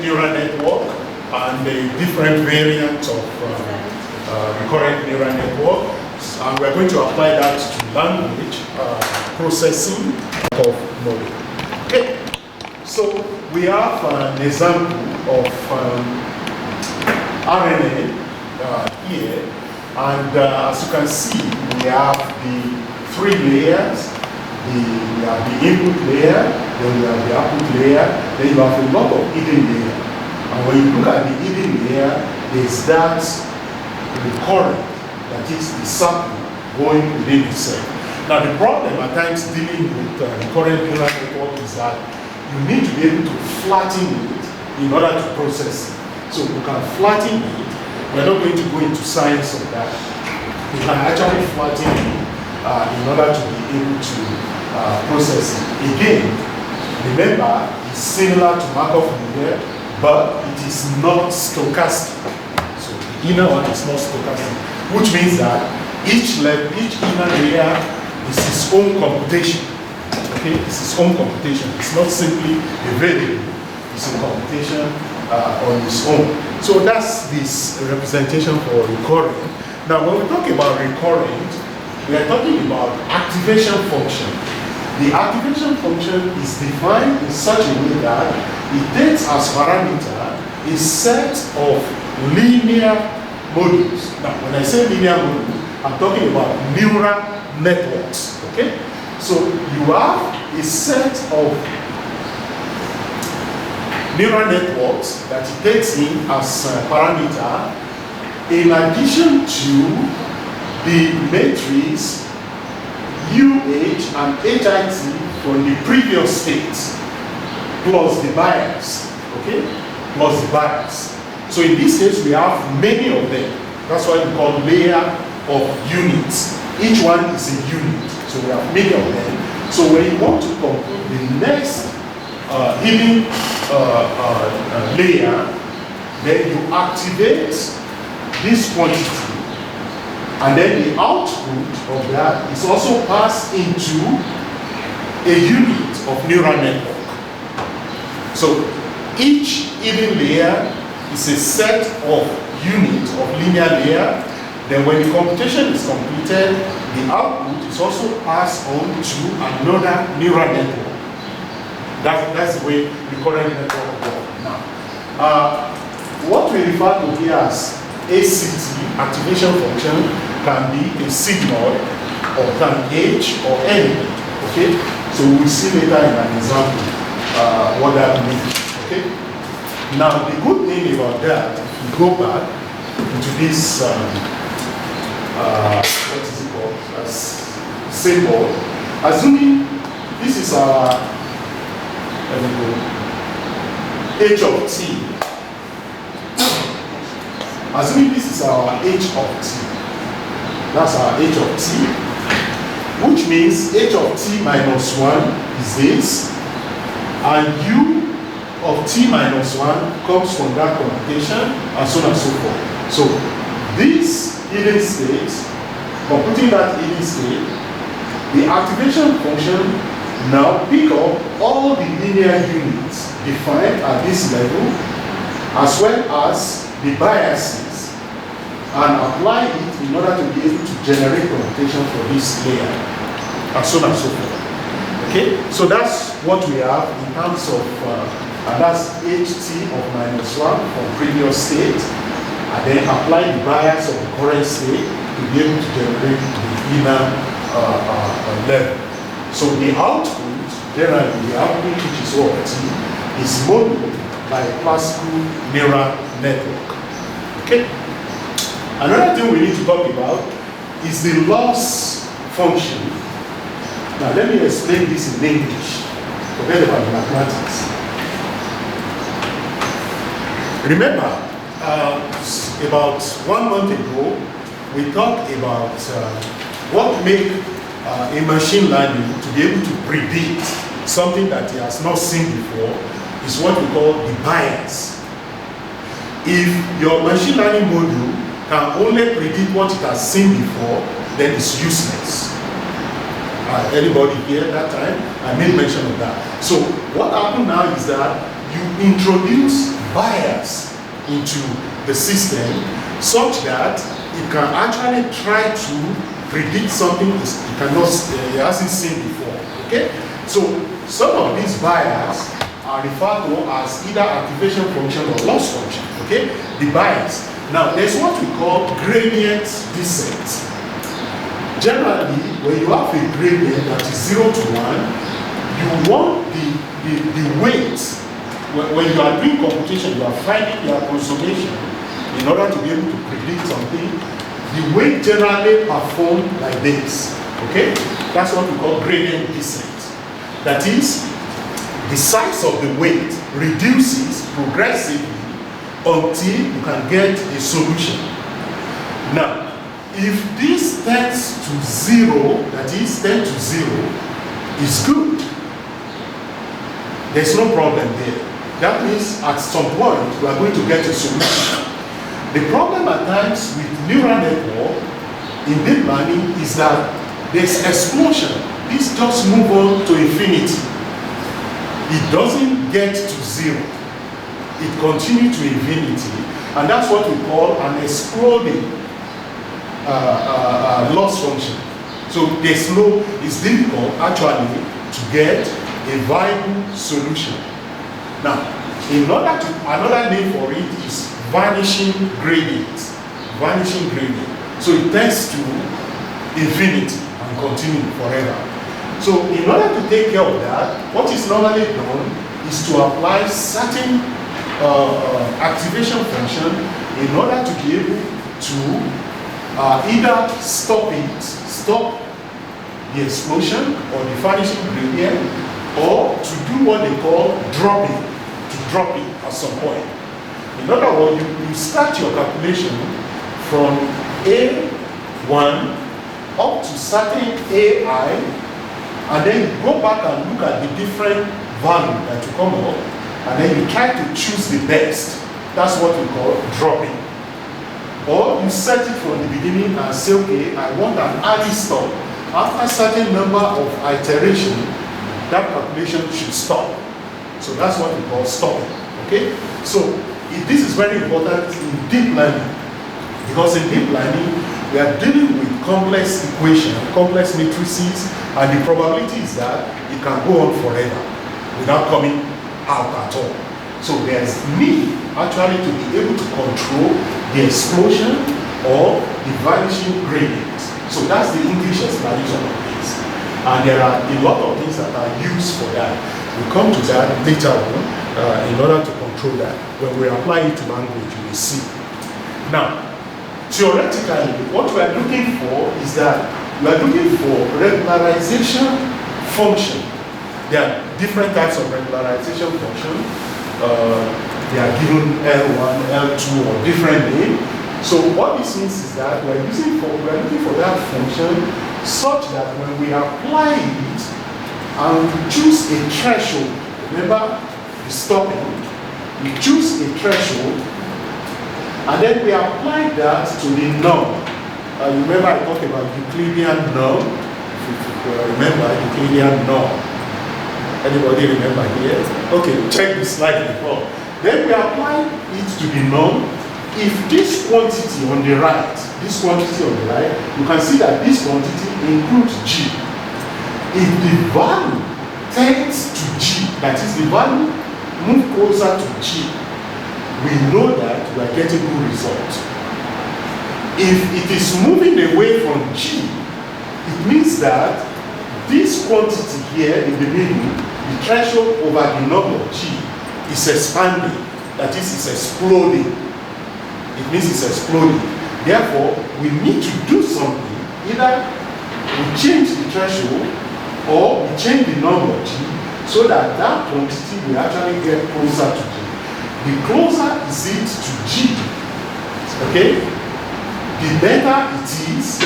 neural network and the different variants of recurrent neural network. And we're going to apply that to language processing of model. Okay, so we have an example of RNA here, and as you can see, we have the 3 layers. We have the input layer, then we have the output layer, then you have a lot of hidden layer. And when you look at the hidden layer, there's that recurrent, that is the circle going within itself. Now the problem at times dealing with recurrent neural network is that you need to be able to flatten it in order to process it. So you can flatten it. We're not going to go into science of that. You can actually flatten it in order to be able to process it. Again, remember, it's similar to Markov model, but it is not stochastic. So the inner one is not stochastic, which means that each inner layer is its own computation. Okay, it's its own computation. It's not simply a variable. It's a computation on its own. So that's this representation for recurrent. Now, when we talk about recurrent, we are talking about activation function. The activation function is defined in such a way that it takes as parameter a set of linear modules. Now, when I say linear modules, I'm talking about neural networks. Okay? So you have a set of neural networks that it takes in as a parameter, in addition to the matrix UH and HIT from the previous state, plus the bias, okay? Plus the bias. So in this case, we have many of them. That's why we call layer of units. Each one is a unit, so we have many of them. So when you want to compute the next hidden layer, then you activate this quantity. And then the output of that is also passed into a unit of neural network. So each hidden layer is a set of units of linear layer. Then when the computation is completed, the output is also passed on to another neural network. That's the way recurrent network works now. What we refer to here as ACT, activation function, can be a signal or can H or anything. Okay? So we'll see later in an example what that means. Okay? Now the good thing about that, if you go back into this what is it called? Symbol. Assuming this is our H of T. Assuming this is our H of T. That's our H of T, which means H of T minus 1 is this, and U of T minus 1 comes from that computation, and so on and so forth. So this hidden state, computing that hidden state, the activation function now pick up all the linear units defined at this level, as well as the biases, and apply it in order to be able to generate computation for this layer, and so on and so forth. Okay, so that's what we have in terms of, and that's HT of -1 from previous state, and then apply the bias of the current state to be able to generate the inner level. So the output, generally the output, which is O of T, is modeled by a classical neural network. Okay. Another thing we need to talk about is the loss function. Now let me explain this in English. Forget about mathematics. Remember, about 1 month ago, we talked about what makes a machine learning to be able to predict something that it has not seen before is what we call the bias. If your machine learning module can only predict what it has seen before, then it's useless. Anybody here at that time? I made mention of that. So what happened now is that you introduce bias into the system such that it can actually try to predict something it hasn't seen before. Okay? So some of these bias are referred to as either activation function or loss function. Okay? The bias. Now there's what we call gradient descent. Generally, when you have a gradient that is 0 to 1, you want the weight. When you are doing computation, you are finding your consummation in order to be able to predict something. The weight generally perform like this. Okay? That's what we call gradient descent. That is, the size of the weight reduces progressively until you can get a solution. Now, if this tends to 0, that is 10 to 0, is good, there's no problem there. That means at some point we are going to get a solution. The problem at times with neural network in deep learning is that there's explosion. This just move on to infinity. It doesn't get to 0. It continues to infinity, and that's what we call an exploding loss function. So it's difficult actually to get a viable solution. Now, another name for it is vanishing gradient. Vanishing gradient. So it tends to infinity and continue forever. So in order to take care of that, what is normally done is to apply certain activation function in order to be able to either stop the explosion or the vanishing gradient, or to do what they call dropping, to drop it at some point. In other words, you start your calculation from A1 up to certain AI, and then you go back and look at the different value that you come up, and then you try to choose the best. That's what we call dropping. Or you set it from the beginning and say, okay, I want an early stop. After a certain number of iterations, that calculation should stop. So that's what we call stopping. Okay? So this is very important in deep learning, because in deep learning we are dealing with complex equations, complex matrices, and the probability is that it can go on forever without coming out at all. So there's need actually to be able to control the explosion or the vanishing gradient. So that's the English explanation of this. And there are a lot of things that are used for that. We'll come to that later on in order to control that. When we apply it to language, you will see. Now, theoretically, what we are looking for is that we are looking for regularization function. There are different types of regularization function. They are given L1, L2, or different name. So what this means is that we are looking for that function such that when we apply it and we choose a threshold, remember the stopping, we choose a threshold, and then we apply that to the norm. Remember I talked about Euclidean norm. If you remember Euclidean norm. Anybody remember here? Okay, check the slide before. Then we apply it to the norm. If this quantity on the right, you can see that this quantity includes G. If the value tends to G, that is the value move closer to G, we know that we are getting good results. If it is moving away from G, it means that this quantity here in the middle, the threshold over the number of G, is expanding. That is, it's exploding. It means it's exploding. Therefore, we need to do something. Either we change the threshold or we change the number of G so that that quantity will actually get closer to G. The closer is it to G, okay, the better it is,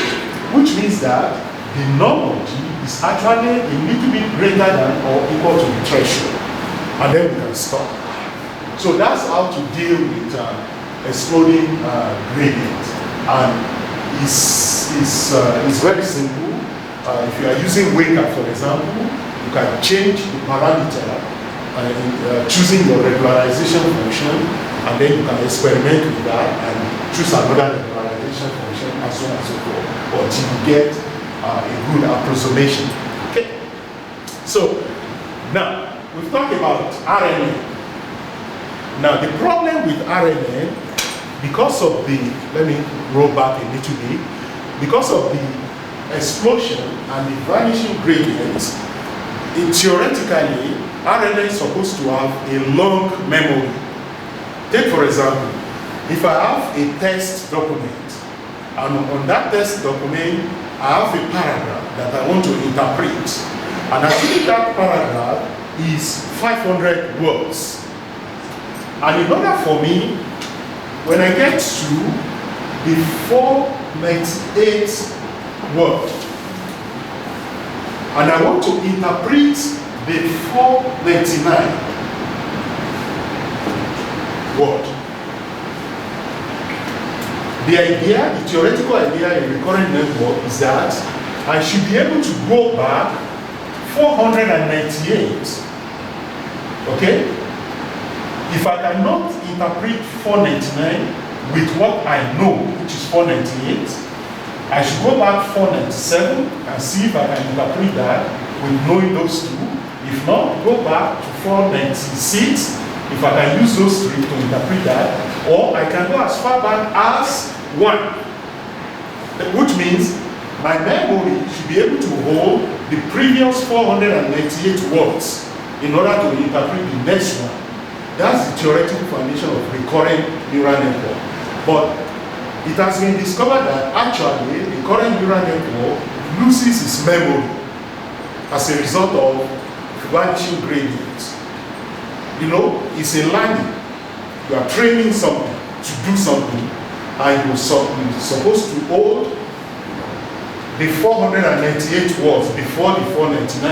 which means that the number of G is actually a little bit greater than or equal to the threshold. And then we can stop. So that's how to deal with exploding gradient. And it's very simple. If you are using Weka, for example, you can change the parameter choosing your regularization function, and then you can experiment with that and choose another regularization function, and so on and so forth, until you get a good approximation. Okay? So, now, we've talked about RNN. Now, the problem with RNN, because of the, let me roll back a little bit, because of the explosion and the vanishing gradients, theoretically, RNN is supposed to have a long memory. Take for example, if I have a test document, and on that test document, I have a paragraph that I want to interpret, and actually that paragraph is 500 words. And in order for me, when I get to the 498th word, and I want to interpret the 499 word, the idea, the theoretical idea in recurrent network is that I should be able to go back 498. Okay? If I cannot interpret 499 with what I know, which is 498, I should go back 497 and see if I can interpret that with knowing those two. If not, go back to 496 if I can use those three to interpret that, or I can go as far back as 1, which means my memory should be able to hold the previous 498 words in order to interpret the next one. That's the theoretical foundation of recurrent neural network. But it has been discovered that actually the recurrent neural network loses its memory as a result of vanishing gradients. You know, it's a learning. You are training something to do something, and you're supposed to hold the 498 words before the 499,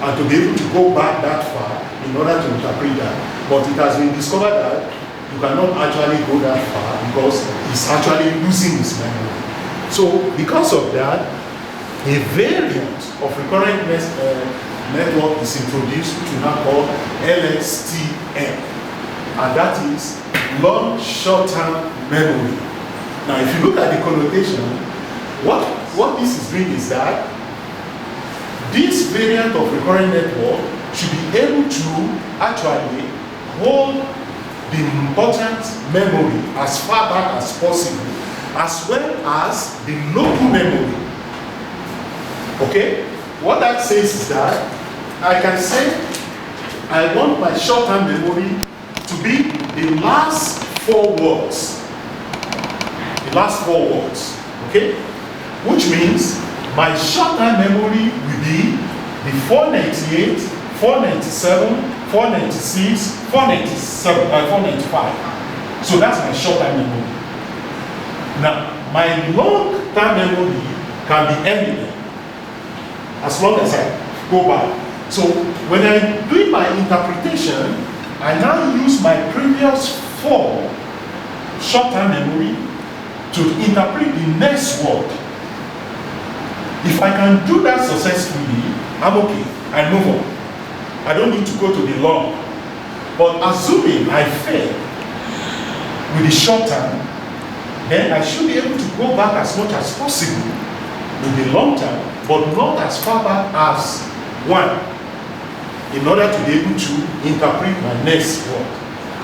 and to be able to go back that far in order to interpret that. But it has been discovered that you cannot actually go that far because it's actually losing its memory. So because of that, a variant of recurrent network is introduced, which we now call LSTM, and that is long short-term memory. Now if you look at the connotation, what this is doing is that this variant of recurrent network should be able to actually hold the important memory as far back as possible, as well as the local memory. Okay? What that says is that I can say I want my short-term memory to be the last 4 words. The last 4 words. Okay? Which means my short-term memory will be the 498, 497, 496, 497, 495. So that's my short-term memory. Now, my long-term memory can be anything, as long as I go back. So when I'm doing my interpretation, I now use my previous 4 short-term memory to interpret the next word. If I can do that successfully, I'm okay. I move on. I don't need to go to the long. But assuming I fail with the short term, then I should be able to go back as much as possible with the long term, but not as far back as 1, in order to be able to interpret my next word.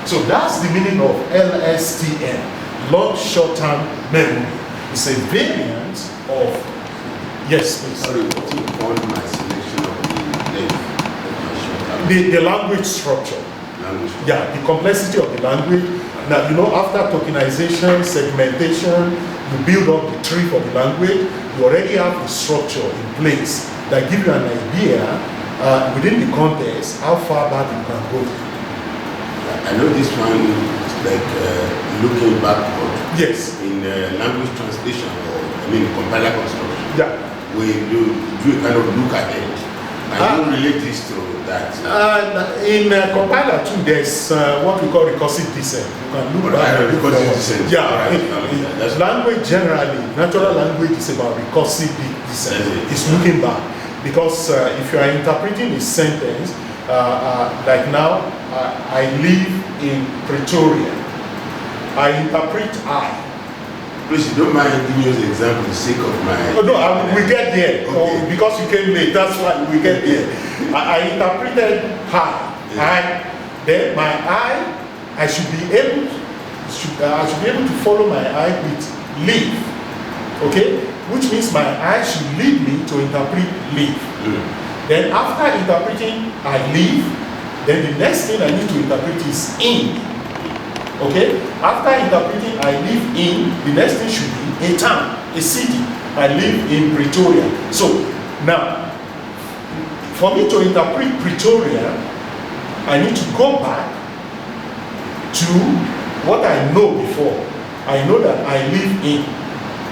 So that's the meaning of LSTM, long short-term memory. It's a variant of, yes, please. Sorry, what you call my selection of the length? The language structure. Yeah, the complexity of the language. Now, you know, after tokenization, segmentation, you build up the tree for the language, you already have a structure in place that gives you an idea within the context how far back you can go. I know this one is like looking backward. Yes. In language translation, or compiler construction. Yeah. Where you do a kind of look ahead. I don't relate this to that. In compiler too, there's what we call recursive descent. You can look back and look forward. Yeah, that's language generally, natural language is about recursive descent. It's looking back. Because if you are interpreting a sentence, like now, I live in Pretoria. I interpret I. Please, you don't mind giving us an example for the sake of my... Oh, no, we get there. Okay. Because you came late, that's why we get there. I interpreted I. Yeah. Then my I should be able to follow my I with live. Okay? Which means my I should lead me to interpret live. Then after interpreting I live, then the next thing I need to interpret is in. Okay? After interpreting I live in, the next thing should be a town, a city. I live in Pretoria. So now, for me to interpret Pretoria, I need to go back to what I know before. I know that I live in.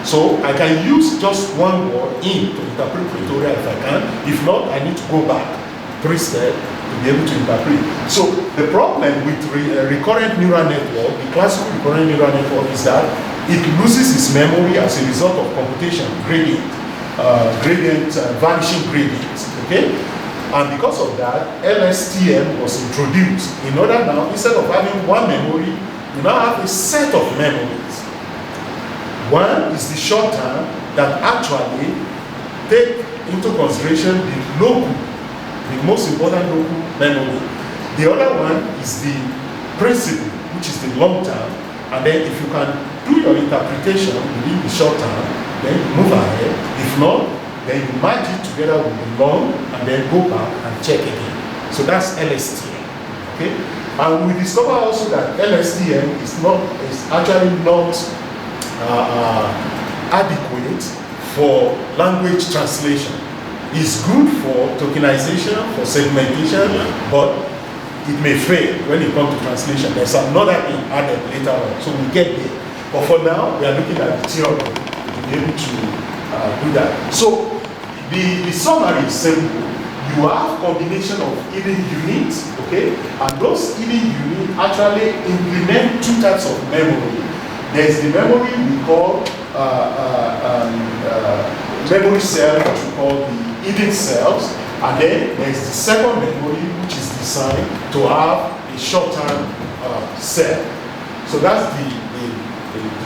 So I can use just one word in to interpret Pretoria if I can. If not, I need to go back 3 steps to be able to interpret. So the problem with recurrent neural network, the classical recurrent neural network, is that it loses its memory as a result of computation, vanishing gradients. Okay? And because of that, LSTM was introduced. In order now, instead of having one memory, you now have a set of memories. One is the short term that actually take into consideration the local, the most important local memory. The other one is the principal, which is the long term. And then if you can do your interpretation within the short term, then move ahead. If not, then you merge it together with the long and then go back and check again. So that's LSTM. Okay? And we discover also that LSTM is actually not adequate for language translation. It's good for tokenization, for segmentation, but it may fail when it comes to translation. There's another thing added later on, so we get there. But for now, we are looking at the theory to be able to do that. So the summary is simple. You have combination of hidden units, okay? And those hidden units actually implement 2 types of memory. There is the memory we call memory cell, which we call the hidden cells, and then there is the second memory, which is designed to have a short-term cell. So that's the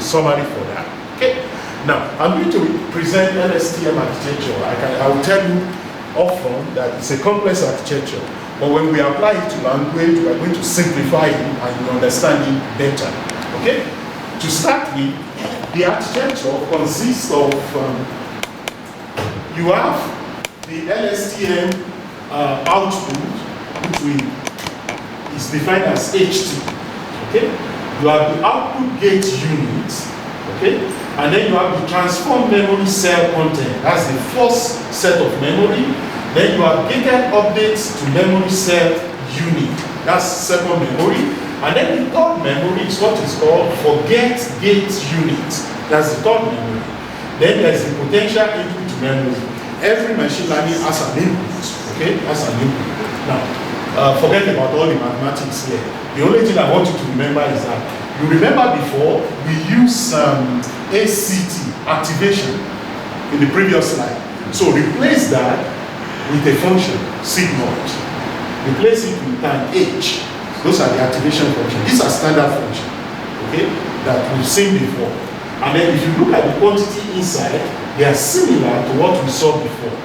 summary for that. Okay. Now I'm going to present LSTM architecture. I will tell you upfront that it's a complex architecture, but when we apply it to language, we are going to simplify it and you understand it better. Okay. To start with, the architecture consists of, you have the LSTM output, which is defined as HT. Okay? You have the output gate units, okay? And then you have the transform memory cell content. That's the first set of memory. Then you have gated updates to memory cell unit. That's second memory. And then the third memory is what is called forget gate unit. That's the third memory. Then there's the potential input to memory. Every machine learning has an input, okay? Has an input. Now, forget about all the mathematics here. The only thing I want you to remember is that you remember before we used ACT, activation, in the previous slide. So replace that with a function, sigma. Replace it with an H. Those are the activation functions. These are standard functions, okay, that we've seen before. And then if you look at the quantity inside, they are similar to what we saw before.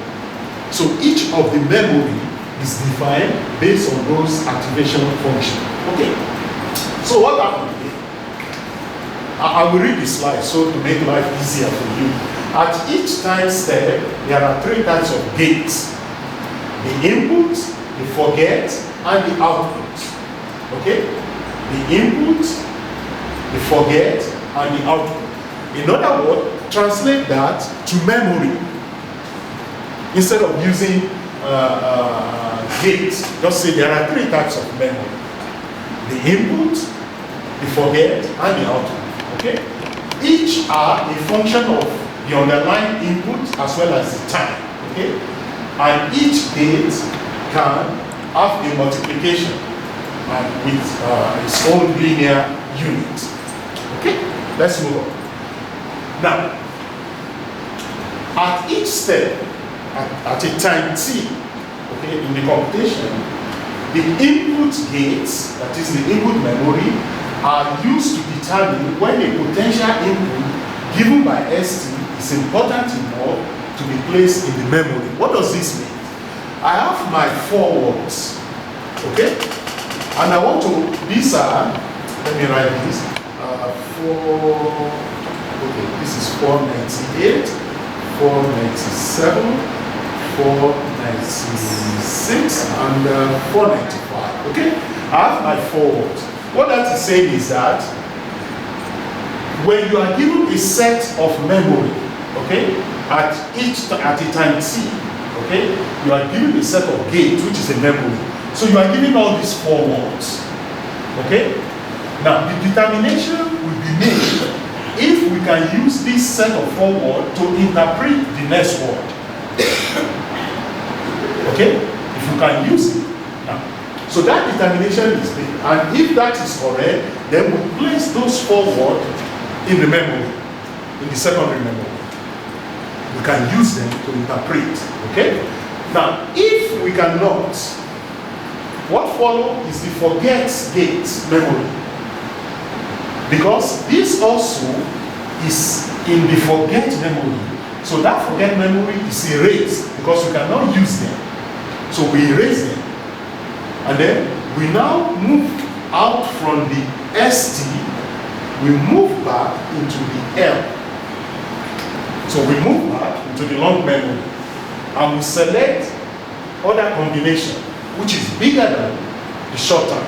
So each of the memory is defined based on those activation functions. Okay. So what happened here? I will read the slide so to make life easier for you. At each time step, there are 3 types of gates: the input, the forget, and the output. Okay? The input, the forget, and the output. In other words, translate that to memory instead of using gates. Just say there are 3 types of memory: the input, the forget, and the output. Okay? Each are a function of the underlying input as well as the time. Okay? And each gate can have a multiplication and with its own linear unit. Okay, let's move on. Now, at each step, at a time t, okay, in the computation, the input gates, that is the input memory, are used to determine when a potential input given by ST is important enough to be placed in the memory. What does this mean? I have my 4 words, okay? And I want to, these are, let me write this, 4, okay, this is 498, 497, 496, and 495, okay? I have my 4 words. What that is saying is that when you are given a set of memory, okay, at a time t, okay, you are given a set of gates, which is a memory. So you are given all these 4 words, okay? Now the determination will be made if we can use this set of 4 words to interpret the next word, okay? If you can use it. Now, so that determination is made, and if that is correct, then we place those 4 words in the memory, in the secondary memory. We can use them to interpret, okay? Now, if we cannot, what follows is the forget gate memory. Because this also is in the forget memory. So that forget memory is erased because we cannot use them. So we erase them. And then we now move out from the ST, we move back into the L. So we move back into the long memory and we select other combination, which is bigger than the short term.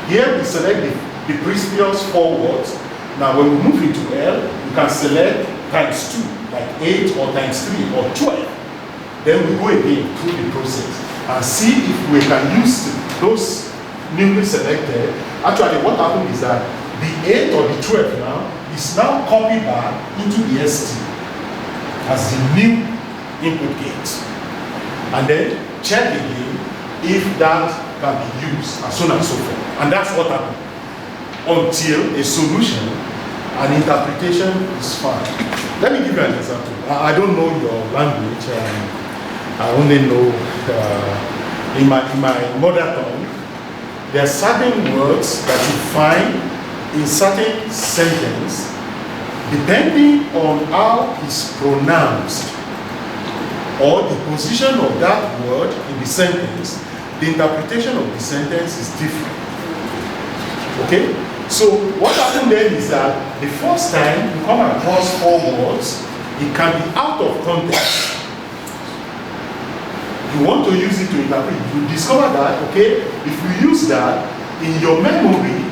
Here we select the previous 4 words. Now when we move into L, we can select times 2, like 8 or times 3 or 12. Then we go again through the process and see if we can use those newly selected. Actually, what happened is that the 8 or the 12 now is now copied back into the ST as the new input gate. And then check again if that can be used and so on and so forth. And that's what happened until a solution, an interpretation is found. Let me give you an example. I don't know your language. I only know in my mother tongue, there are certain words that you find in certain sentence, depending on how it's pronounced or the position of that word in the sentence, the interpretation of the sentence is different. Okay? So what happened then is that the first time you come across 4 words, it can be out of context. You want to use it to interpret. You discover that, okay, if you use that in your memory,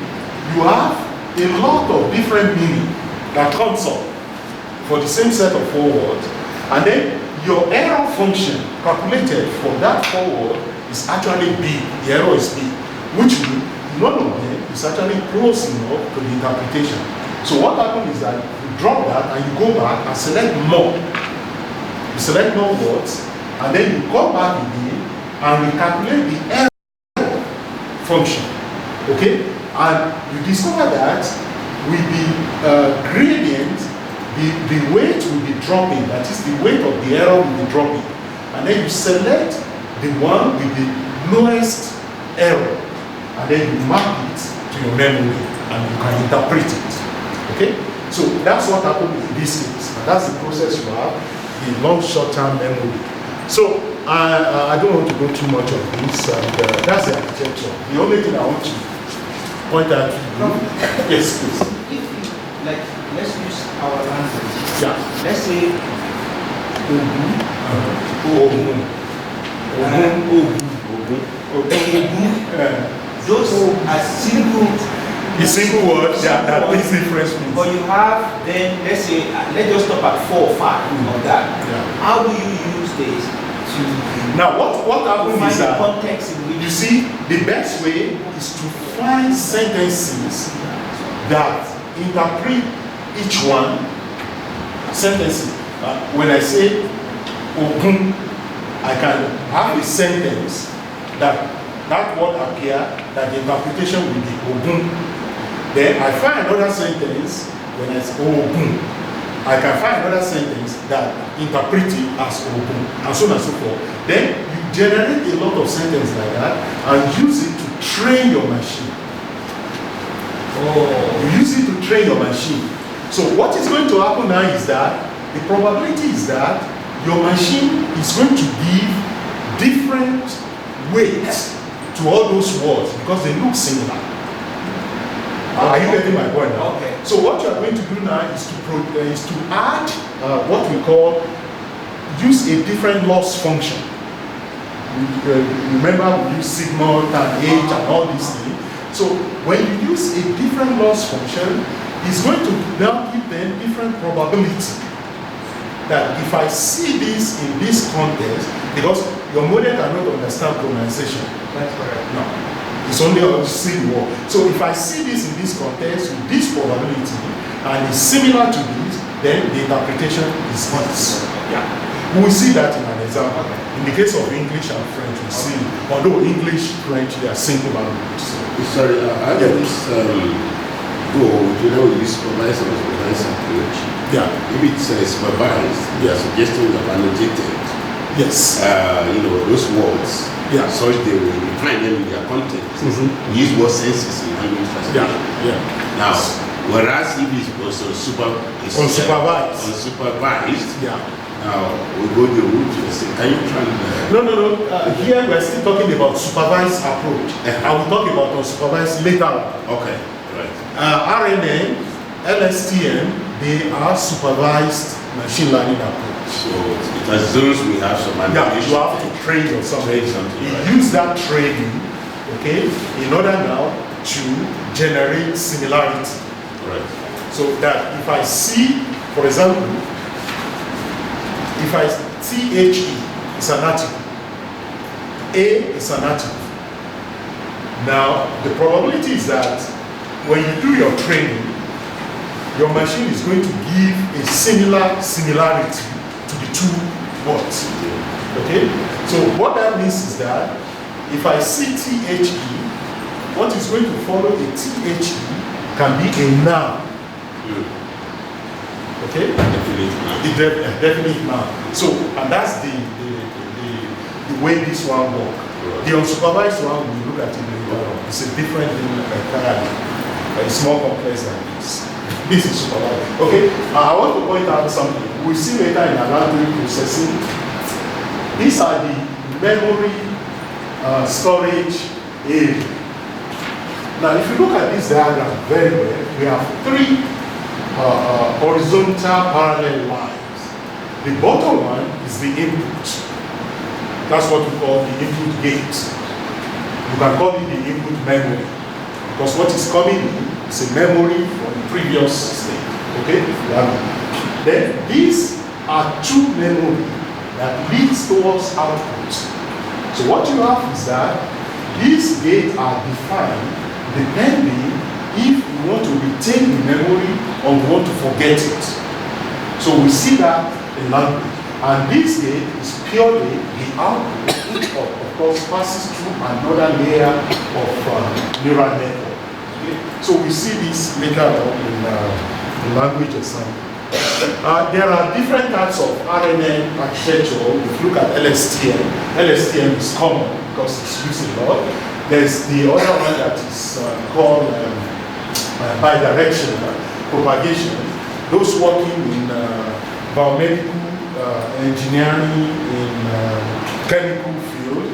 you have a lot of different meaning that comes up for the same set of 4 words, and then your error function calculated for that 4 word is actually big. The error is big, which means none of them is actually close enough to the interpretation. So what happens is that you drop that and you go back and select more. You select more words, and then you come back again and recalculate the error function. Okay? And you discover that with the gradient, the weight will be dropping. That is, the weight of the error will be dropping. And then you select the one with the lowest error, and then you map it to your memory and you can interpret it. Okay? So that's what happened in this case. And that's the process you have, the long short-term memory. So I don't want to go too much on this, and that's the architecture. The only thing I want to point out to you, yes, please. If you, like, let's use our language. Yeah. Let's say Ogun. Those are single. The single word, there are these different meanings. But you have then, let's say, let's just stop at 4 or 5 of that. Yeah. How do you use this to Now, what happens find is the that, context in which you see, the best way is to find sentences that interpret each one. Sentences. When I say Ogun, I can have a sentence that word appear, that the interpretation will be Ogun. Then I find another sentence when I say Ogun. I can find another sentence that interpret it as Ogun, and so on and so forth. Then you generate a lot of sentences like that and use it to train your machine. Oh. You use it to train your machine. So what is going to happen now is that the probability is that your machine is going to give different weights to all those words because they look similar. Are you getting my point now? Okay. So what you are going to do now is to add what we call use a different loss function. Remember we use sigma, tan, h, and all these things. So when you use a different loss function, it's going to now give them different probability. That if I see this in this context, because your model cannot understand pronunciation. That's correct. No. It's only on see the word. So if I see this in this context with this probability and it's similar to this, then the interpretation is this. Yeah. We will see that in an example. In the case of English and French, we see, although English, French, they are simple languages. Sorry, I have this we use supervised or supervised approach. Yeah. If it's supervised, we are suggesting you have annotated. Yes. Those words. Yeah. Such they will define them in their context. Use word senses in language translation. Yeah. Now, whereas if it's also unsupervised. Unsupervised. Yeah. Now we go the route to say, can you try No. Here we're still talking about supervised approach. I will talk about unsupervised later on. Okay, right. RNN, LSTM, they are supervised machine learning approach. So it assumes we have some annotation. You have to train yourself. Right. Use that training, okay, in order now to generate similarity. Right. So that if I see, for example, if I THE is an article, A is an article. Now the probability is that when you do your training, your machine is going to give a similarity to the two words. Okay? So what that means is that if I see THE, what is going to follow a THE can be a noun. Okay? Definite noun. So, and that's the way this one works. The unsupervised one, we look at it later on. It's a different thing entirely. It's more complex than this. This is supervised. Okay, I want to point out something. We'll see later in algorithmic processing. These are the memory storage area. Now, if you look at this diagram very well, we have three horizontal parallel lines. The bottom one is the input. That's what we call the input gate. You can call it the input memory. Because what is coming in is a memory from the previous state. Okay? Then these are two memory that leads towards output. So what you have is that these gates are defined depending if you want to retain the memory or you want to forget it. So we see that in language. And this gate is purely the output, which of course passes through another layer of neural network. Okay? So we see this later on in language example. There are different types of RNN architecture. If you look at LSTM, LSTM is common because it's used a lot. There's the other one that is called bidirectional propagation. Those working in biomedical engineering, in chemical field,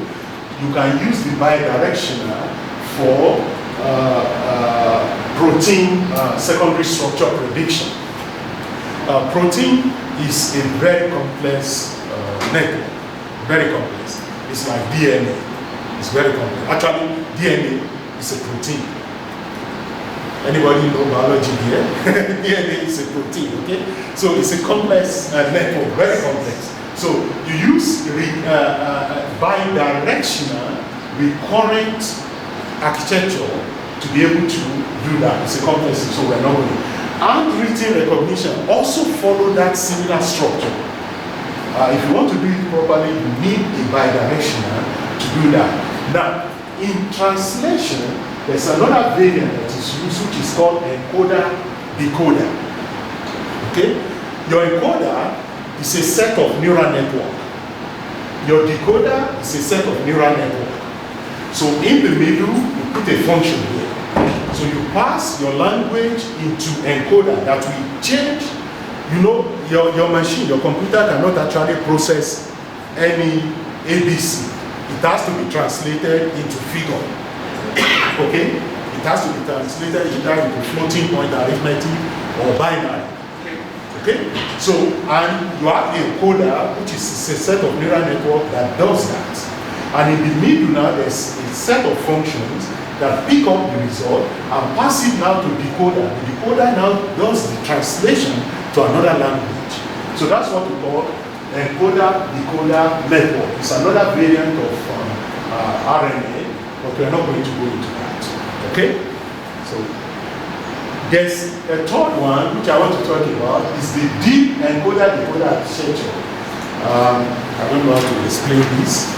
you can use the bidirectional for protein secondary structure prediction. Protein is a very complex network, very complex. It's like DNA. It's very complex. Actually, DNA is a protein. Anybody know biology here? DNA is a protein, okay? So it's a complex network, very complex. So you use bidirectional recurrent architecture to be able to do that. It's a complex, so we're not going. Handwritten recognition also follow that similar structure. If you want to do it properly, you need a bidirectional to do that. Now, in translation, there's another variant that is used, which is called encoder-decoder. Okay? Your encoder is a set of neural network. your decoder is a set of neural network. So in the middle, you put a function here. So you pass your language into encoder that will change. You know, your machine, your computer cannot actually process any ABC. It has to be translated into figure. Okay? It has to be translated either into floating point arithmetic or binary. Okay? So, and you have a encoder, which is a set of neural network that does that. And in the middle now, there's a set of functions that pick up the result and pass it now to decoder. The decoder now does the translation to another language. So that's what we call encoder-decoder network. It's another variant of RNA, but we're not going to go into that. Okay? So there's a third one which I want to talk about is the deep encoder-decoder architecture. I don't know how to explain this.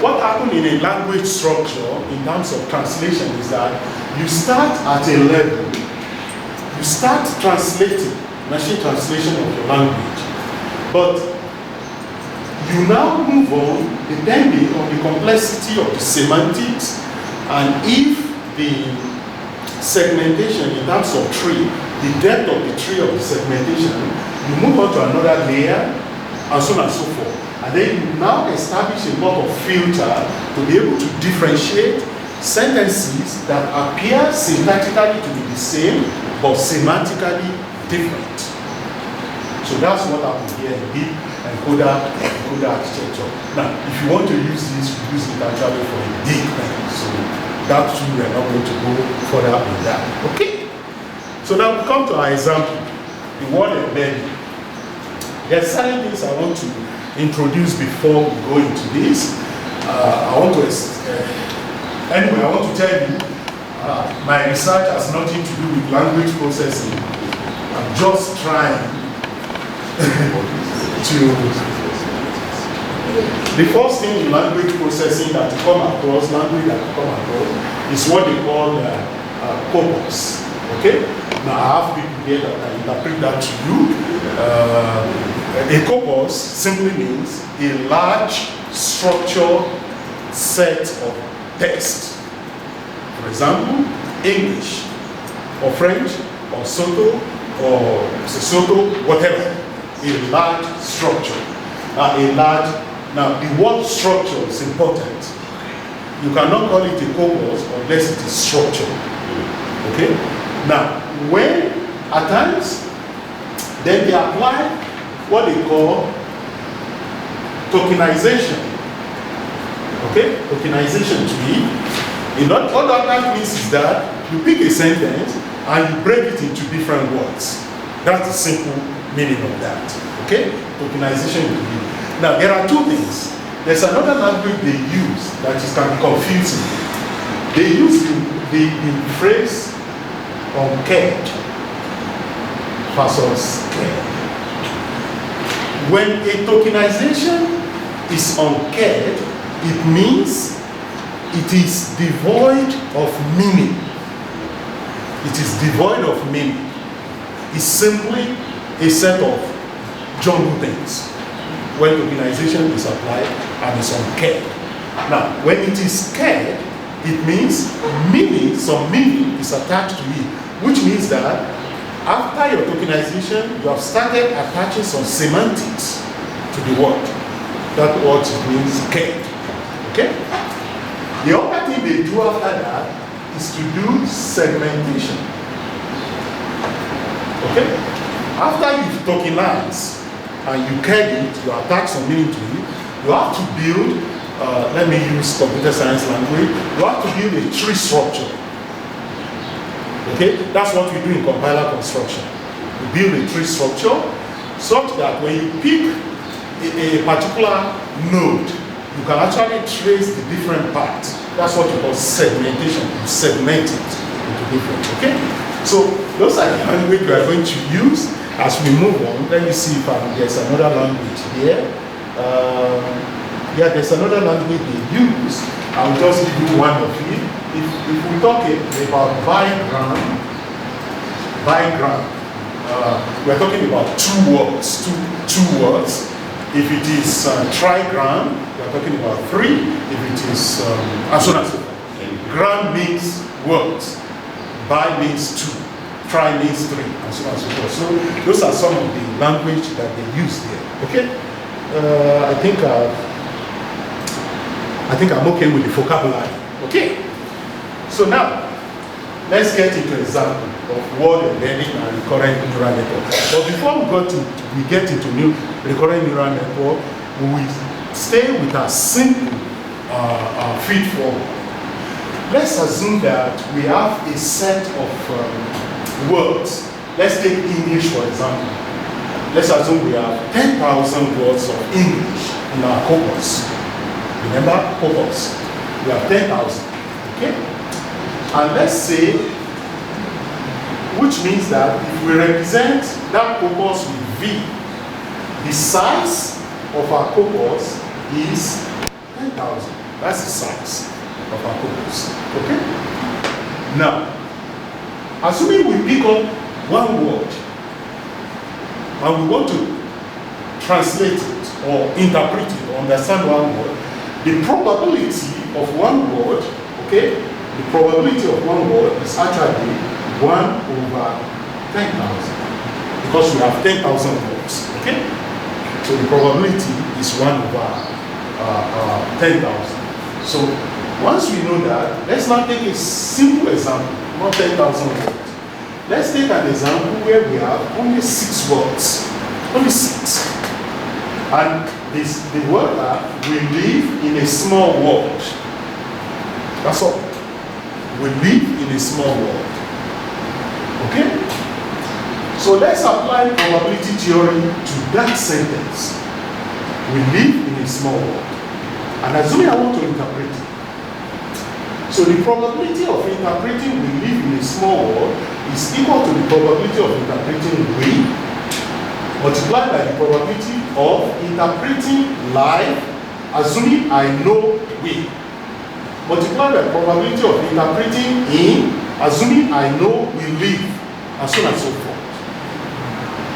What happened in a language structure in terms of translation is that you start at a level, you start translating, machine translation of your language, but you now move on depending on the complexity of the semantics and if the segmentation in terms of tree, the depth of the tree of the segmentation, you move on to another layer and so on and so forth. And then you now establish a lot of filter to be able to differentiate sentences that appear syntactically to be the same, but semantically different. So that's what happened here in deep encoder architecture. Now, if you want to use this, you use it actually for a deep thing. So that too, we are not going to go further on that. Okay? So now we come to our example, the word embedding. There are certain things I want to introduce before we go into this. I want to tell you, my research has nothing to do with language processing. I'm just trying to. The first thing in language processing that you come across, is what they call corpus. Okay? Now I have people here that can interpret that to you. A corpus simply means a large structured set of text. For example, English, or French, or Soto, or Sesotho, whatever. A large structure. Now the word structure is important. You cannot call it a corpus unless it is structured. Okay? Now, when at times, then they apply what they call tokenization. Okay? Tokenization to me. What that means is that you pick a sentence and you break it into different words. That's the simple meaning of that. Okay? Tokenization to me. Now, there are two things. There's another language they use that can be confusing. They use the phrase uncaged versus caged. When a tokenization is uncaged, it means it is devoid of meaning. It is devoid of meaning. It's simply a set of jumbled things. When tokenization is applied and is uncaged. Now, when it is caged, it means some meaning is attached to it, which means that after your tokenization, you have started attaching some semantics to the word. That's what it means, caged. Okay? The other thing they do after that is to do segmentation. Okay? After you've tokenized and you caged it, you attach some meaning to it, you have to build, let me use computer science language, you have to build a tree structure. Okay, that's what we do in compiler construction. We build a tree structure such that when you pick a particular node, you can actually trace the different parts. That's what we call segmentation. You segment it into different. Okay, so those are the language we are going to use as we move on. Let me see if there's another language here. Yeah, there's another language they use. I'll just give you one of it. If we talk about bigram, we're talking about two words. If it is trigram, we're talking about 3. If it is and so on and so forth. Gram means words, bi means 2, tri means 3, and so on and so forth. So those are some of the language that they use there. Okay, I think I'm okay with the vocabulary. Okay, so now let's get into example of word embedding and recurrent neural network. But before we get into recurrent neural network, we will stay with a simple feed forward. Let's assume that we have a set of words. Let's take English for example. Let's assume we have 10,000 words of English in our corpus. Remember, corpus. We have 10,000. Okay? And let's say, which means that if we represent that corpus with V, the size of our corpus is 10,000. That's the size of our corpus. Okay? Now, assuming we pick up one word and we want to translate it or interpret it or understand one word, the probability of one word, okay, the probability of one word is actually 1/10,000 because we have 10,000 words, okay? So the probability is 1/10,000. So once we know that, let's now take a simple example, not 10,000 words. Let's take an example where we have only 6 words, only 6. And the word that we live in a small world. That's all. We live in a small world. Okay? So let's apply probability theory to that sentence. We live in a small world. And assuming I want to interpret it. So the probability of interpreting we live in a small world is equal to the probability of interpreting we multiplied by the probability of interpreting live, assuming I know we, multiplied by the probability of interpreting in, assuming I know we live, and so on and so forth.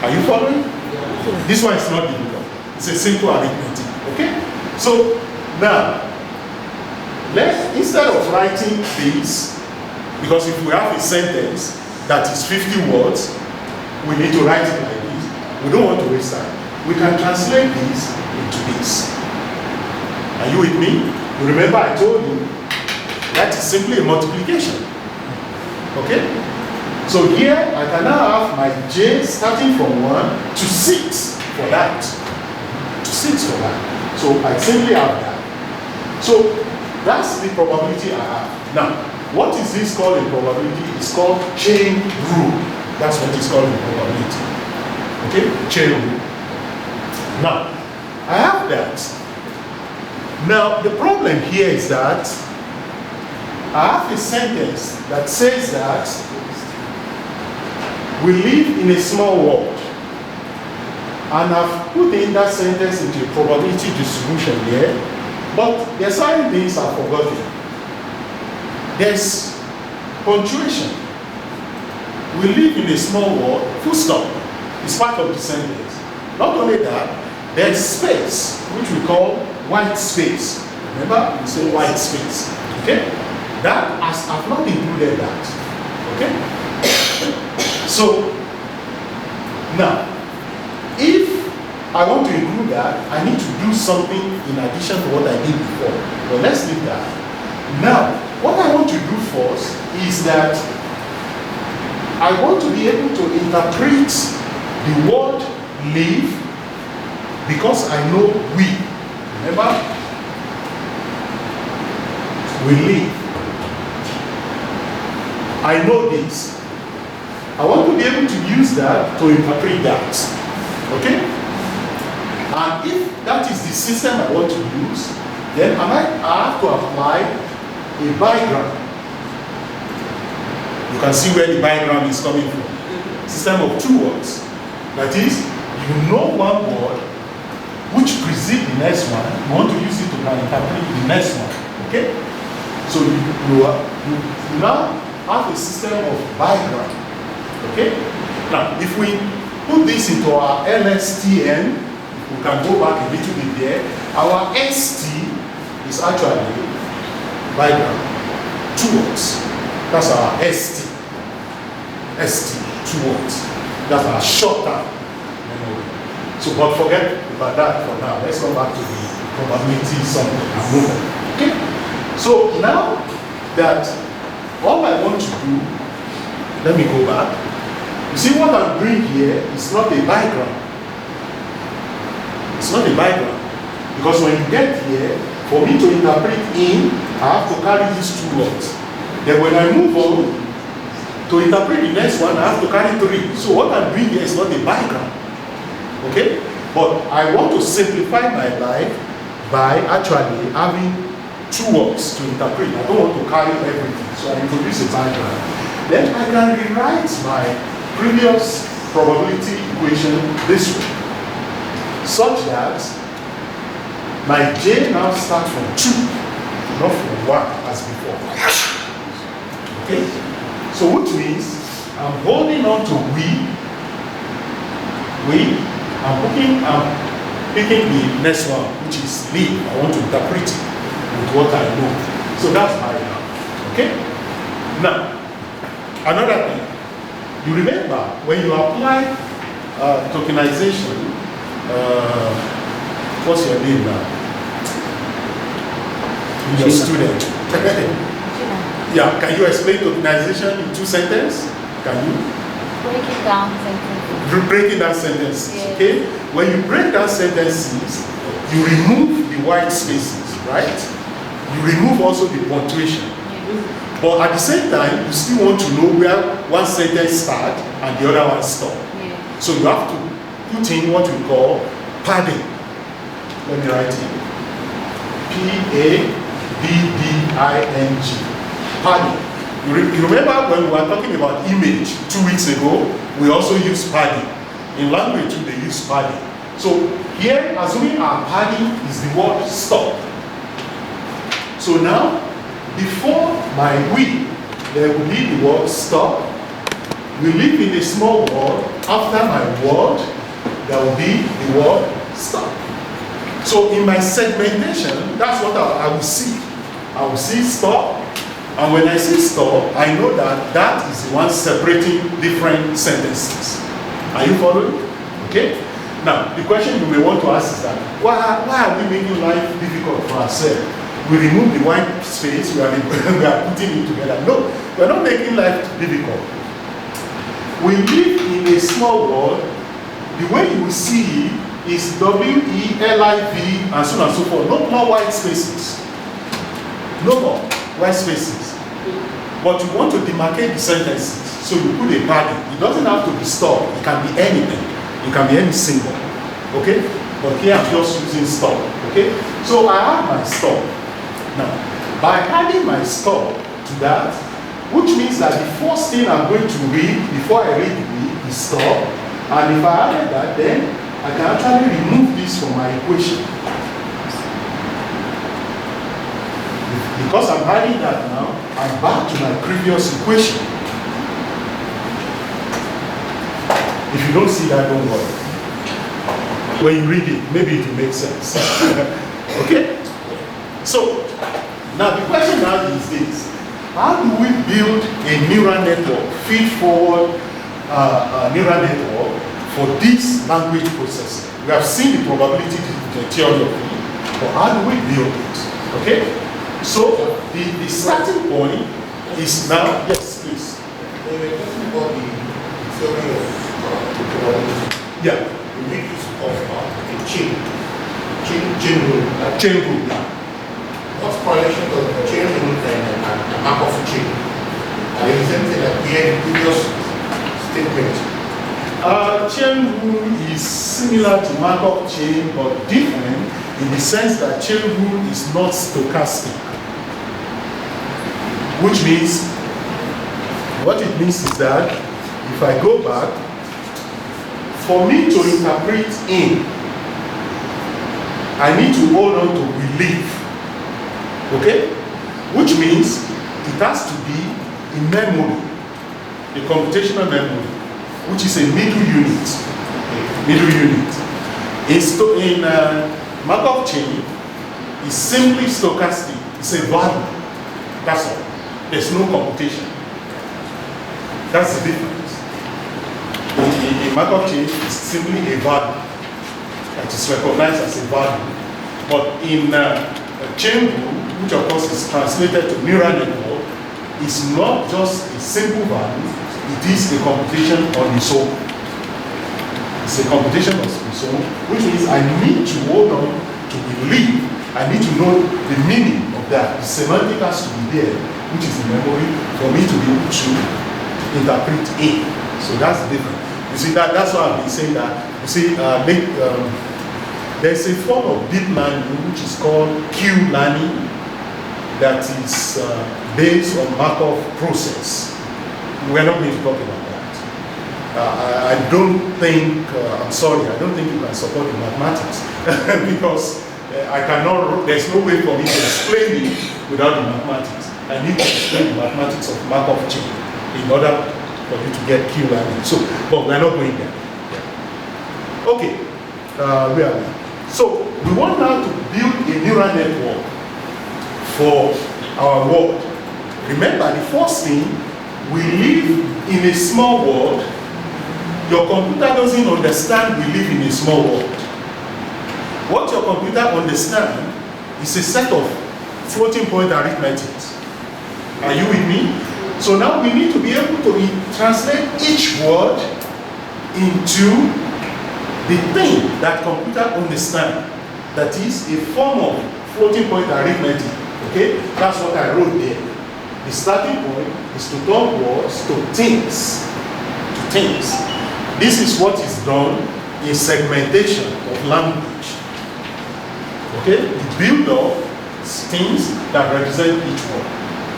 Are you following? Yeah. This one is not difficult. It's a simple arithmetic. Okay? So now, instead of writing this, because if we have a sentence that is 50 words, we need to write it like this. We don't want to waste time. We can translate this into this. Are you with me? You remember I told you that is simply a multiplication. Okay? So here I can now have my j starting from 1 to 6 for that. To 6 for that. So I simply have that. So that's the probability I have. Now, what is this called in probability? It's called chain rule. That's what it's called in probability. Okay? Chain rule. Now, I have that. Now, the problem here is that I have a sentence that says that we live in a small world. And I've put in that sentence into a probability distribution here. But there are certain things I've forgotten. There's punctuation. We live in a small world, full stop. It's part of the sentence. Not only that, there's space, which we call white space. Remember, we say white space. Okay? That, I've not included that. Okay? So, now, if I want to include that, I need to do something in addition to what I did before. But let's leave that. Now, what I want to do first is that I want to be able to interpret the word live because I know we. Remember? We live. I know this. I want to be able to use that to interpret that. Okay? And if that is the system I want to use, then I have to apply a bigram. You can see where the bigram is coming from. System of 2 words. That is, you know one word which precedes the next one. You want to use it to interpret the next one. Okay? So you now have a system of bigram. Okay? Now, if we put this into our LSTM, we can go back a little bit there. Our ST is actually bigram, 2 words. That's our ST. ST, 2 words. That's our short term memory. So, but forget about that for now. Let's go back to the probability something and move on. Okay? So now that all I want to do, let me go back. You see what I'm doing here is not a bigram. It's not a bigram. Because when you get here, for me to interpret in, I have to carry these 2 words. Then when I move on, to interpret the next one, I have to carry 3. So what I'm doing here is not a bigram. Okay? But I want to simplify my life by actually having 2 words to interpret. I don't want to carry everything. So I introduce a bigram. Then I can rewrite my previous probability equation this way, such that my J now starts from 2, not from 1 as before. Okay? So which means I'm holding on to I'm picking the next one, which is live. I want to interpret it with what I know. So that's my now. Okay? Now, another thing. You remember when you apply tokenization, what's your name now? Your student. Yeah, can you explain tokenization in 2 sentences? Can you? Breaking down sentences. Breaking down sentences, Yes. okay? When you break down sentences, you remove the white spaces, right? You remove also the punctuation. Yes. But at the same time, you still want to know where one sentence starts and the other one stops. Yes. So you have to put in what we call padding. Let me write it. P-A-D-D-I-N-G. Padding. You remember when we were talking about image 2 weeks ago, we also used padding. In language too, they use padding. So here, assuming our padding is the word stop. So now, before my we, there will be the word stop. We live in a small word. After my word, there will be the word stop. So in my segmentation, that's what I will see. I will see stop. And when I see stop, I know that that is the one separating different sentences. Are you following? Okay? Now, the question you may want to ask is that, why are we making life difficult for ourselves? We remove the white space, we are putting it together. No, we are not making life difficult. We live in a small world. The way you will see it is W-E-L-I-V and so on and so forth. No more white spaces. No more white spaces. But you want to demarcate the sentences, so you put a padding. It doesn't have to be stop. It can be anything. It can be any symbol. Okay? But here I'm just using stop. Okay? So I have my stop. Now, by adding my stop to that, which means that the first thing I'm going to read before I read the is stop. And if I added that, then I can actually remove this from my equation. Because I'm adding that now, I'm back to my previous equation. If you don't see that, don't worry. When you read it, maybe it will make sense. Okay? So, now the question now is this. How do we build a neural network, feed-forward neural network for this language processing? We have seen the probability theory of it, but how do we build it? Okay? So, the starting point is now, yes, please. When we're talking about the theory of probability, Yeah. we make use of a chain rule. Chain rule, yeah. What's correlation of the chain rule and a map of a chain? Are they the same thing that we had in previous statement? Chain rule is similar to Markov chain, but different in the sense that chain rule is not stochastic. Which means, what it means is that if I go back, for me to interpret in, I need to hold on to belief. Okay? Which means it has to be in memory, a computational memory. which is a middle unit. Middle unit. In Markov chain, it's simply stochastic. It's a value. That's all. There's no computation. That's the difference. In Markov chain, it's simply a value that is recognized as a value. But in chain rule, which of course is translated to neural network, is not just a simple value, it is a computation on its own. It's a computation on its own, which means I need to hold on to believe, I need to know the meaning of that. The semantic has to be there, which is the memory, for me to be able to interpret A. So that's the difference. You see, that's why I've been saying that. You see, there's a form of deep learning which is called Q-learning that is based on Markov process. We're not going to talk about that. I don't think, I'm sorry, I don't think you can support the mathematics because I cannot, there's no way for me to explain it without the mathematics. I need to explain the mathematics of Markov chain in order for you to get Q-learning. So, but we're not going there. Okay, where are we? So, we want now to build a neural network for our world. Remember, the first thing, we live in a small world. Your computer doesn't understand we live in a small world. What your computer understands is a set of floating point arithmetic. Are you with me? So now we need to be able to translate each word into the thing that computer understands. That is a form of floating point arithmetic. Okay? That's what I wrote there. The starting point is to turn words to things. To things. This is what is done in segmentation of language. Okay? The build of things that represent each word.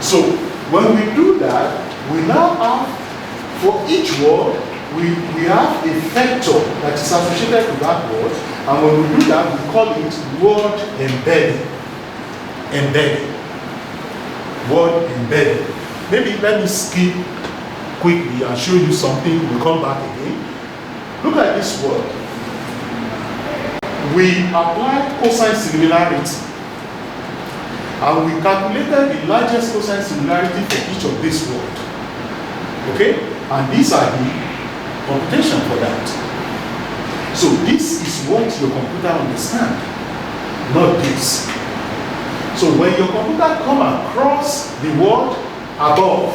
So when we do that, we now have, for each word, we have a vector that is associated with that word, and when we do that, we call it word embedding. Embedding. Word embedding. Maybe let me skip quickly and show you something. We'll come back again. Look at this word. We applied cosine similarity, and we calculated the largest cosine similarity for each of these words. Okay? And these are the computation for that. So this is what your computer understands, not this. So when your computer comes across the word above,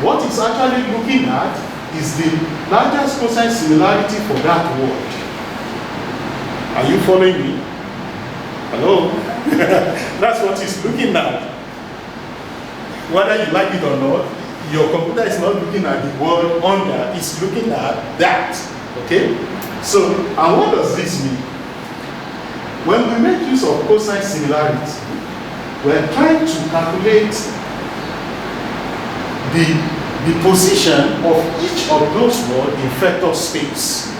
what it's actually looking at is the largest cosine similarity for that word. Are you following me? Hello? That's what it's looking at. Whether you like it or not, your computer is not looking at the word under, it's looking at that. Okay? So, and what does this mean? When we make use of cosine similarity, we're trying to calculate the position of each of those words in vector space.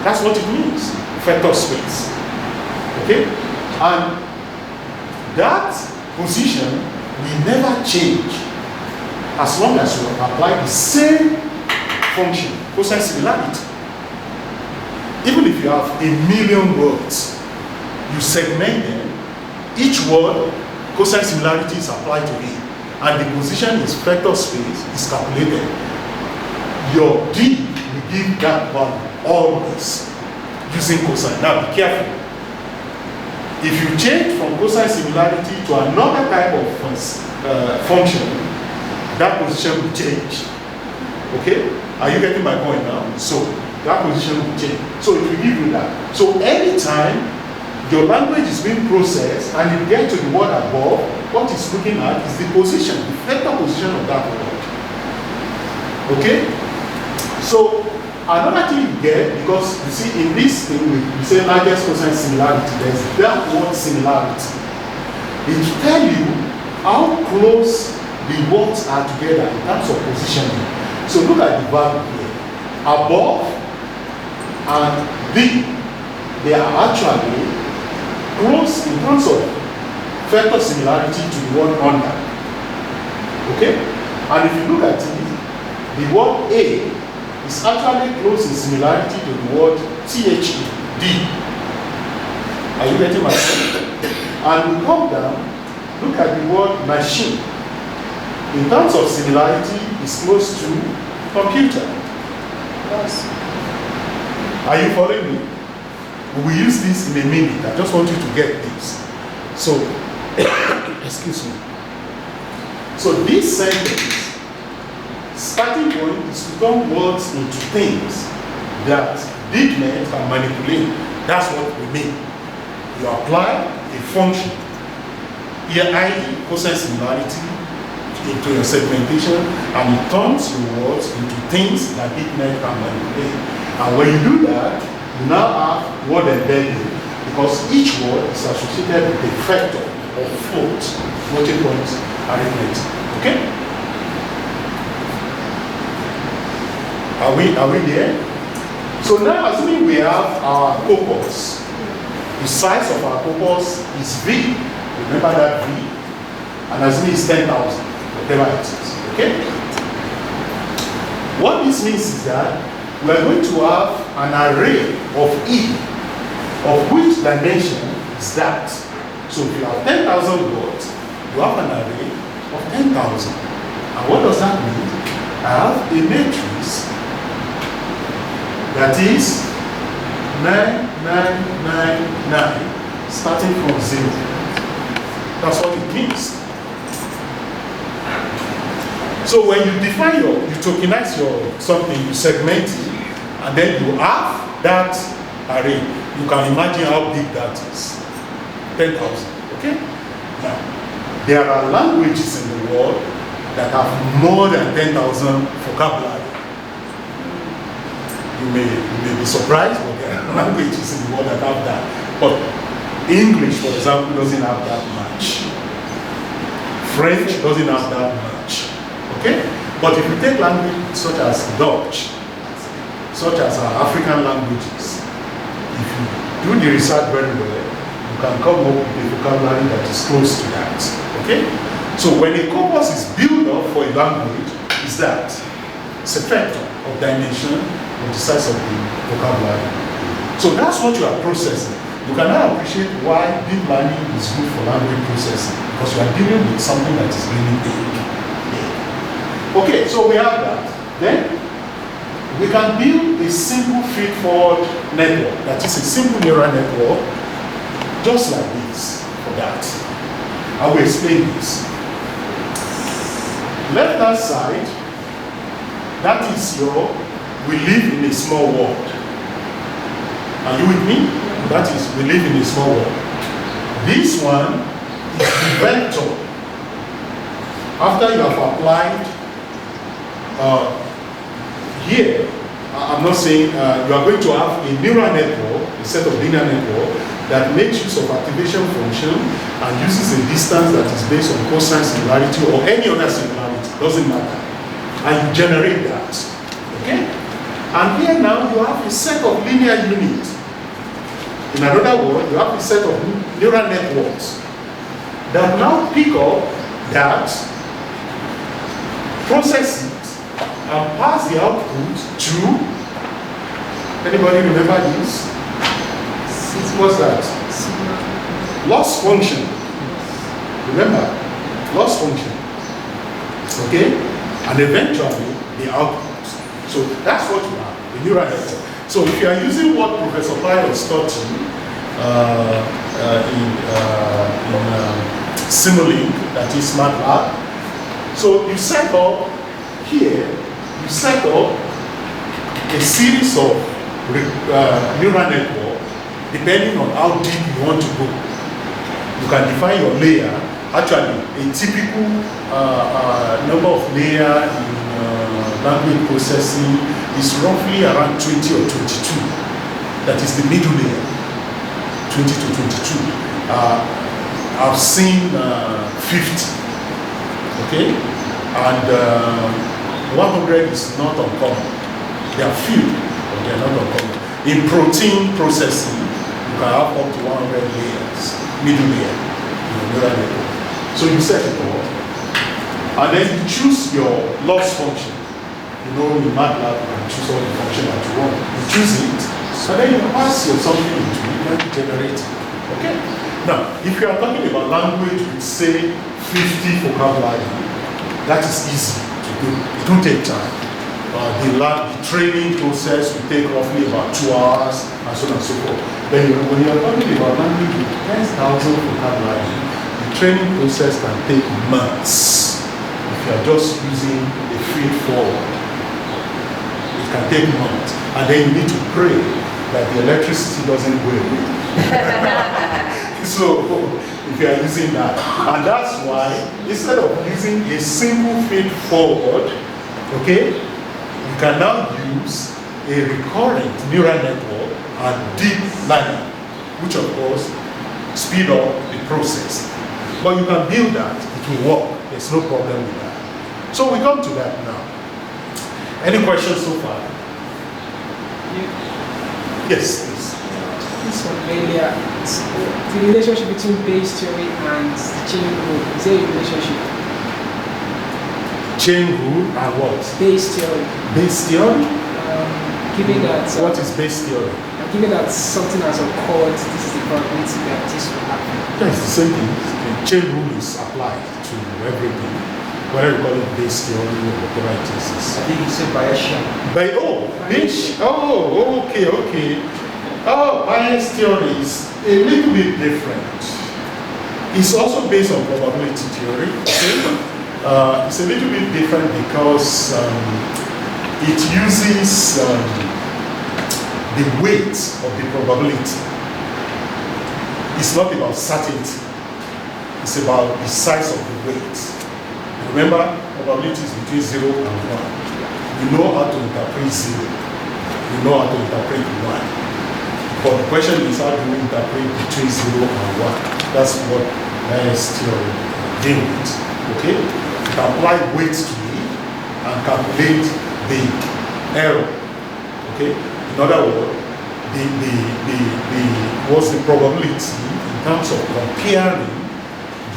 That's what it means, vector space. Okay? And that position will never change as long as you apply the same function, cosine similarity. Even if you have 1,000,000 words, you segment them, each word, cosine similarity is applied to it, and the position is vector space is calculated. Your D will give that value always using cosine. Now be careful. If you change from cosine similarity to another type of function, that position will change. Okay? Are you getting my point now? So that position will change. So it will give you that. So anytime your language is being processed and you get to the word above, what it's looking at is the position, the vector position of that word. Okay? So another thing you get, because you see in this thing we say largest cosine similarity, there's that word similarity. It will tell you how close the words are together in terms of positioning. So look at the value here. Above and B, they are actually close in terms of vector similarity to the word under. Okay? And if you look at it, the word A is actually close in similarity to the word THE, D. Are you getting my point? And we come down, look at the word machine. In terms of similarity, it's close to computer. Yes. Are you following me? We will use this in a minute. I just want you to get this. So, excuse me. So this sentence, starting point is to turn words into things that BigNet can manipulate. That's what we mean. You apply a function, here i.e. process similarity, into your segmentation, and it turns your words into things that BigNet can manipulate. And when you do that, you now have word embedding, because each word is associated with a vector or float, multi-point arithmetic. Okay? Are we there? So now, assuming we have our corpus, the size of our corpus is V. Remember that V? And assuming it's 10,000, whatever it is. Okay? What this means is that we are going to have an array of E, of which dimension is that. So if you have 10,000 words, you have an array of 10,000. And what does that mean? I have a matrix that is 9999 starting from 0. That's what it means. So when you define you tokenize your something, you segment it, and then you have that array. You can imagine how big that is. 10,000. Okay? Now, there are languages in the world that have more than 10,000 vocabulary. You may be surprised, but there are languages in the world that have that. But English, for example, doesn't have that much. French doesn't have that much. Okay? But if you take languages such as Dutch, such as our African languages, if you do the research very well, you can come up with a vocabulary that is close to that. Okay? So when a corpus is built up for a language, is that it's a vector of dimension of the size of the vocabulary. So that's what you are processing. You can now appreciate why deep learning is good for language processing, because you are dealing with something that is really big. Okay, so we have that. Then we can build a simple feed-forward network, that is a simple neural network, just like this, for that. I will explain this. Left-hand side, that is your, we live in a small world. Are you with me? That is, we live in a small world. This one is the vector. After you have applied here, I'm not saying you are going to have a neural network, a set of linear network that makes use of activation function and uses a distance that is based on cosine similarity or any other similarity, doesn't matter. And you generate that. Okay? And here now you have a set of linear units. In another word, you have a set of neural networks that now pick up that, process it, and pass the output to, anybody remember this? What's that? Loss function. Remember? Loss function. Okay? And eventually, the output. So that's what you have, the neural network. So if you are using what Professor Pius taught you in Simulink, that is MATLAB, so you set up here, you set up a series of neural network depending on how deep you want to go. You can define your layer. Actually, a typical number of layers in language processing is roughly around 20 or 22. That is the middle layer, 20 to 22. I've seen 50, okay? And 100 is not uncommon. They are few, but they are not uncommon. In protein processing, you can have up to 100 layers, middle layer, neural network. So you set it up, and then you choose your loss function. You know, in MATLAB, you can choose all the function that you want. You choose it, so then you pass your something into it and generate it. Okay? Now, if you are talking about language with, say, 50 vocabulary, that is easy to do. It won't take time. The training process will take roughly about 2 hours, and so on and so forth. Then when you are talking about language with 10,000 vocabulary, the training process can take months. If you are just using a feed forward, it can take months. And then you need to pray that the electricity doesn't go away. So, if you are using that, and that's why instead of using a single feed forward, okay, you can now use a recurrent neural network and deep learning, which of course speed up the process. But you can build that, it will work, there's no problem with that. So we come to that now. Any questions so far? Yes, please. This one earlier, the relationship between Bayes' theory and chain rule. Is there a relationship? Chain rule and what? Bayes' theory. Bayes' theory? Given that What is Bayes' theory? given that something has occurred, this is the probability that this will happen. Yes, the same thing. The chain rule is applied to everything. Whether you call it Bayes' theory or whatever it is. I think it's a Bayesian. Bayes? Oh, okay. Oh, Bayes' theory is a little bit different. It's also based on probability theory. It's a little bit different because it uses the weight of the probability. It's not about certainty. It's about the size of the weight. Remember, probability is between 0 and 1. You know how to interpret 0. You know how to interpret 1. But the question is, how do we interpret between 0 and 1? That's what Bayes' theory deals with. Okay? You can apply weights to it and calculate the error. Okay? In other words, what's the probability in terms of comparing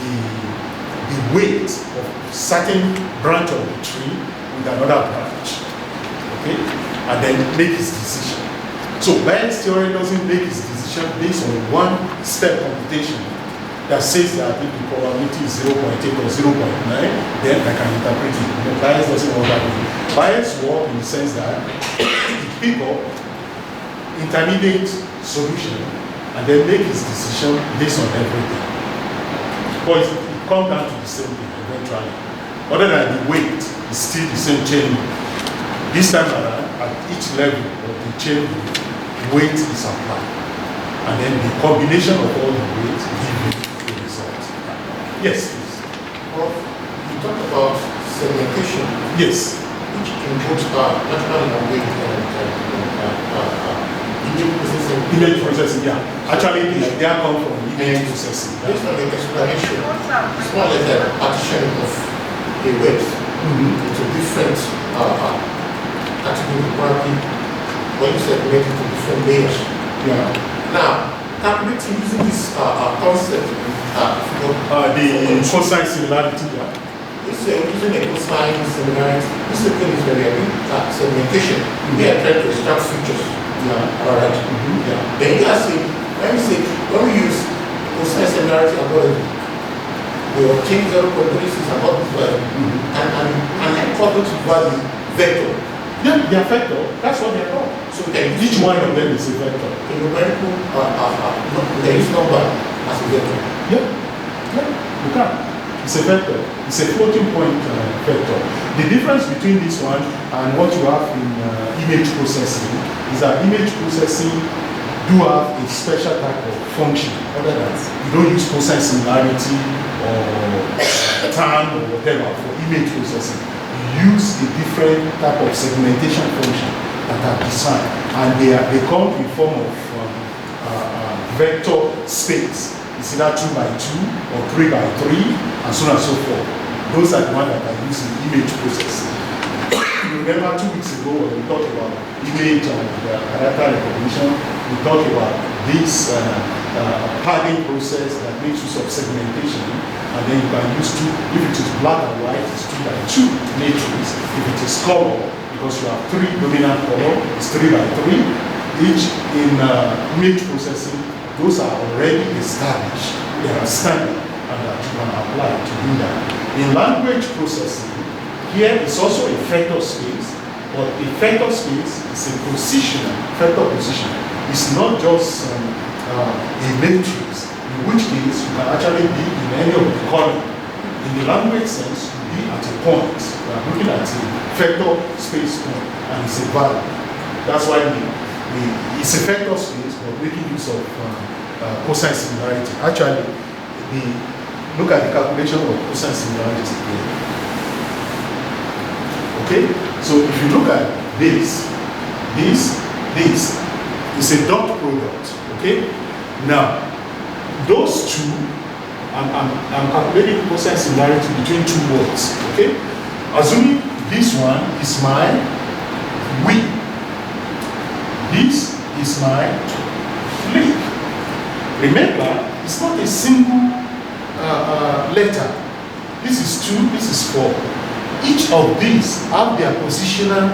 the weight of certain branch of the tree with another branch. Okay? And then make his decision. So Bayes' theory doesn't make his decision based on one-step computation that says that if the probability is 0.8 or 0.9, then I can interpret it. No, Bayes doesn't work that way. Bayes works in the sense that he pick up intermediate solution and then make his decision based on everything. But it comes down to the same thing eventually. Other than the weight, it's still the same chain. This time around, at each level of the chain, weight is applied. And then the combination of all the weights gives you the result. Yes, please. Well, you talked about segmentation, Yes. which includes natural language and image processing. Image processing, yeah. Actually, they are come from image processing. Based on the explanation, it's more or less a partitioning of a weight into different categories, probably when you segment it into different layers. Yeah. Now, calculating using this concept, The cosine similarity, yeah. using a cosine similarity, this again is very segmentation. We are trying to extract features. Yeah. Alright. Yeah. Then you are saying, when we use cosine similarity algorithm, we obtain 0.36 above this value and equal to value vector. Yeah, they are vector. That's what they are called. So we can Each one of them is a vector. in numerical, there is number as a vector. Yeah. Yeah. You can. It's a vector. It's a floating point vector. The difference between this one and what you have in image processing is that image processing do have a special type of function. Other than you don't use cosine similarity or tan or whatever for image processing. You use a different type of segmentation function that are designed, and they come in form of vector space. It's either 2 by 2 or 3 by 3, and so on and so forth. Those are the ones that are used in image processing. Remember 2 weeks ago when we talked about image and character recognition, we talked about this padding process that makes use of segmentation, and then you can use 2, if it is black and white, it's 2 by 2 matrix. If it is color, because you have 3 dominant column, it's 3 by 3, each in image processing. Those are already established, they are standard, and that you can apply to do that. In language processing, here is also a vector space, but a vector space is a positional, vector position. It's not just a matrix, in which case you can actually be in any of the column. In the language sense, you be at a point. We are looking at a vector space point, and it's a value. That's why it's a vector space, but making use of cosine similarity. Actually, look at the calculation of cosine similarity here. Okay? So if you look at this is a dot product. Okay? Now, those two, I'm calculating cosine similarity between 2 words. Okay? Assuming this one is my we. This is my link. Remember, it's not a single letter. This is 2, this is 4. Each of these have their positional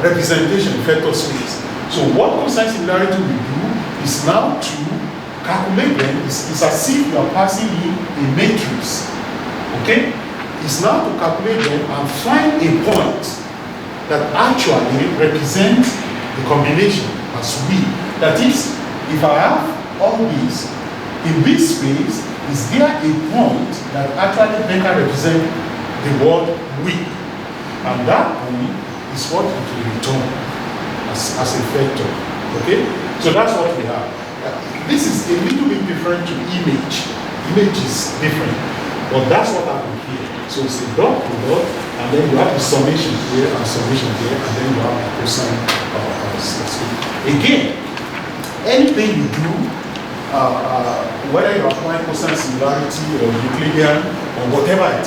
representation in vector space. So what cosine similarity will do is now to calculate them. It's as if you are passing in a matrix. Okay? It's now to calculate them and find a point that actually represents the combination as we. That is, if I have all these, in this space, is there a point that actually better represents the word we? And that point is what it will return as a vector. Okay? So that's what we have. This is a little bit different to image. Image is different. But that's what happened here. So it's a dot product, and then you have the summation here and summation here, and then you have the cosine. Again, anything you do, whether you're applying cosine similarity or Euclidean or whatever it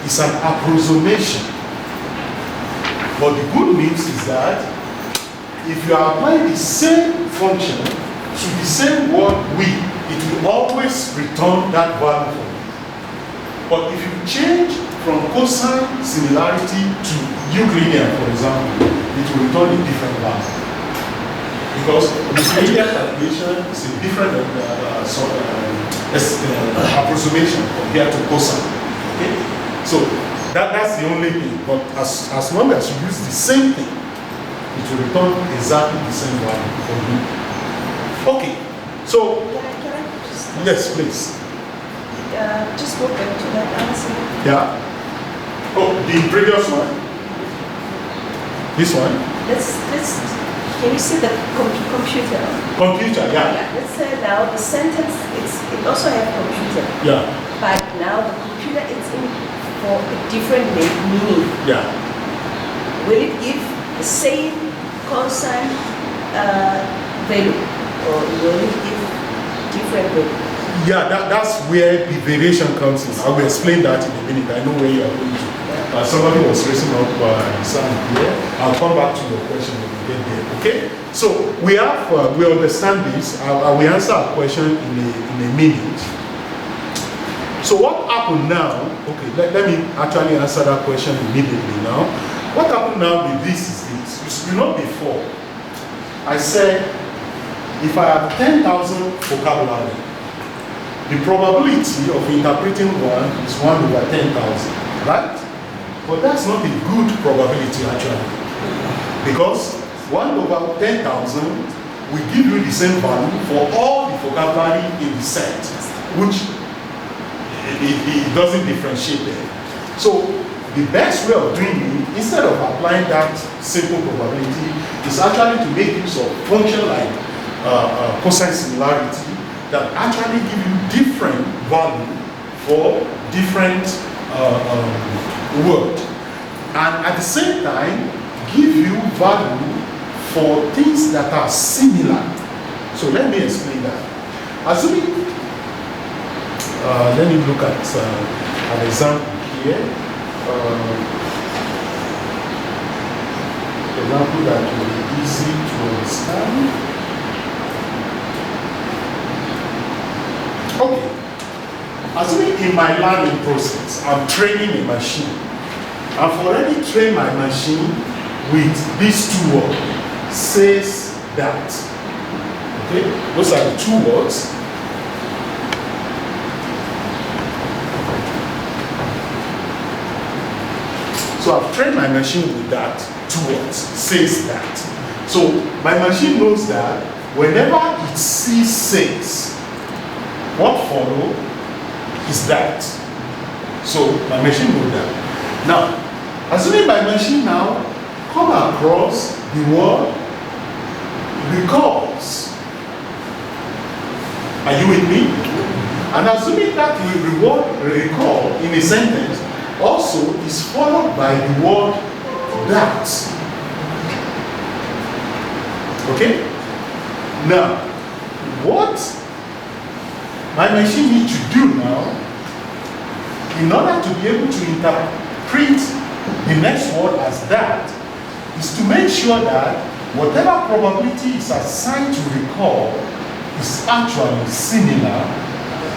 is an approximation. But the good news is that if you are applying the same function to the same word we, it will always return that value for you. But if you change from cosine similarity to Euclidean, for example, it will return a different value. Because Euclidean calculation is a different approximation compared to cosine. Okay? So that's the only thing. But as long as you use the same thing, it will return exactly the same value for you. Okay. So Can I just yes, please. just go back to that answer? Yeah. Oh, the previous one. This one. Can you see the computer? Computer. Yeah. Yeah. Let's say now the sentence it also has computer, Yeah. but now the computer is in for a different meaning. Yeah. Will it give the same cosine value, or will it give different value? Yeah, that's where the variation comes in. I will explain that in a minute. I know where you are going to. Somebody was raising up his hand here. I'll come back to your question when we get there. Okay? So we understand this. I will answer a question in a minute. So what happened now? Okay, let me actually answer that question immediately now. What happened now with this is this. You know before, I said if I have 10,000 vocabulary, the probability of interpreting one is 1/10,000, right? But that's not a good probability actually. Because 1/10,000 will give you the same value for all the vocabulary in the set, which it doesn't differentiate there. So the best way of doing it, instead of applying that simple probability, is actually to make use of function like cosine similarity that actually give you different value for different word, and at the same time give you value for things that are similar. So let me explain that. Assuming, let me look at an example here. Example that will be easy to understand. Okay. Assuming in my learning process, I'm training a machine. I've already trained my machine with these two words says that. Okay, those are the two words. So I've trained my machine with that two words says that. So my machine knows that whenever it sees says, what follow is that. So my machine knows that. Now, assuming my machine now come across the word because. Are you with me? And assuming that the word recall in a sentence also is followed by the word that. Okay? Now, what my machine needs to do now, in order to be able to interpret the next word as that, is to make sure that whatever probability is assigned to recall is actually similar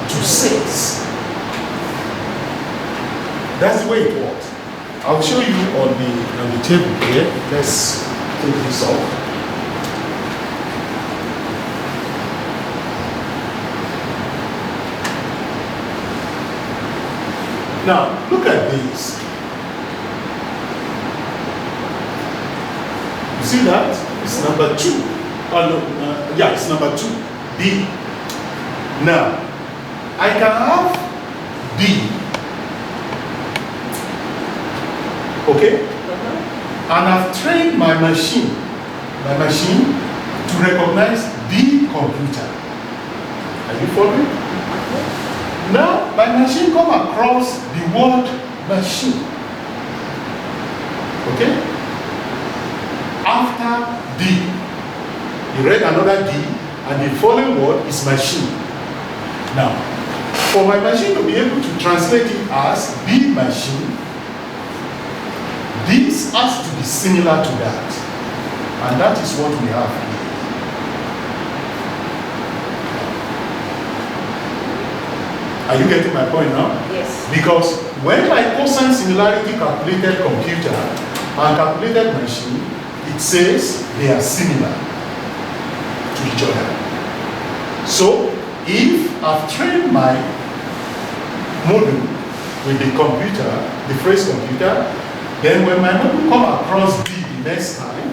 to 6. That's the way it works. I'll show you on the table here. Let's take this off. Now, look at this. You see that? It's number 2. Oh no, yeah, it's number 2. D. Now, I can have D. Okay? And I've trained my machine to recognize the computer. Are you following? Now, my machine come across the word machine. Okay? After D, you read another D, and the following word is machine. Now, for my machine to be able to translate it as the machine, this has to be similar to that. And that is what we have here. Are you getting my point now? Yes. Because when my cosine similarity calculated computer and calculated machine, it says they are similar to each other. So, if I've trained my model with the computer, the phrase computer, then when my model come across D the next time,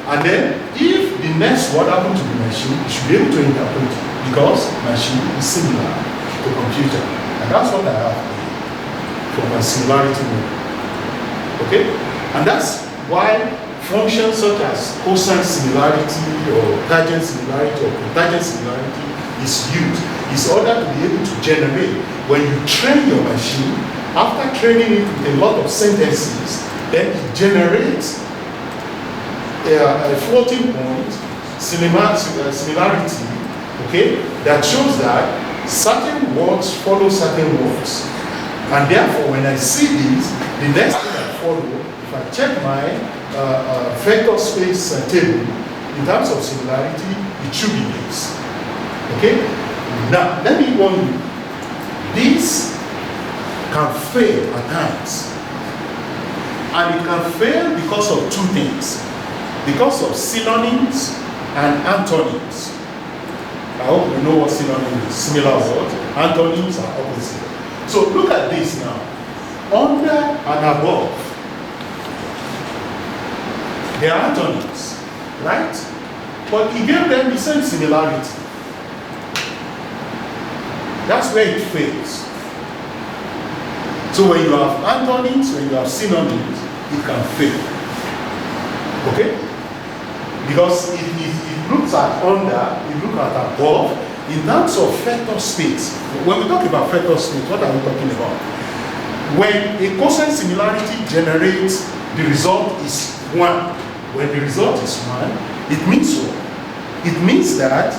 and then if the next word happens to the machine, it should be able to interpret it because machine is similar to computer. And that's what I have for my similarity model. Okay? And that's why functions such as cosine similarity or tangent similarity or cotangent similarity is used. Is order to be able to generate. When you train your machine, after training it with a lot of sentences, then it generates a floating point similarity, okay, that shows that certain words follow certain words. And therefore, when I see this, the next thing I follow, if I check my vector space table, in terms of similarity, it should be this. Okay? Now, let me warn you, this can fail at times. And it can fail because of two things. Because of synonyms and antonyms. I hope you know what synonym is. Similar words. Antonyms are opposite. So look at this now. Under and above, they are antonyms, right? But he gave them the same similarity. That's where it fails. So when you have antonyms, when you have synonyms, it can fail. Okay? Because it looks at under, it looks at above. In terms of vector space, when we talk about vector space, what are we talking about? When a cosine similarity generates, the result is 1. When the result is 1, it means what? It means that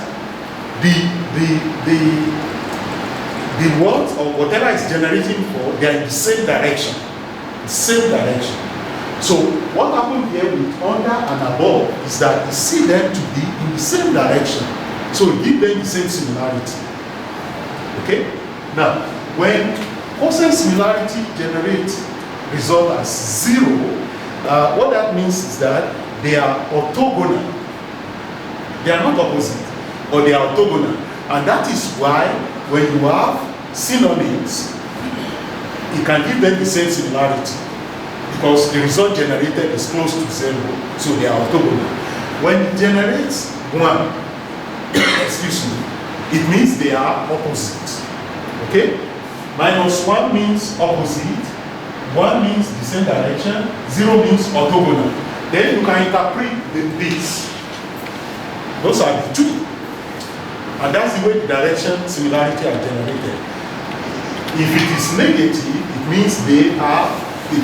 the words or whatever is generating for, they are in the same direction. Same direction. So what happened here with under and above is that you see them to be in the same direction. So give them the same similarity. Okay? Now, when cosine similarity generates result as 0, What that means is that they are orthogonal. They are not opposite, but they are orthogonal. And that is why when you have synonyms, you can give them the same similarity because the result generated is close to 0, so they are orthogonal. When it generates 1, excuse me, it means they are opposite. Okay? -1 means opposite, 1 means the same direction, 0 means orthogonal. Then you can interpret this. Those are the two. And that's the way the direction similarity are generated. If it is negative, it means they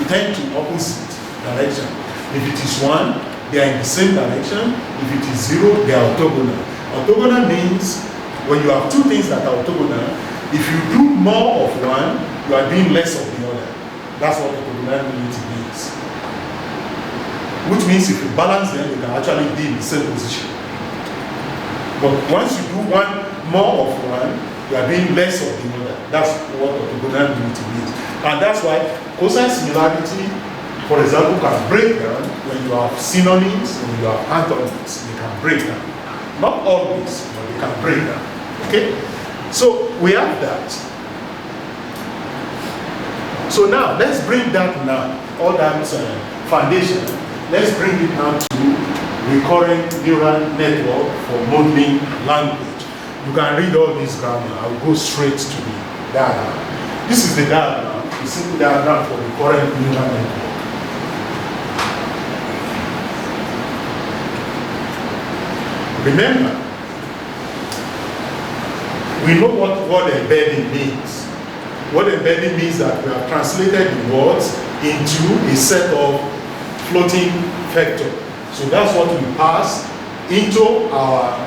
tend to opposite direction. If it is 1, they are in the same direction. If it is 0, they are orthogonal. Orthogonal means when you have two things that are orthogonal, if you do more of one, you are doing less of the other. That's what orthogonality means. Which means if you balance them, you can actually be in the same position. But once you do one more of one, you are doing less of the other. That's what orthogonality means. And that's why cosine similarity, for example, can break down when you have synonyms, when you have antonyms. They can break down. Not always, but they can break down. Okay? So we have that. So now, let's bring that now, all that foundation, let's bring it now to recurrent neural network for modeling language. You can read all this grammar. I will go straight to the diagram. This is the diagram, the simple diagram for recurrent neural network. Remember, we know what word embedding means. What embedding means that we have translated the words into a set of floating vectors. So that's what we pass into our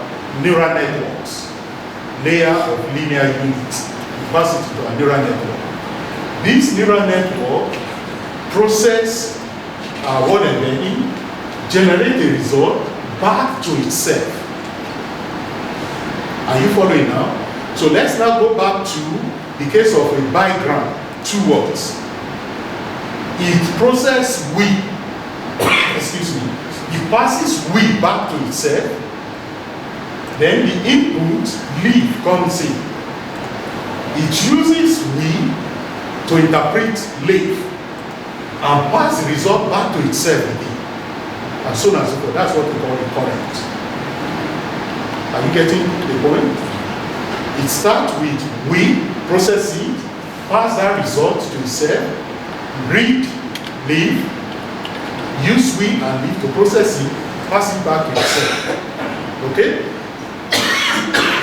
neural networks, layer of linear units. We pass it to a neural network. This neural network process word embedding, generate a result back to itself. Are you following now? So let's now go back to the case of a bigram, 2 words. It processes we, excuse me, it passes we back to itself, then the input leaf comes in. It uses we to interpret leaf and pass the result back to itself again. And so on and so forth. That's what we call recurrent. Are you getting the point? It starts with we, process it, pass that result to itself, read, leave, use we and leave to process it, pass it back to itself. Okay?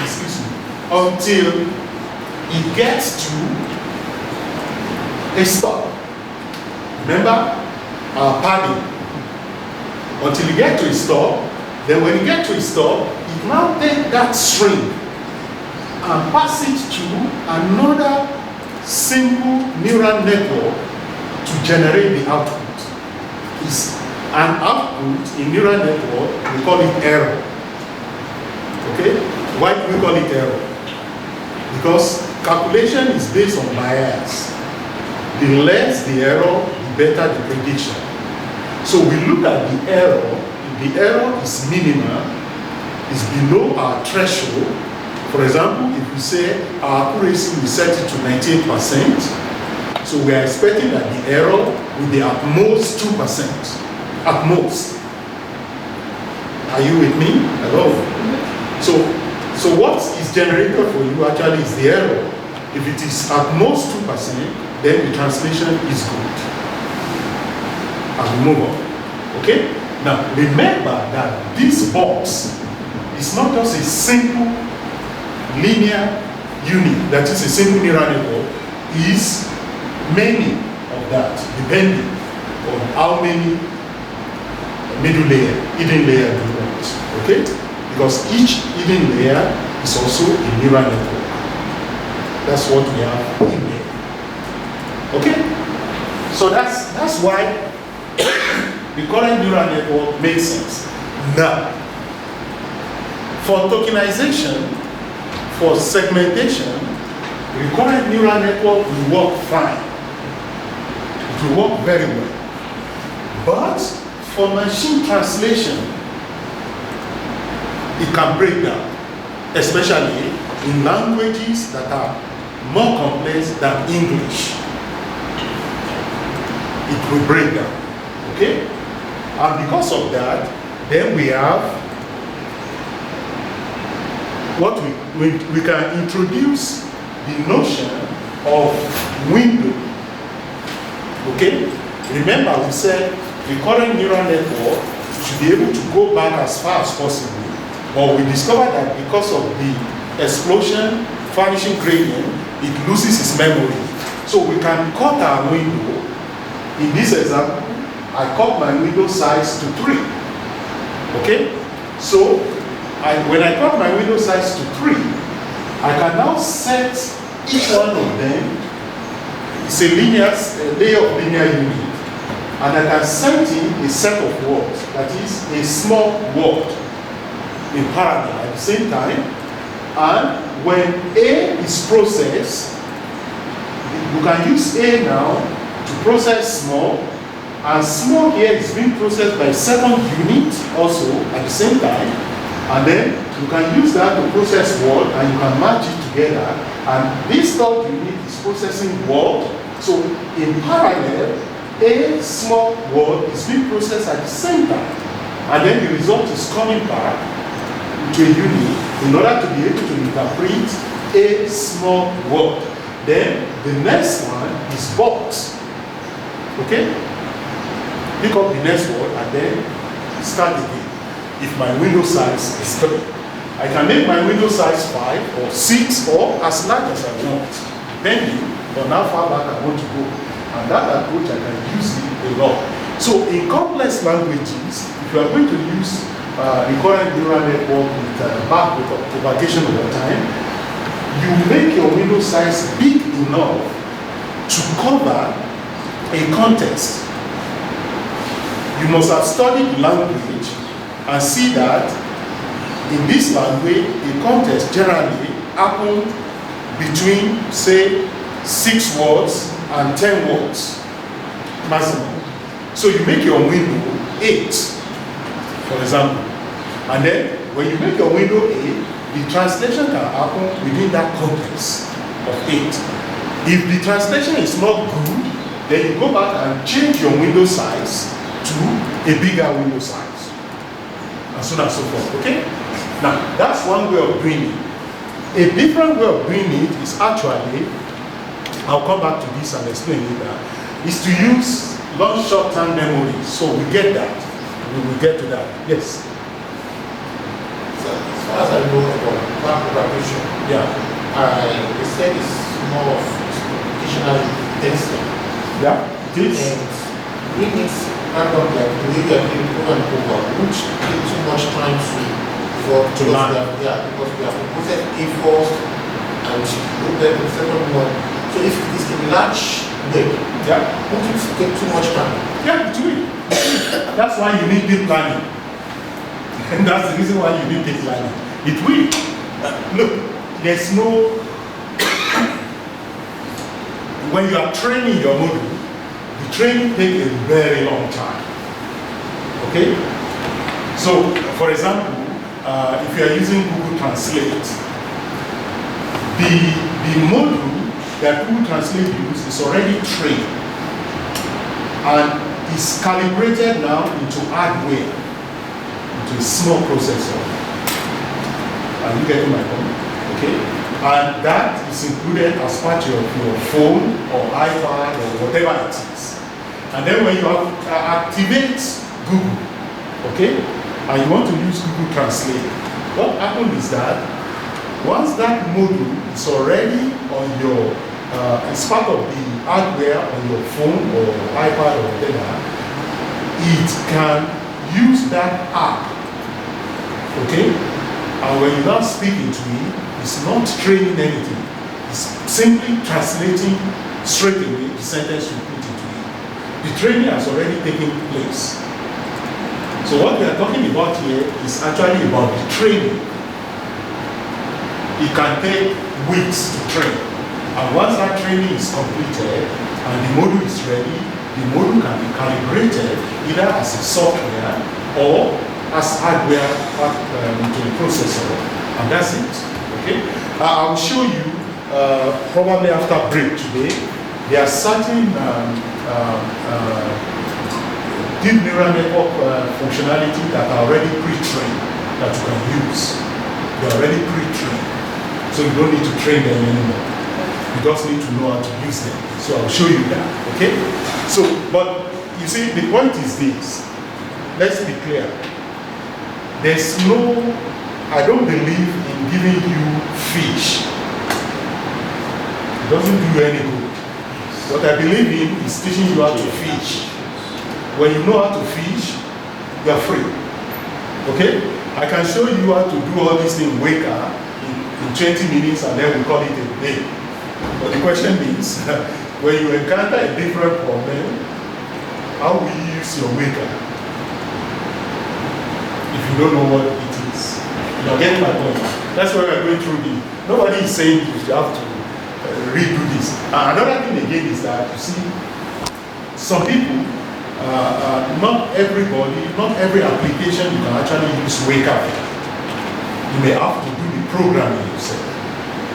Excuse me. Until it gets to a stop. Remember our padding. Until you get to a stop, then when you get to a stop, it now takes that string and pass it to another single neural network to generate the output. It's an output in neural network, we call it error. Okay? Why do we call it error? Because calculation is based on bias. The less the error, the better the prediction. So we look at the error. If the error is minimal, is below our threshold. For example, if we say our accuracy, we set it to 98%, so we are expecting that the error will be at most 2%. At most. Are you with me? Hello? So what is generated for you actually is the error. If it is at most 2%, then the translation is good. And we move on. Okay? Now, remember that this box is not just a simple linear unit, that is a simple neural network, is many of that, depending on how many middle layer, hidden layer you want. Okay? Because each hidden layer is also a neural network. That's what we have in there. Okay? So that's why the current neural network makes sense. Now, for tokenization, for segmentation, recurrent neural network will work fine. It will work very well. But for machine translation, it can break down, especially in languages that are more complex than English. It will break down, okay? And because of that, then we have what we can introduce the notion of window, okay? Remember we said the current neural network should be able to go back as far as possible, but we discovered that because of the explosion, vanishing gradient, it loses its memory. So we can cut our window. In this example, I cut my window size to 3. Okay? So when I cut my window size to 3, I can now set each one of them. It's a layer of linear unit. And I can set in a set of words, that is a small word in parallel at the same time. And when A is processed, you can use A now to process small, and small here is being processed by second unit also at the same time, and then you can use that to process word, and you can match it together, and this third unit is processing word. So in parallel, a small word is being processed at the same time, and then the result is coming back to a unit in order to be able to interpret a small word. Then the next one is box. Okay? Pick up the next word and then start again. If my window size is 3, I can make my window size 5 or 6 or as large as I want, depending on how far back I want to go. And that approach I can use it a lot. So in complex languages, if you are going to use recurrent neural network with back propagation over time, you make your window size big enough to cover a context. You must have studied the language and see that in this language, a context generally happens between, say, 6 words and 10 words maximum. So you make your window 8, for example. And then when you make your window 8, the translation can happen within that context of 8. If the translation is not good, then you go back and change your window size to a bigger window size, and so on and so forth, okay? Now, that's one way of doing it. A different way of doing it is actually, I'll come back to this and explain later, is to use long short-term memory. So we get that. We will get to that. Yes? So, as far as I know about back propagation, they said it's more of computational testing. Yeah, it is. And we need random, like the way we are doing over and over, which take too much time to learn. Because we have processed A first and look at the second one. So if it is a large web, won't it take too much time? Yeah, it will. That's why you need deep learning. And that's the reason why you need deep learning. It will. Look, there's no... When you are training your model, the training takes a very long time. Okay? So, for example, if you are using Google Translate, the model that Google Translate uses is already trained and is calibrated now into hardware, into a small processor. Are you getting my point? Okay? And that is included as part of your phone or iPad or whatever it is. And then when you activate Google, okay, and you want to use Google Translate, what happens is that once that module is already on your, it's part of the hardware on your phone or iPad or whatever, it can use that app, okay? And when you're not speaking to it, it's not training anything. It's simply translating straight away the sentence you put into it. The training has already taken place. So what we are talking about here is actually about the training. It can take weeks to train. And once that training is completed and the module is ready, the module can be calibrated either as a software or as hardware into the processor, and that's it. Okay, I'll show you probably after break today. There are certain deep neural network functionality that are already pre-trained that you can use. They are already pre-trained, so you don't need to train them anymore. You just need to know how to use them. So I'll show you that. Okay. So, but you see, the point is this. Let's be clear. There's no, I don't believe in giving you fish. It doesn't do you any good. What I believe in is teaching you how to fish. When you know how to fish, you are free. Okay? I can show you how to do all these things Weka in 20 minutes and then we call it a day. But the question is, when you encounter a different problem, how will you use your Weka? If you don't know what it is. You're getting my point. That's why we're going through the. Nobody is saying you have to redo this. Another thing again is that, you see, some people, not everybody, not every application you can actually use Weka. You may have to do the programming yourself.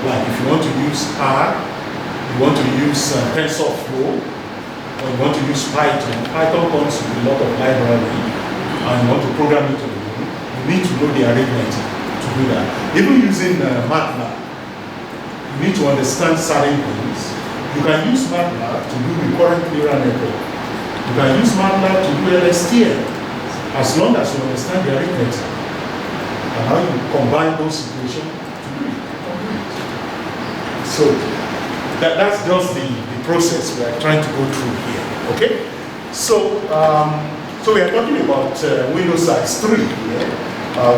Like if you want to use R, you want to use TensorFlow, or you want to use Python. Python comes with a lot of library, and you want to program it on your own. You need to know the arithmetic to do that. Even using MATLAB, you need to understand certain things. You can use MATLAB to do recurrent neural network. You can use MATLAB to do LSTM, as long as you understand the arithmetic and how you combine those equations to do it. So that's just the process we are trying to go through here. Okay? So so we are talking about window size 3 here,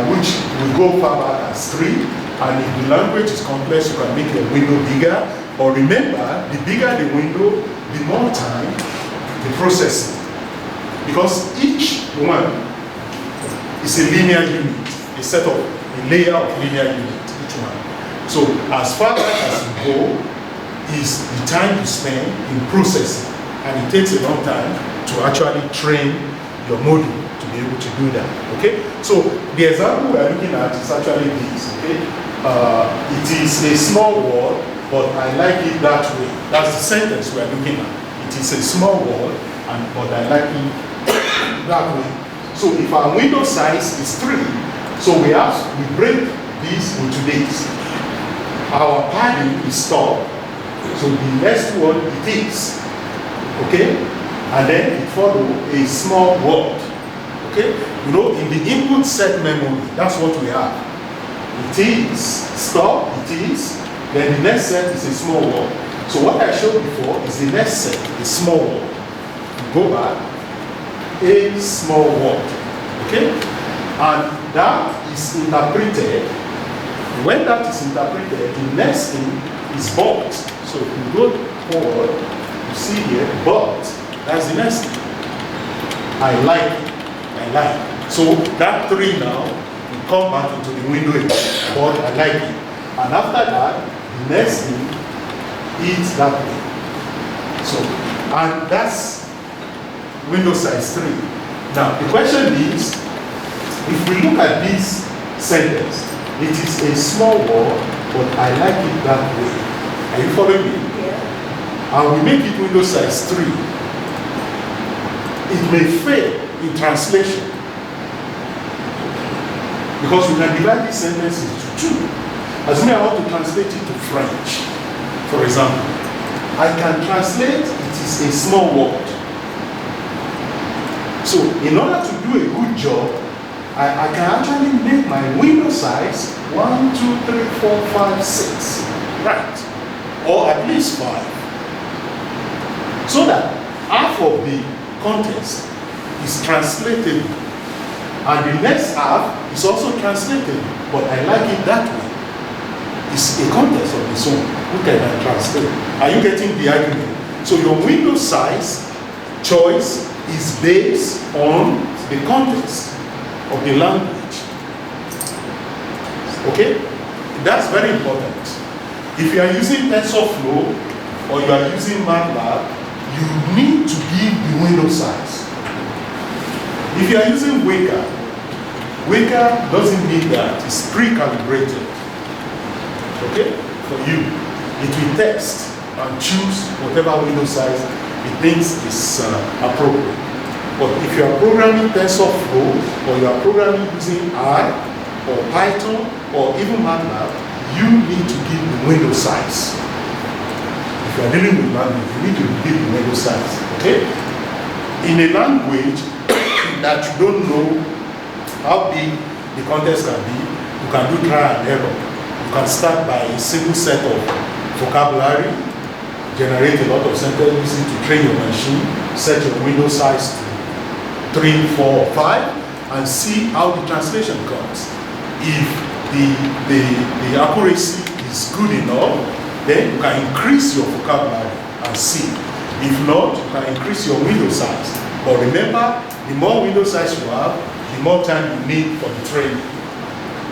which will go far back as 3. And if the language is complex, you can make the window bigger. But remember, the bigger the window, the more time the processing. Because each one is a linear unit, a set of a layer of linear units, each one. So as far back as you go is the time you spend in processing. And it takes a long time to actually train your module to be able to do that. Okay? So the example we are looking at is actually this. Okay? It is a small word, but I like it that way. That's the sentence we are looking at. It is a small word, but I like it that way. So if our window size is 3, so we break this into this. Our padding is stopped, so the next one it is. Okay? And then it follows a small word. Okay? You know, in the input set memory, that's what we have. It is stop, it is, then the next set is a small word. So what I showed before is the next set, a small word. Go back, a small word. Okay? And that is interpreted. When that is interpreted, the next thing is but. So if you go forward, you see here, but, that's the next thing. I like it. I like. So that 3 now will come back into the window again. But I like it. And after that, the next thing is that way. So, and that's window size 3. Now, the question is, if we look at this sentence, it is a small word, but I like it that way. Are you following me? Yeah. And we make it window size 3. It may fail in translation because we can divide this sentence into 2. As me, I want to translate it to French, for example. I can translate it is a small word. So, in order to do a good job, I can actually make my window size 1, 2, 3, 4, 5, 6. Right. Or at least 5. So that half of the context is translated and the next half is also translated. But I like it that way. It's a context of its own. Who can I translate? Are you getting the argument? So your window size choice is based on the context of the language. Okay? That's very important. If you are using TensorFlow or you are using MATLAB, you need to give the window size. If you are using Waker, Waker doesn't mean that it's pre-calibrated. Okay? For you, it will test and choose whatever window size it thinks is appropriate. But if you are programming TensorFlow, or you are programming using R, or Python, or even MATLAB, you need to give the window size. If you are dealing with language, you need to give the window size. Okay? In a language that you don't know how big the context can be, you can do trial and error. You can start by a single set of vocabulary, generate a lot of sentences to train your machine, set your window size to 3, 4, or 5, and see how the translation comes. If the accuracy is good enough, then you can increase your vocabulary and see. If not, you can increase your window size. But remember, the more window size you have, the more time you need for the training.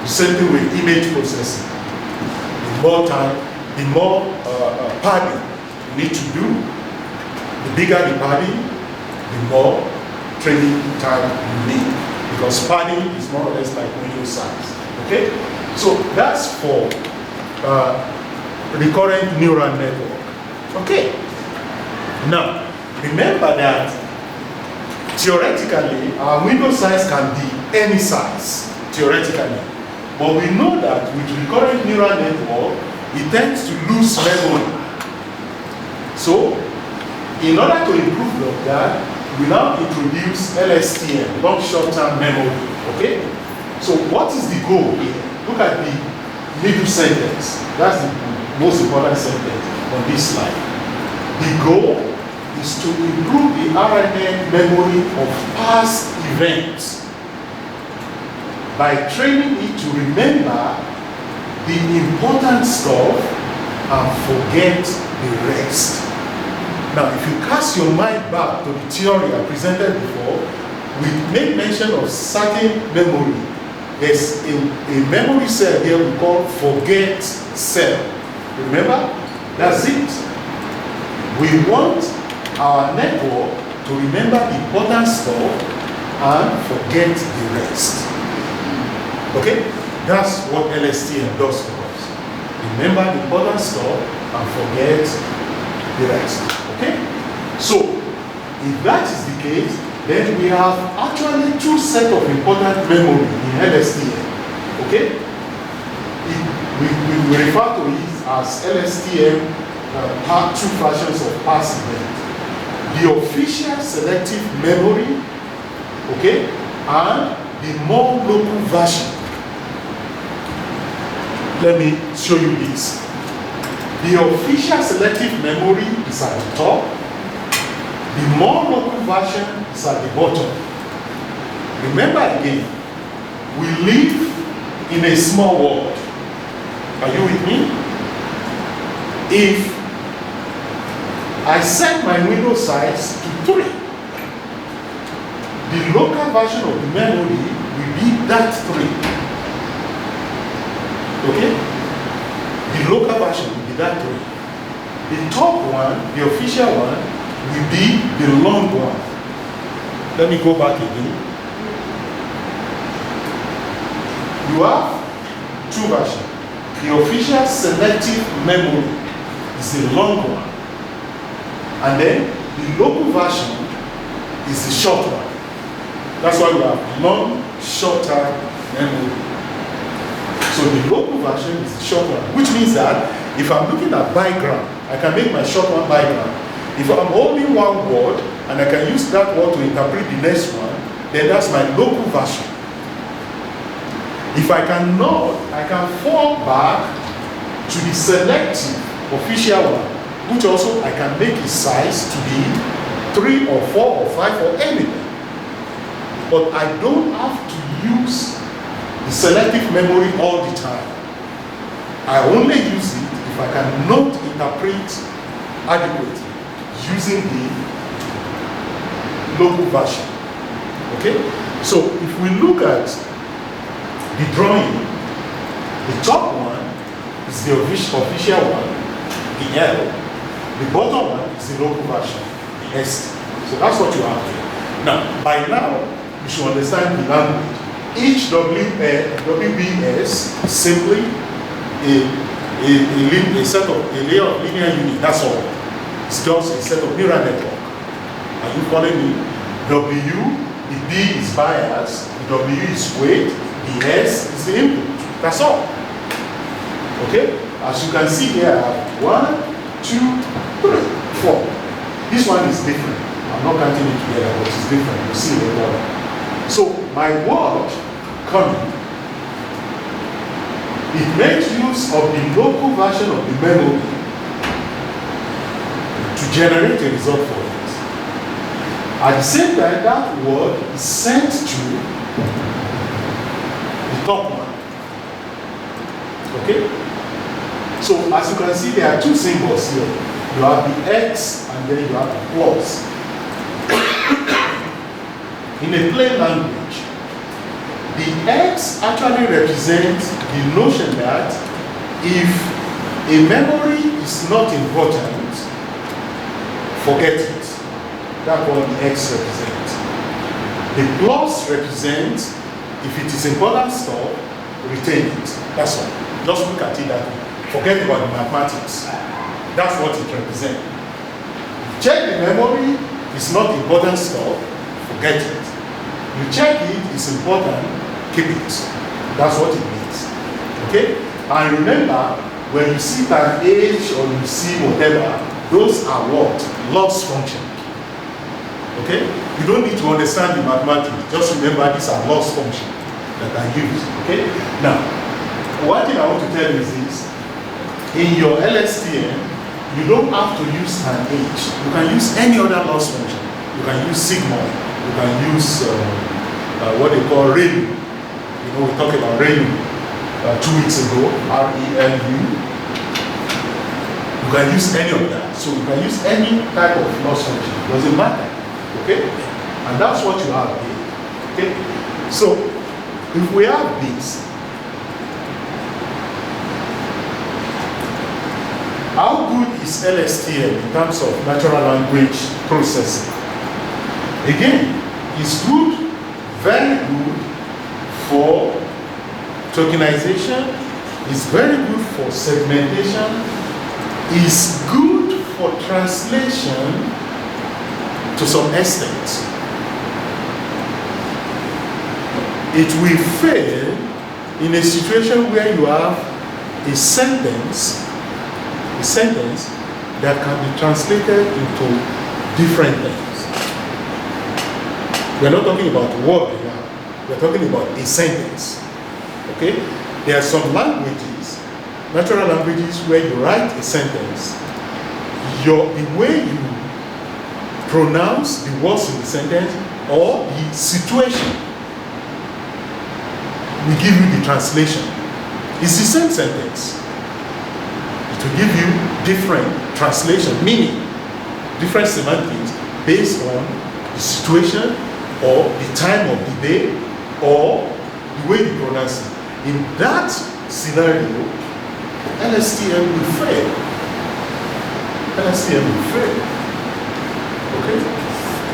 The same thing with image processing. The more time, the more padding you need to do. The bigger the padding, the more training time you need. Because padding is more or less like window size. Okay? So that's for recurrent neural network. Okay? Now, remember that theoretically, our window size can be any size, theoretically. But we know that with recurrent neural network, it tends to lose memory. So, in order to improve on that, we now introduce LSTM, long short-term memory. Okay? So, what is the goal here? Look at the middle sentence. That's the most important sentence on this slide. The goal is to improve the RNN memory of past events by training it to remember the important stuff and forget the rest. Now, if you cast your mind back to the theory I presented before, we made mention of certain memory. There's a memory cell here we call forget cell. Remember? That's it. We want our network to remember the important stuff and forget the rest. Okay? That's what LSTM does for us. Remember the important stuff and forget the rest. Okay? So, if that is the case, then we have actually two sets of important memory in LSTM. Okay? We refer to it as LSTM two versions of past event. The official selective memory, okay, and the more local version. Let me show you this. The official selective memory is at the top. The more local version is at the bottom. Remember again, we live in a small world. Are you with me? If I set my window size to 3, the local version of the memory will be that 3. Okay? The local version will be that 3. The top one, the official one, will be the long one. Let me go back again. You have two versions. The official selective memory is the long one. And then the local version is the short one. That's why we have long, short-term memory. So the local version is the short one, which means that if I'm looking at bigram, I can make my short one bigram. If I'm holding one word and I can use that word to interpret the next one, then that's my local version. If I cannot, I can fall back to the selective official one, which also I can make its size to be 3 or 4 or 5 or anything. But I don't have to use the selective memory all the time. I only use it if I cannot interpret adequately using the local version. Okay? So if we look at the drawing, the top one is the official one, the L. The bottom one is the local version, ST. So that's what you have here. Now, by now, you should understand the language. Each WBS is simply a layer of linear unit, that's all. It's just a set of neural network. Are you following me? W, the B is bias, the W is weight, the S is the input. That's all. Okay? As you can see here, I have 1, 2, 3, 4. This one is different. I'm not counting it together, but it's different. You see later on. So my word coming, it makes use of the local version of the memory to generate a result for it. At the same time, that word is sent to the top one. Okay? So as you can see, there are two symbols here. You have the X and then you have the plus. In a plain language, the X actually represents the notion that if a memory is not important, forget it. That's what the X represents. The plus represents if it is important stuff, retain it. That's all. Just look at it that way. Forget about the mathematics. That's what it represents. Check the memory, it's not important stuff, forget it. You check it, it's important, keep it. That's what it means. Okay? And remember, when you see an age or you see whatever, those are what? Loss function. Okay? You don't need to understand the mathematics. Just remember these are loss functions that are used. Okay? Now, one thing I want to tell you is this. In your LSTM, you don't have to use an H. You can use any other loss function. You can use sigma. You can use what they call ReLU. You know, we talked about ReLU 2 weeks ago, R-E-L-U. You can use any of that. So you can use any type of loss function. It doesn't matter. Okay? And that's what you have here. Okay? So, if we have this, how good is LSTM in terms of natural language processing? Again, it's good, very good for tokenization, it's very good for segmentation, it's good for translation to some extent. It will fail in a situation where you have a sentence that can be translated into different things. We're not talking about word now. We're talking about a sentence. Okay? There are some languages, natural languages, where you write a sentence. The way you pronounce the words in the sentence or the situation will give you the translation. It's the same sentence. It will give you different translation, meaning different semantics based on the situation or the time of the day or the way you pronounce it. In that scenario, LSTM will fail. LSTM will fail. Okay?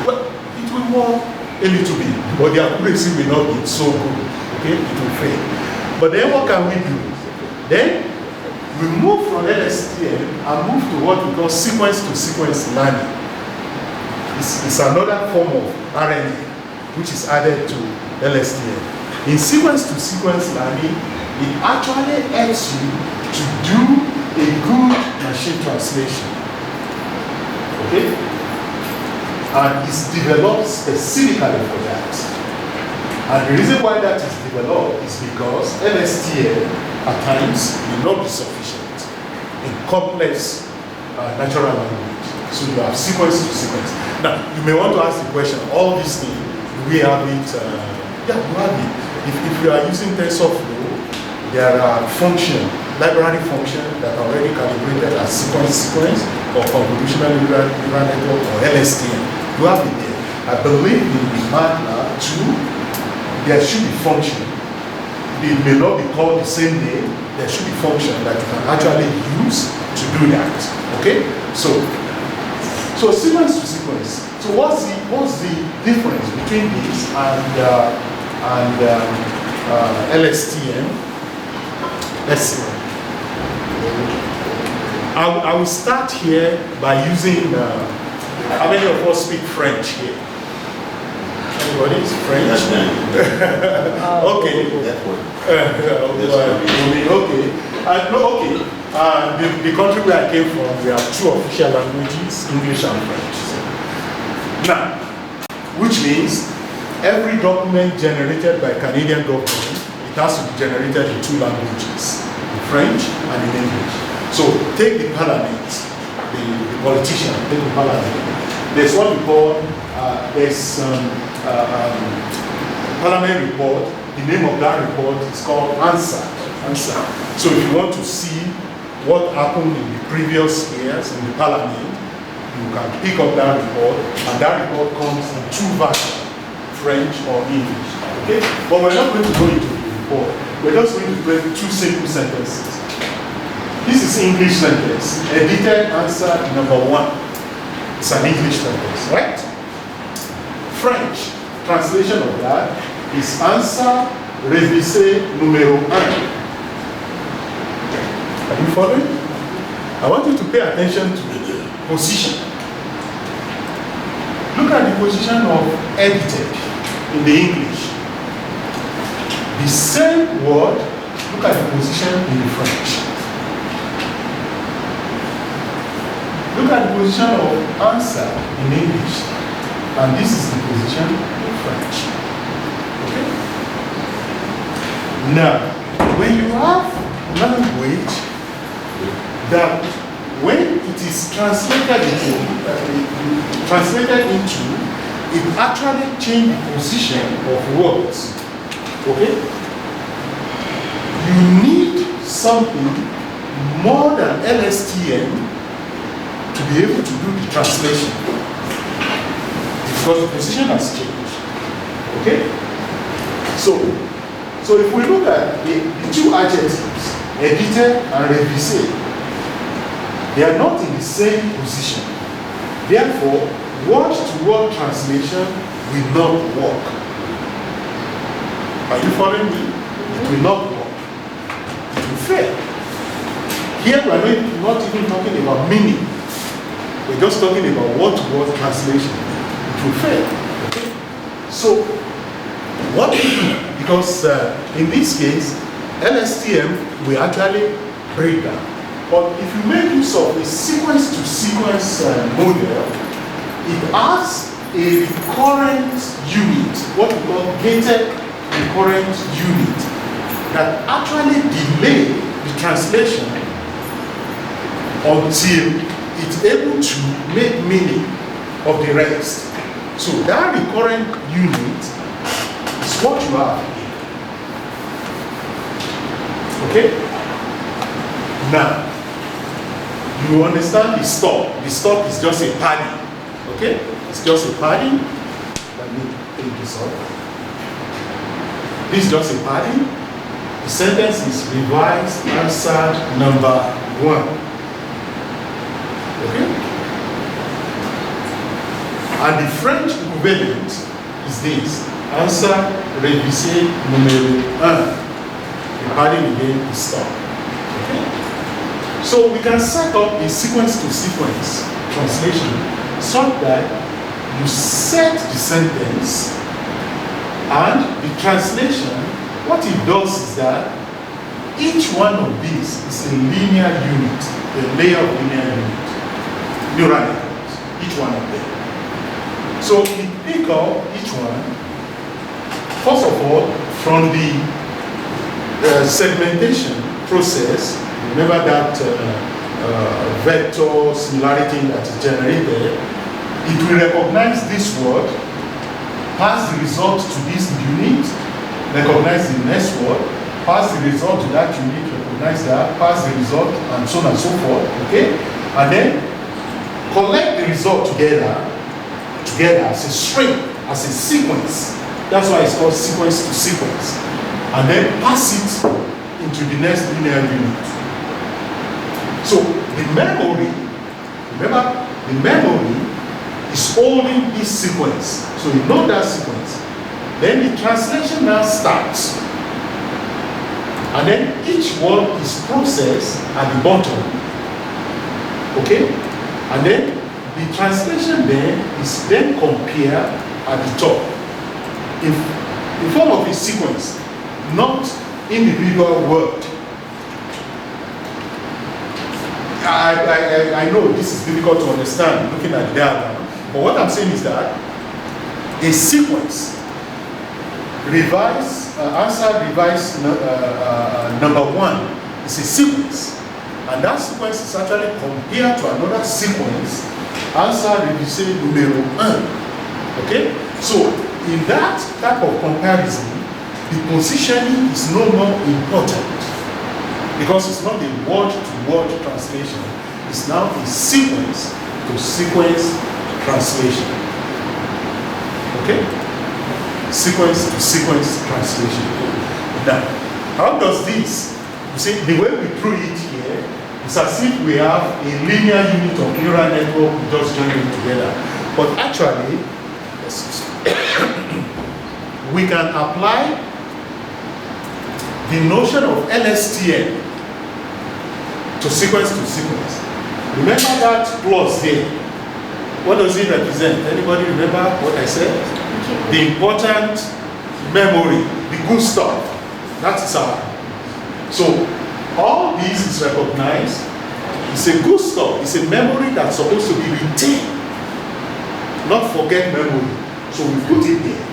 Well, it will work a little bit, but the accuracy will not be so good. Okay? It will fail. But then what can we do? Then we move from LSTM and move to what we call sequence-to-sequence learning. It's another form of RNA which is added to LSTM. In sequence-to-sequence learning, it actually helps you to do a good machine translation. Okay? And it's developed specifically for that. And the reason why that is developed is because LSTM at times will not be sufficient in complex natural language. So you have sequence to sequence. Now, you may want to ask the question, all these things, do we have it? Yeah, we have it. If you are using TensorFlow, there are library functions that are already calibrated as sequence or convolutional neural network or LSTM. You have it there. I believe in MATLAB too, there should be function. It may not be called the same name. There should be function that you can actually use to do that. Okay? So So sequence to sequence. So what's the difference between this and LSTM? Let's see. I will start here by using. How many of us speak French here? Anybody is French? Okay. That one. Okay. No, okay. The country where I came from, we have two official languages, English and French. Now, which means every document generated by Canadian government, it has to be generated in two languages, in French and in English. So take the parliament, the politician, take the parliament. There's what we call, parliament report. The name of that report is called answer. So if you want to see what happened in the previous years in the parliament, you can pick up that report, and that report comes in two versions, French or English. Okay? But we're not going to go into the report. We're just going to break two simple sentences. This is English sentence. Edited answer number 1. It's an English sentence, right? French translation of that is answer révisé numéro 1. Are you following? I want you to pay attention to the position. Look at the position of edited in the English. The same word, look at the position in the French. Look at the position of answer in English. And this is the position in French. Okay? Now, when you have language that when it is translated into, it actually changes the position of words. Okay? You need something more than LSTM to be able to do the translation. Because the position has changed. Okay? So if we look at the two adjectives, edited and révisé, they are not in the same position. Therefore, word-to-word translation will not work. Are you following me? It will not work. It will fail. Here we are not even talking about meaning. We're just talking about word-to-word translation. It will fail. Okay? So, what do you do? Because in this case, LSTM will actually break down. But if you make use of a sequence-to-sequence model, it has a recurrent unit, what we call gated recurrent unit, that actually delay the translation until it's able to make meaning of the rest. So that recurrent unit is what you have here. Okay? Now, you understand the stop. The stop is just a padding. Okay? It's just a padding. Let me take this off. This is just a padding. The sentence is revised answer number 1. Okay? And the French equivalent is this. Answer révisé numéro 1. The padding again is stop. Okay? So we can set up a sequence-to-sequence translation so that you set the sentence and the translation, what it does is that each one of these is a linear unit, a layer of linear unit, neural networks, each one of them. So we pick up each one, first of all, from the segmentation process. Remember that vector similarity that is generated. It will recognize this word, pass the result to this unit, recognize the next word, pass the result to that unit, recognize that, pass the result, and so on and so forth. Okay? And then collect the result together as a string, as a sequence. That's why it's called sequence to sequence. And then pass it into the next linear unit. So the memory, remember, the memory is holding this sequence. So you know that sequence. Then the translation now starts. And then each word is processed at the bottom. Okay? And then the translation then is then compared at the top. In form of a sequence, not individual word. I know this is difficult to understand looking at the diagram, but what I'm saying is that a sequence, answer revise number 1 is a sequence, and that sequence is actually compared to another sequence, answer revise numero 1. Okay? So, in that type of comparison, the positioning is no more important because it's not a word-to-word translation. It's now a sequence-to-sequence translation. Okay? Sequence-to-sequence translation. Now, how does this? You see, the way we drew it here is as if we have a linear unit of neural network, we just join them together. But actually, we can apply the notion of LSTM to sequence. Remember that plus there. What does it represent? Anybody remember what I said? The important memory, the good stuff. That is our. So all this is recognized. It's a good stuff. It's a memory that's supposed to be retained, not forget memory. So we put it there.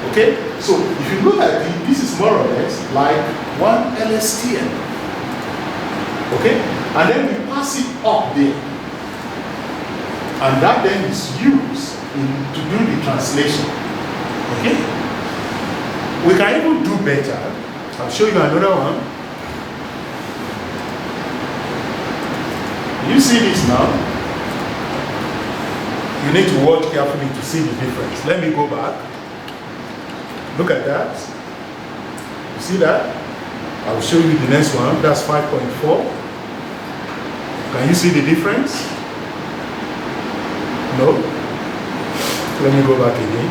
Okay? So if you look at it, this is more or less like one LSTM. Okay? And then we pass it up there. And that then is used to do the translation. Okay? We can even do better. I'll show you another one. You see this now? You need to watch carefully to see the difference. Let me go back. Look at that. You see that? I'll show you the next one. That's 5.4. Can you see the difference? No? Let me go back again.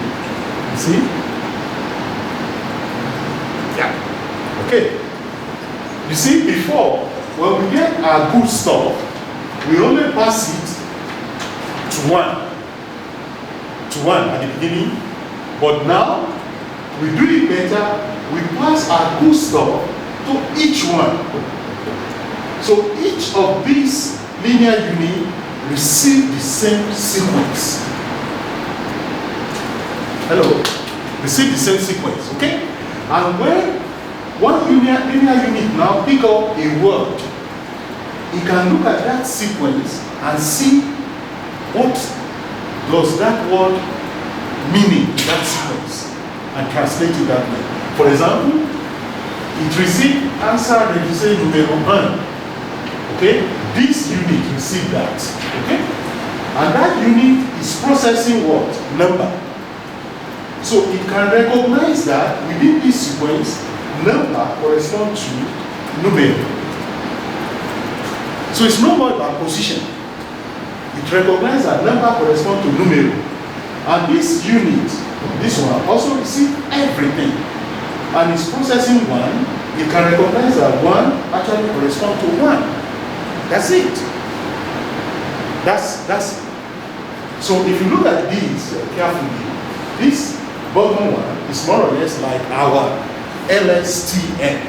You see? Yeah. Okay. You see, before, when we get our good stuff, we only pass it to 1. To 1 at the beginning. But now, we do it better. We pass our good stuff to each one. So each of these linear units receive the same sequence. Hello? Receive the same sequence, okay? And when one linear unit now pick up a word, it can look at that sequence and see what does that word meaning in that sequence and translate it that way. For example, it received answer register numero 1. Okay? This unit received that. Okay? And that unit is processing what? Number. So it can recognize that within this sequence, number corresponds to numero. So it's no more about position. It recognizes that number corresponds to numero. And this unit, this one, also receives everything. And it's processing 1. It can recognize that 1 actually corresponds to 1. That's it. That's so if you look at these carefully, this bottom one is more or less like our LSTM.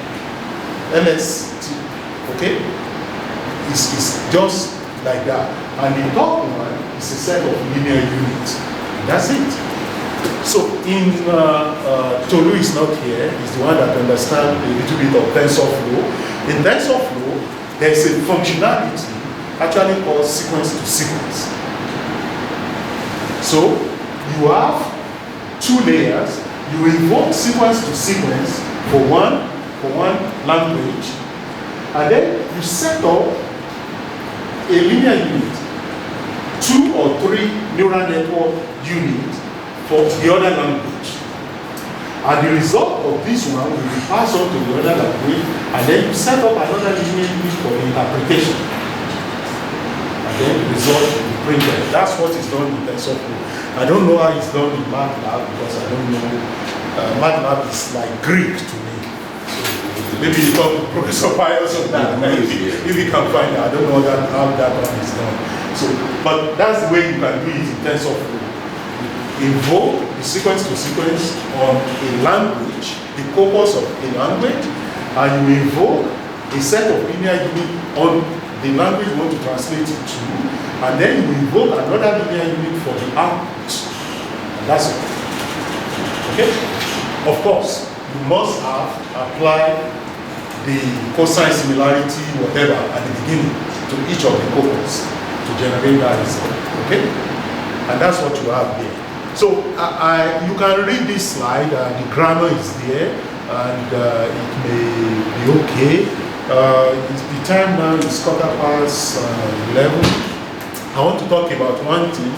Okay? It's just like that. And the top one is a set of linear units. That's it. So in Tolu is not here. He's the one that understands a little bit of TensorFlow. In TensorFlow, there is a functionality actually called sequence to sequence. So you have 2 layers. You invoke sequence to sequence for one language, and then you set up a linear unit, 2 or 3 neural network units for the other language. And the result of this one will be passed on to the other language, and then you set up another linear unit for the interpretation. And then the result will be printed. That's what is done in TensorFlow. I don't know how it's done in MATLAB because I don't know. MATLAB is like Greek to me. So maybe you talk to Professor Pius on that. If you can find it, I don't know how that one is done. So, but that's the way you can do it in TensorFlow. Invoke the sequence to sequence on a language, the corpus of a language, and you invoke a set of linear units on the language you want to translate it to, and then you invoke another linear unit for the output. And that's it. Okay? Of course, you must have applied the cosine similarity, whatever, at the beginning to each of the corpus to generate that result. Okay? And that's what you have there. So you can read this slide, the grammar is there, and it may be okay. The time now is 11:15. I want to talk about one thing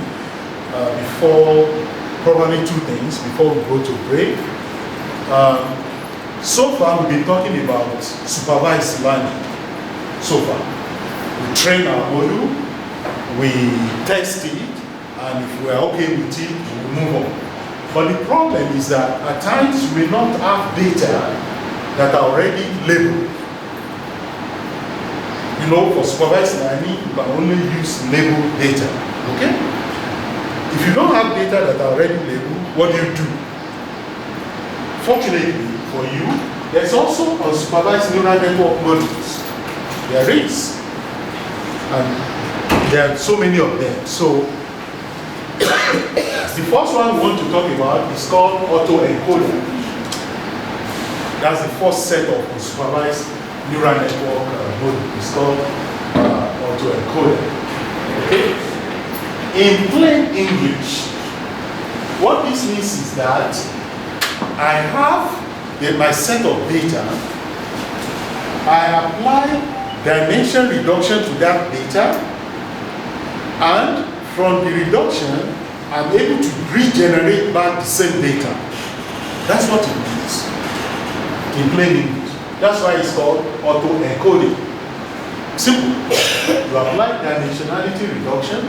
probably two things before we go to break. So far we've been talking about supervised learning. So far, we train our model, we test it, and if we're okay with it, we move on. But the problem is that at times we may not have data that are already labeled. You know, for supervised learning, you can only use labeled data. Okay? If you don't have data that are already labeled, what do you do? Fortunately for you, there's also unsupervised neural network models. There is. And there are so many of them. So, the first one we want to talk about is called autoencoder. That's the first set of unsupervised neural network model. It's called autoencoder. Okay? In plain English, what this means is that I have my set of data, I apply dimension reduction to that data, and from the reduction, I'm able to regenerate back the same data. That's what it means in plain English. That's why it's called autoencoding. Simple. You apply dimensionality reduction,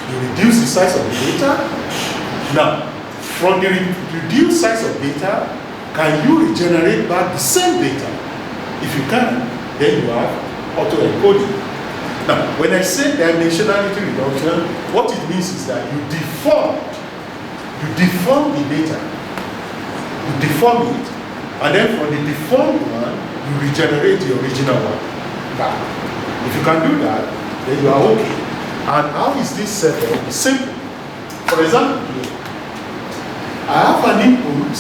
you reduce the size of the data. Now, from the reduced size of data, can you regenerate back the same data? If you can, then you have autoencoding. Now, when I say dimensionality reduction, what it means is that you deform the data. You deform it, and then from the deformed one, you regenerate the original one back. If you can do that, then you are okay. And how is this set up? It's simple. For example, I have an input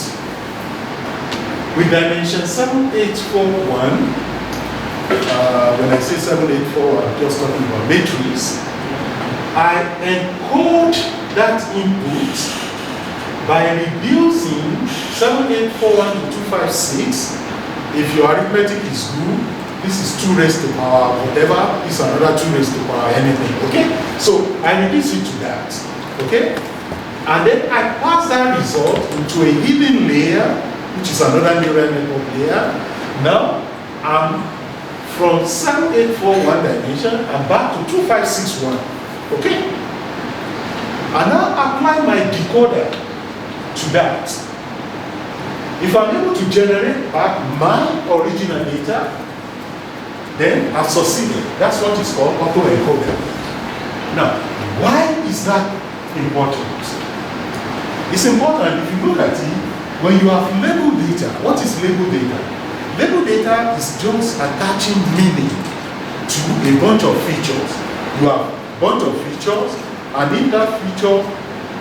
with dimension 7841. When I say 784, I'm just talking about matrix. I encode that input by reducing 7841 to 256. If your arithmetic is good, this is 2 raised to power whatever, this is another 2 raised to power anything. Okay? So I reduce it to that. Okay? And then I pass that result into a hidden layer, which is another neural network layer. Now I'm from 7841 dimension and back to 2561. Okay? And now apply my decoder to that. If I'm able to generate back my original data, then I've succeeded. That's what is called autoencoder. Now, why is that important? It's important if you look at it, when you have labeled data. What is labeled data? Labeled data is just attaching meaning to a bunch of features. You have a bunch of features, and if that feature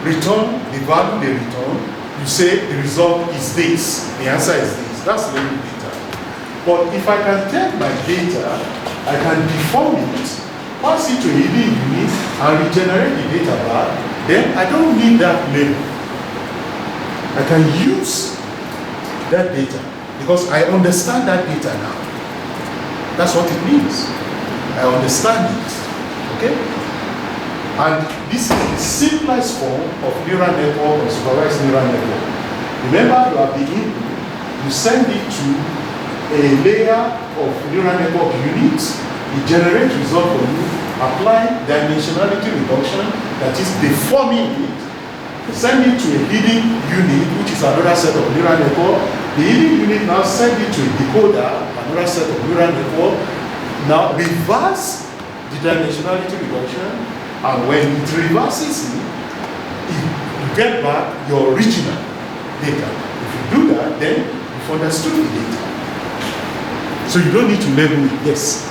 return the value they return, you say the result is this, the answer is this. That's labeled data. But if I can take my data, I can deform it, pass it to a hidden unit, and regenerate the data back, then I don't need that label. I can use that data because I understand that data now. That's what it means. I understand it. Okay? And this is the simplest form of neural network or supervised neural network. Remember, you have the input, you send it to a layer of neural network units, it generates results for you, apply dimensionality reduction, that is deforming it, send it to a hidden unit, which is another set of neural network. The hidden unit now send it to a decoder, another set of neural network. Now reverse the dimensionality reduction, and when it reverses it, you get back your original data. If you do that, then you've understood the data. So you don't need to label it. Yes.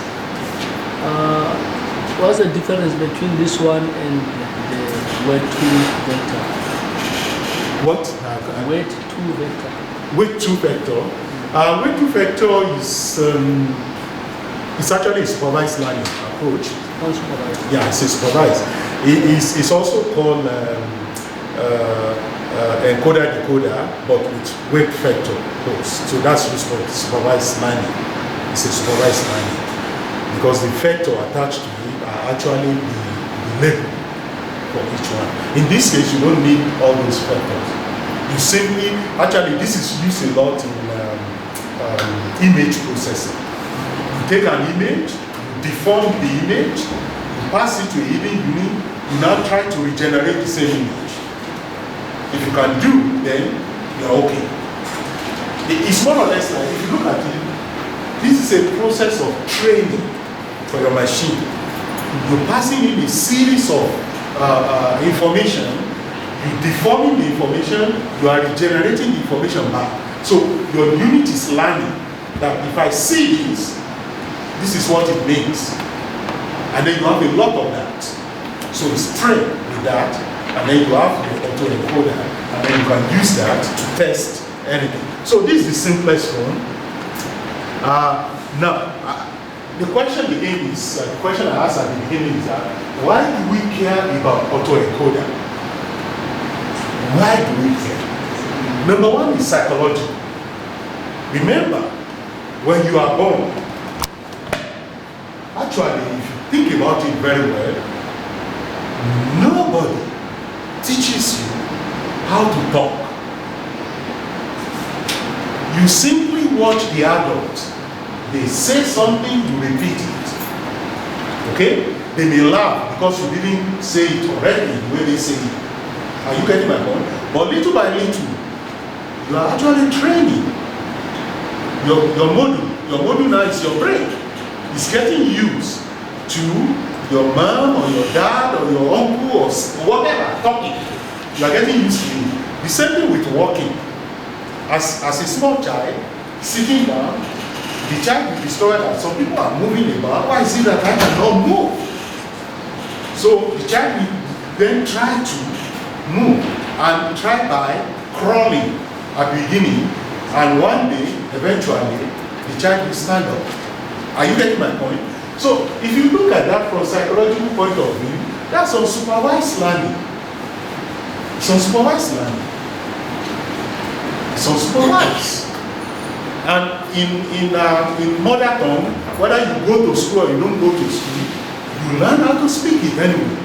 What's the difference between this one and the weight 2 vector? What? Weight 2 vector. Weight 2 vector. Weight 2 vector is it's actually a supervised learning approach. Unsupervised. Yeah, it's a supervised. It's also called encoder-decoder, but with weight vector codes. So that's what's called supervised learning. It's a supervised learning because the vector attached to it are actually the label for each one. In this case, you don't need all those vectors. You simply, actually, this is used a lot in image processing. You take an image, you deform the image, you pass it to a hidden unit, you now try to regenerate the same image. If you can do, then you're okay. It's more or less like, if you look at it, this is a process of training for your machine. You're passing in a series of information, you're deforming the information, you are regenerating the information back. So your unit is learning that if I see this, this is what it means. And then you have a lot of that. So it's trained with that, and then you have the autoencoder, and then you can use that to test anything. So this is the simplest one. Now, the question again is, the question I asked at the beginning is that, why do we care about autoencoder? Why do we care? Number one is psychological. Remember, when you are born, actually, if you think about it very well, nobody teaches you how to talk. You simply watch the adults. They say something, you repeat it. Okay? They may laugh because you didn't say it already the way they say it. Are you getting my point? But little by little, you are actually training. Your module now is your brain. It's getting used to your mom or your dad or your uncle or whatever talking. You are getting used to it. The same thing with walking. As a small child, sitting down, the child will discover that some people are moving about. Why is it that I cannot move? So the child will then try to move and try by crawling at the beginning, and one day, eventually, the child will stand up. Are you getting my point? So if you look at that from a psychological point of view, that's unsupervised learning. It's unsupervised learning. It's unsupervised. And in mother tongue, whether you go to school or you don't go to school, you learn how to speak it anyway.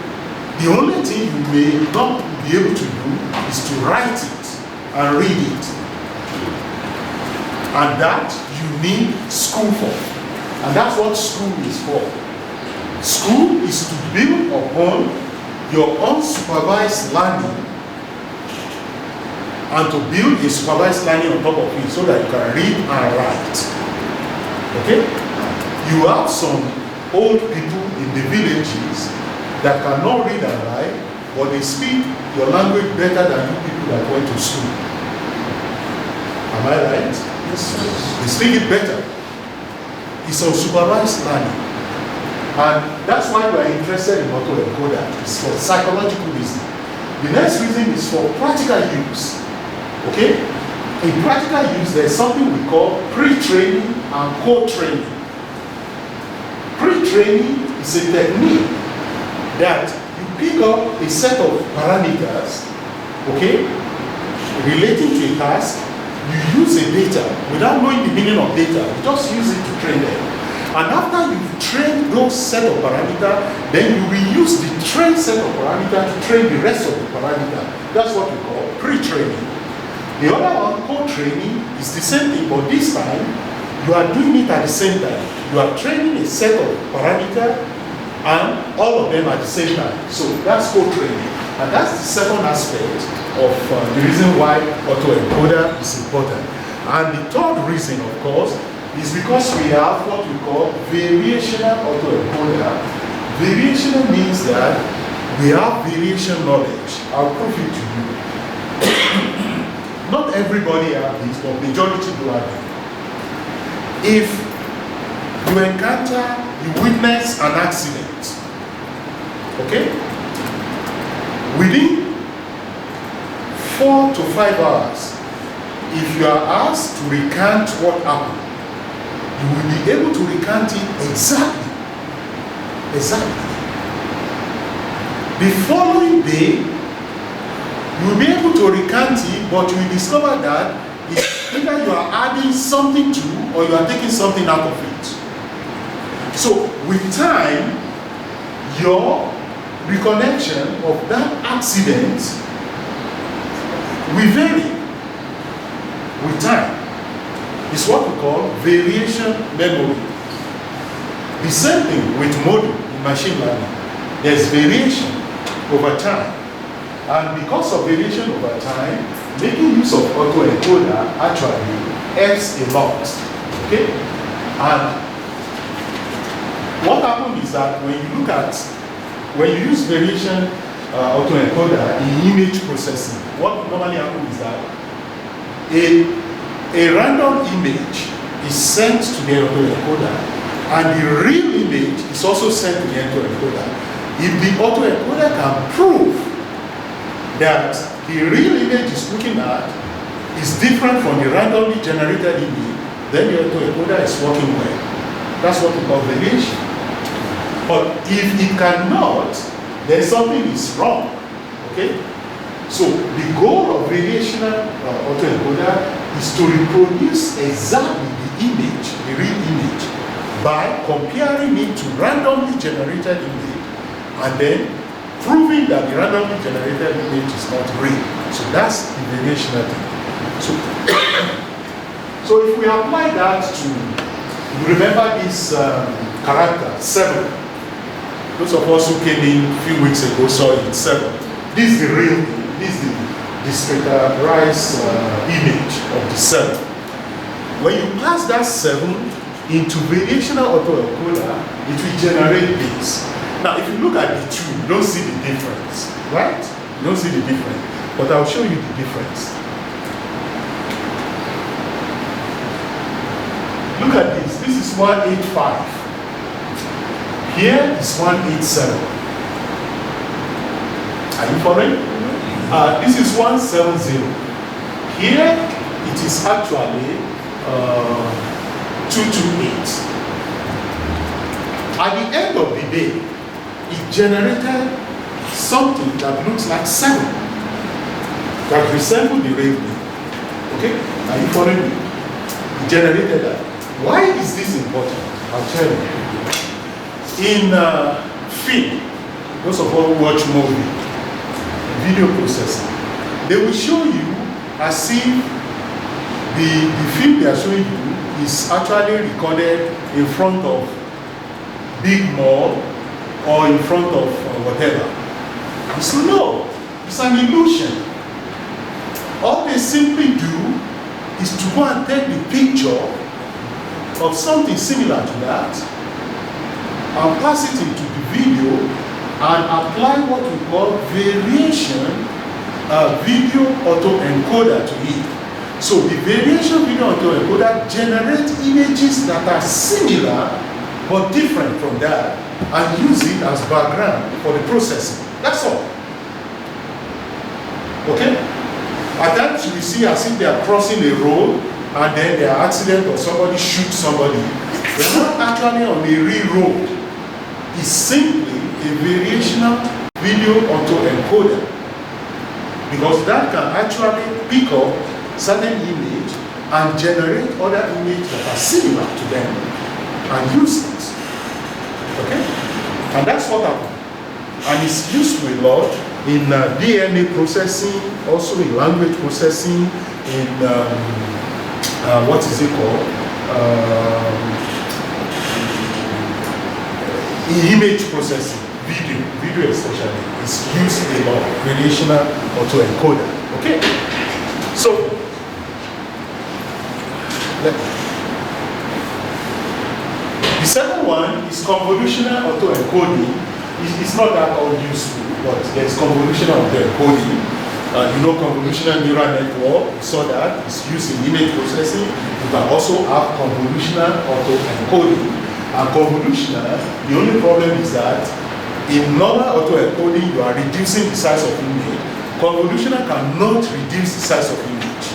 The only thing you may not be able to do is to write it and read it. And that you need school for. And that's what school is for. School is to build upon your unsupervised learning and to build a supervised learning on top of it so that you can read and write. Okay? You have some old people in the villages that cannot read and write, but they speak your language better than you people that went to school. Am I right? Yes. They speak it better. It's unsupervised learning. And that's why we are interested in autoencoder. It's for psychological reason. The next reason is for practical use. Okay? In practical use, there's something we call pre-training and co-training. Pre-training is a technique that you pick up a set of parameters, okay, relating to a task. You use a data without knowing the meaning of data. You just use it to train them. And after you've trained those set of parameters, then you will use the trained set of parameters to train the rest of the parameters. That's what we call pre-training. The other one, co-training, is the same thing, but this time, you are doing it at the same time. You are training a set of parameters and all of them at the same time. So that's co-training. And that's the second aspect of the reason why autoencoder is important. And the third reason, of course, is because we have what we call variational autoencoder. Variational means that we have variation knowledge. I'll prove it to you. Not everybody has this, but majority do have it. If you encounter, you witness an accident, okay? Within 4 to 5 hours, if you are asked to recount what happened, you will be able to recount it exactly. The following day, you will be able to recount it, but you will discover that it's either you are adding something to or you are taking something out of it. So with time, your recollection of that accident will vary with time. It's what we call variation memory. The same thing with model in machine learning. There's variation over time. And because of variation over time, making use of autoencoder actually helps a lot. Okay? And what happens is that when you use variation autoencoder in image processing, what normally happens is that a random image is sent to the autoencoder, and the real image is also sent to the autoencoder. If the autoencoder can prove that the real image is looking at is different from the randomly generated image, then the autoencoder is working well. That's what we call variation. But if it cannot, then something is wrong. Okay? So the goal of variational autoencoder is to reproduce exactly the image, the real image, by comparing it to randomly generated image, and then proving that the randomly generated image is not real. So that's the variational thing. So if we apply that to, you remember this character, 7. Those of us who came in a few weeks ago saw it, 7. This is the real thing. This is the discretized image of the 7. When you pass that 7 into variational autoencoder, it will generate this. Now, if you look at the 2, you don't see the difference, right? You don't see the difference. But I'll show you the difference. Look at this. This is 185. Here is 187. Are you following? This is 170. Here, it is actually 228. At the end of the day, it generated something that looks like 7, that resembles the real thing. Okay? Are you following me? It generated that. Why is this important? I'll tell you. In film, those of us who watch movie, video processing, they will show you as if the film they are showing you is actually recorded in front of big mall or in front of whatever. So no, it's an illusion. All they simply do is to go and take the picture of something similar to that and pass it into the video and apply what we call variation video autoencoder to it. So the variation video autoencoder generates images that are similar but different from that and use it as background for the processing. That's all. Okay? At times you will see as if they are crossing a road and then there are accident or somebody shoots somebody. They are not actually on a real road. It's simply a variational video autoencoder, because that can actually pick up certain image and generate other images that are similar to them and use it. Okay? And that's what happened. And it's used a lot in DNA processing, also in language processing, in what is it called? in image processing, video especially, is used a lot, relational autoencoder. Okay? So, the second one is convolutional autoencoding. It's not that all useful, but there's convolutional autoencoding. You know convolutional neural network, you saw that, it's used in image processing. You can also have convolutional autoencoding. And convolutional, the only problem is that in normal autoencoding, you are reducing the size of image. Convolutional cannot reduce the size of image.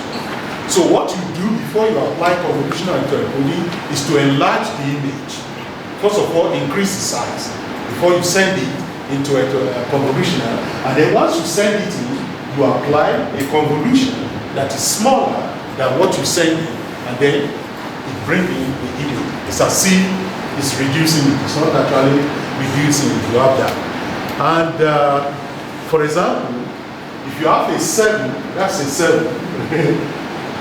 So what you do before you apply convolutional autoencoding is to enlarge the image. First of all, increase the size before you send it into a convolutional. And then once you send it in, you apply a convolution that is smaller than what you send in, and then it brings in the image. It's as if it's reducing it. It's not actually reducing it. You have that. And for example, if you have a 7, that's a 7.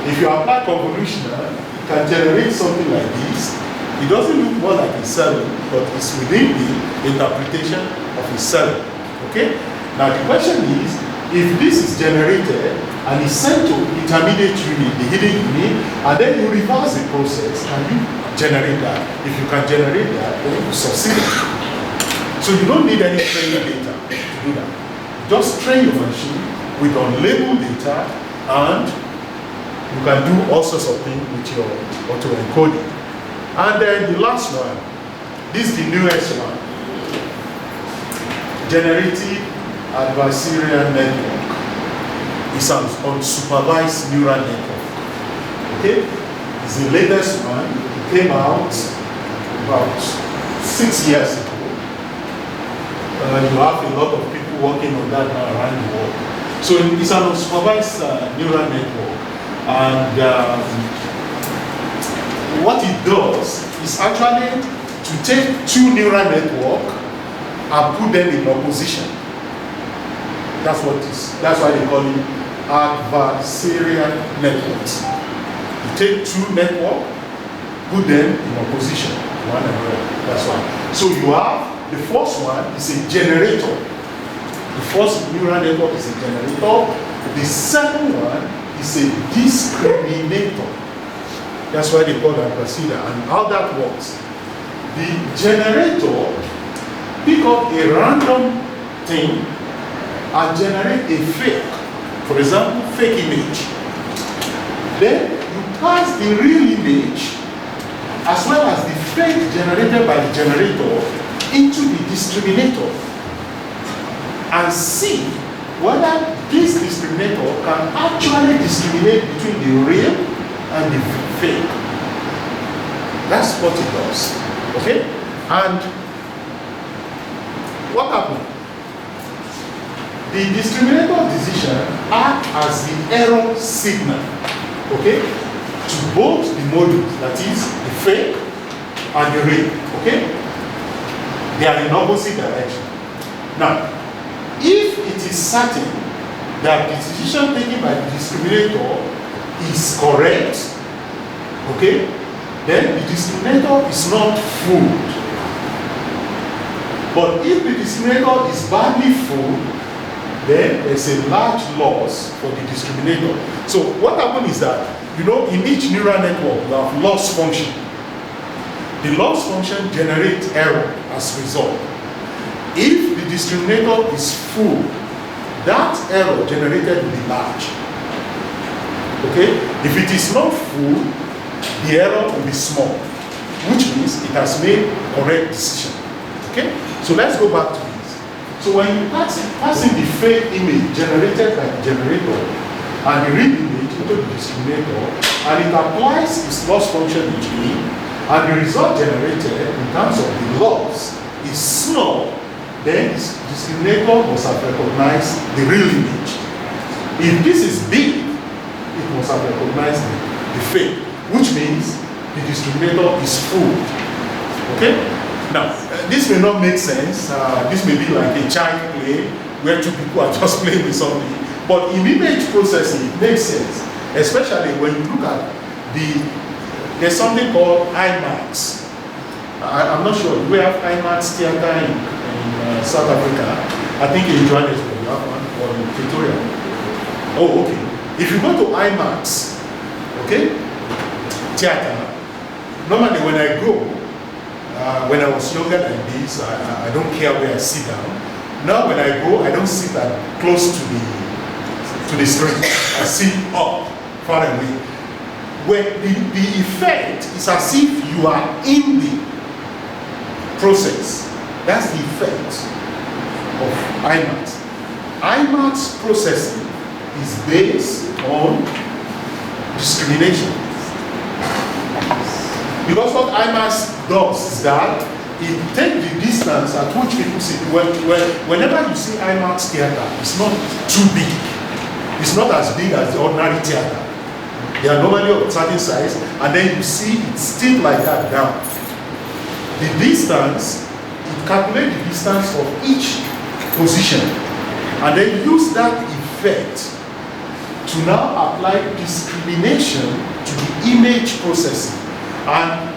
If you apply convolutional, it can generate something like this. It doesn't look more like a 7, but it's within the interpretation of a 7. Okay? Now the question is, if this is generated and is sent to intermediate unit, the hidden unit, and then you reverse the process and you generate that. If you can generate that, then you succeed. So you don't need any training data to do that. Just train your machine with unlabeled data, and you can do all sorts of things with your autoencoding. And then the last one, this is the newest one. Generative adversarial network. It's an unsupervised neural network. Okay? It's the latest one. It came out about 6 years ago. You have a lot of people working on that now around the world. So it's an unsupervised neural network. And what it does is actually to take two neural networks and put them in opposition. That's what it is. That's why they call it adversarial networks. You take two networks, put them in opposition to one another. That's why. So you have the first one is a generator. The first neural network is a generator. The second one is a discriminator. That's why they call it adversarial. And how that works, the generator pick up a random thing and generate a fake, for example, fake image. Then you pass the real image as well as the fake generated by the generator into the discriminator and see whether this discriminator can actually discriminate between the real and the fake. That's what it does. Okay? And what happened? The discriminator decision acts as the error signal, okay, to both the modules, that is, the fake and the real, okay? They are in opposite direction. Now, if it is certain that the decision taken by the discriminator is correct, okay, then the discriminator is not fooled. But if the discriminator is badly fooled, then there's a large loss for the discriminator. So what happens is that, you know, in each neural network, you have loss function. The loss function generates error as a result. If the discriminator is full, that error generated will be large. Okay? If it is not full, the error will be small, which means it has made correct decision. Okay? So let's go back to this. So when you pass in the fake image generated by the generator and the real image into the discriminator, and it applies its loss function in it, and the result generated in terms of the loss is small, then the discriminator must have recognized the real image. If this is big, it must have recognized the fake, which means the discriminator is full. Okay? Now, this may not make sense. This may be like a child play where two people are just playing with something. But in image processing, it makes sense. Especially when you look at there's something called IMAX. I'm not sure. We have IMAX theater in South Africa. I think in Johannesburg you have one, or in Pretoria. Oh, okay. If you go to IMAX, okay, theater, normally when I go, when I was younger than this, I don't care where I sit down. Now when I go, I don't sit close to the screen. I sit up, far away. Where the effect is as if you are in the process. That's the effect of IMAX. IMAX processing is based on discrimination. Because what IMAX does is that it takes the distance at which people sit. Whenever you see IMAX theater, it's not too big. It's not as big as the ordinary theater. They are normally of a certain size, and then you see it still like that down. The distance, it calculates the distance of each position, and then use that effect to now apply discrimination to the image processing. And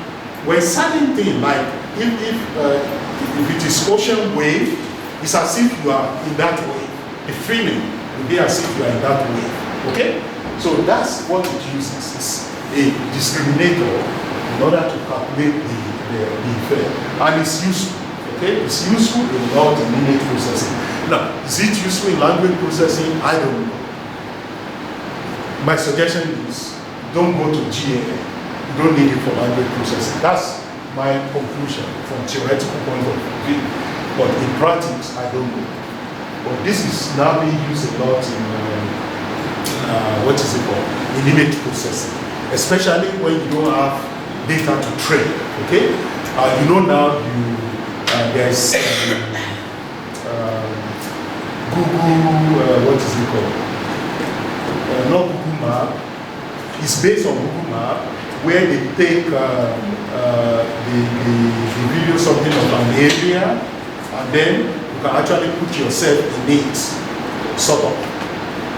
when certain things, like if it is ocean wave, it's as if you are in that wave. The feeling will be as if you are in that wave. Okay? So that's what it uses. It's a discriminator in order to calculate the effect. And it's useful. Okay? It's useful a lot in image processing. Now, is it useful in language processing? I don't know. My suggestion is don't go to GAN. You don't need it for language processing. That's my conclusion from theoretical point of view. But in practice, I don't know. But this is now being used a lot in what is it called? In image processing. Especially when you don't have data to train. Okay? You know now there's Google, what is it called? Not Google Map. It's based on Google Map, where they take the video something of an area, and then you can actually put yourself in it, sort of.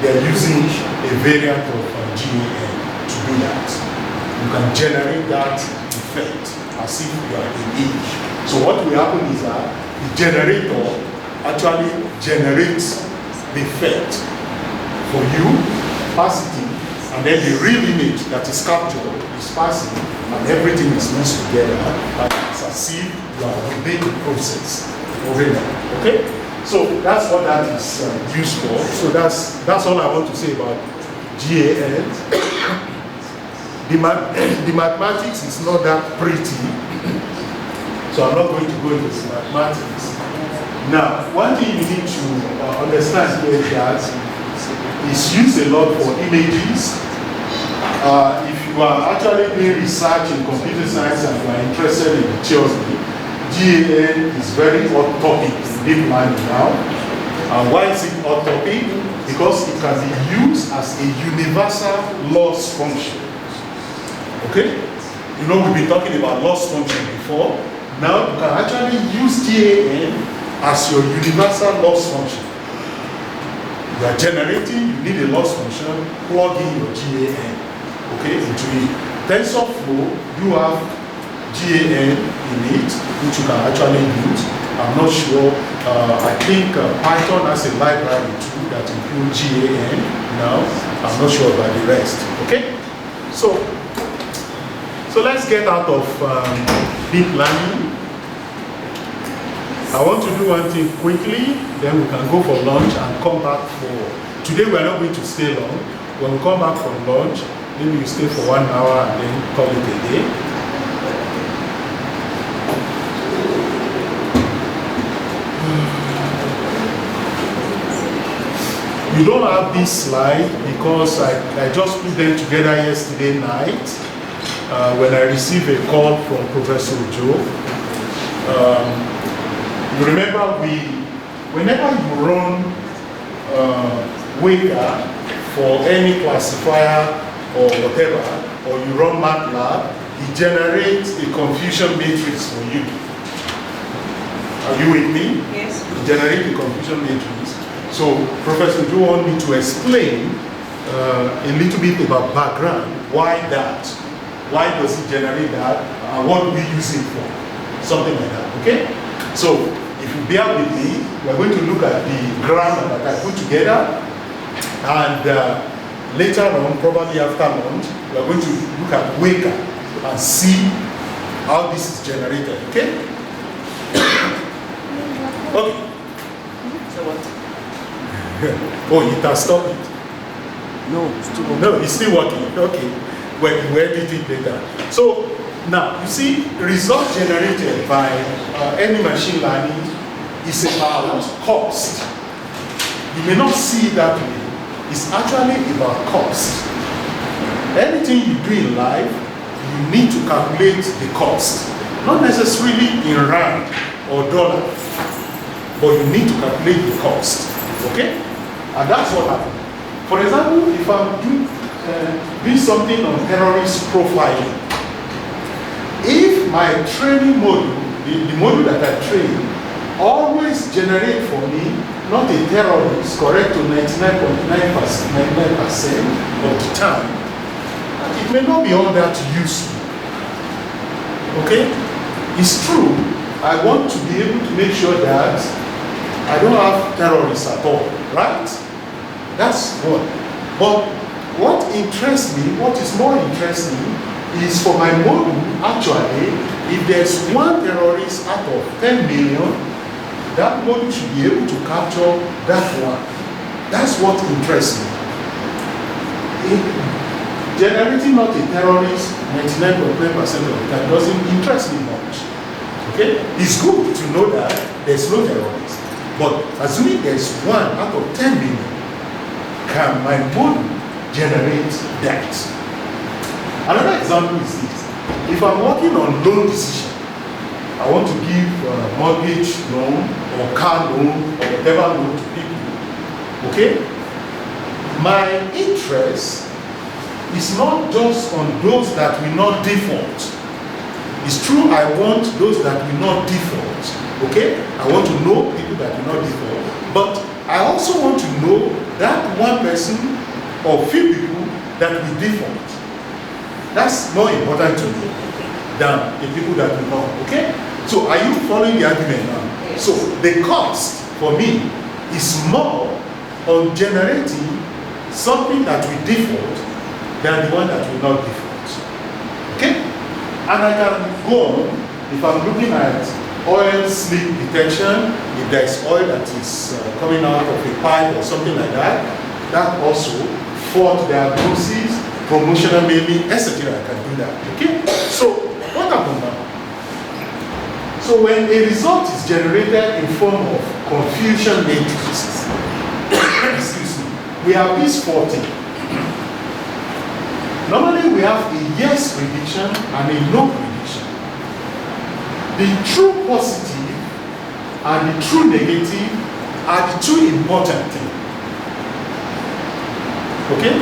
They're using a variant of GAN to do that. You can generate that effect as if you are in it. So what will happen is that the generator actually generates the effect for you, pass it in, and then the real image that is captured is passing, and everything is mixed together, and it's as if you are within the process already. Okay? So that's what that is used for. So that's all I want to say about GAN. The mathematics is not that pretty, so I'm not going to go into the mathematics. Now, one thing you need to understand here is that it's used a lot for images. If you are actually doing research in computer science and you are interested in theory, GAN is very hot topic in deep learning now. And why is it hot topic? Because it can be used as a universal loss function. Okay? You know, we've been talking about loss function before. Now you can actually use GAN as your universal loss function. You are generating, you need a loss function, plug in your GAN, okay, into it. TensorFlow, you have GAN in it, which you can actually use. I'm not sure, I think Python has a library too that includes GAN now. I'm not sure about the rest, okay? So let's get out of deep learning. I want to do one thing quickly, then we can go for lunch and come back for... Today we are not going to stay long. When we come back from lunch, maybe you stay for 1 hour and then call it a day. You don't have this slide because I just put them together yesterday night when I received a call from Professor Joe. You remember whenever you run Weka for any classifier or whatever, or you run MATLAB, it generates a confusion matrix for you. Are you with me? Yes. It generates a confusion matrix. So Professor Joe wanted me to explain a little bit about background. Why that? Why does it generate that? And what do we use it for? something like that, okay? So, if you bear with me, we're going to look at the grammar that I put together, and later on, probably after lunch, we're going to look at Weka and see how this is generated, okay? Okay. So what? Oh, it has stopped it. No, still okay. No, it's still working. Okay. We'll edit it later. So now, you see, result generated by any machine learning is about cost. You may not see it that way. It's actually about cost. Anything you do in life, you need to calculate the cost. Not necessarily in rand or dollar, but you need to calculate the cost. Okay? And that's what happened. For example, if I'm doing something on terrorist profiling, if my training module, the module that I train, always generate for me not a terrorist, correct to 99.9% of the time, it may not be all that useful. Okay? It's true, I want to be able to make sure that I don't have terrorists at all, right? That's one. But what interests me, what is more interesting, is for my module, actually, if there's one terrorist out of 10 million, that module should be able to capture that one. That's what interests me. Generating not a terrorist 99.9% of the time doesn't interest me much. Okay? It's good to know that there's no terrorist. But assuming there's one out of 10 million, can my module generate that? Another example is this. If I'm working on loan decision, I want to give mortgage loan or car loan or whatever loan to people, okay? My interest is not just on those that will not default. It's true I want those that will not default, okay? I want to know people that will not default, but I also want to know that one person or few people that will default. That's more important to me than the people that will not, okay? So are you following the argument now? Yes. So the cost for me is more on generating something that will default than the one that will not default. Okay? And I can go on if I'm looking at oil slick detection, if there's oil that is coming out of a pipe or something like that, that also fault diagnosis, promotional mailing, etc. I can do that. Okay? So what happened now? So when a result is generated in form of confusion matrix, excuse me, we have this 40. Normally we have a yes prediction and a no prediction. The true positive and the true negative are the two important things. Okay?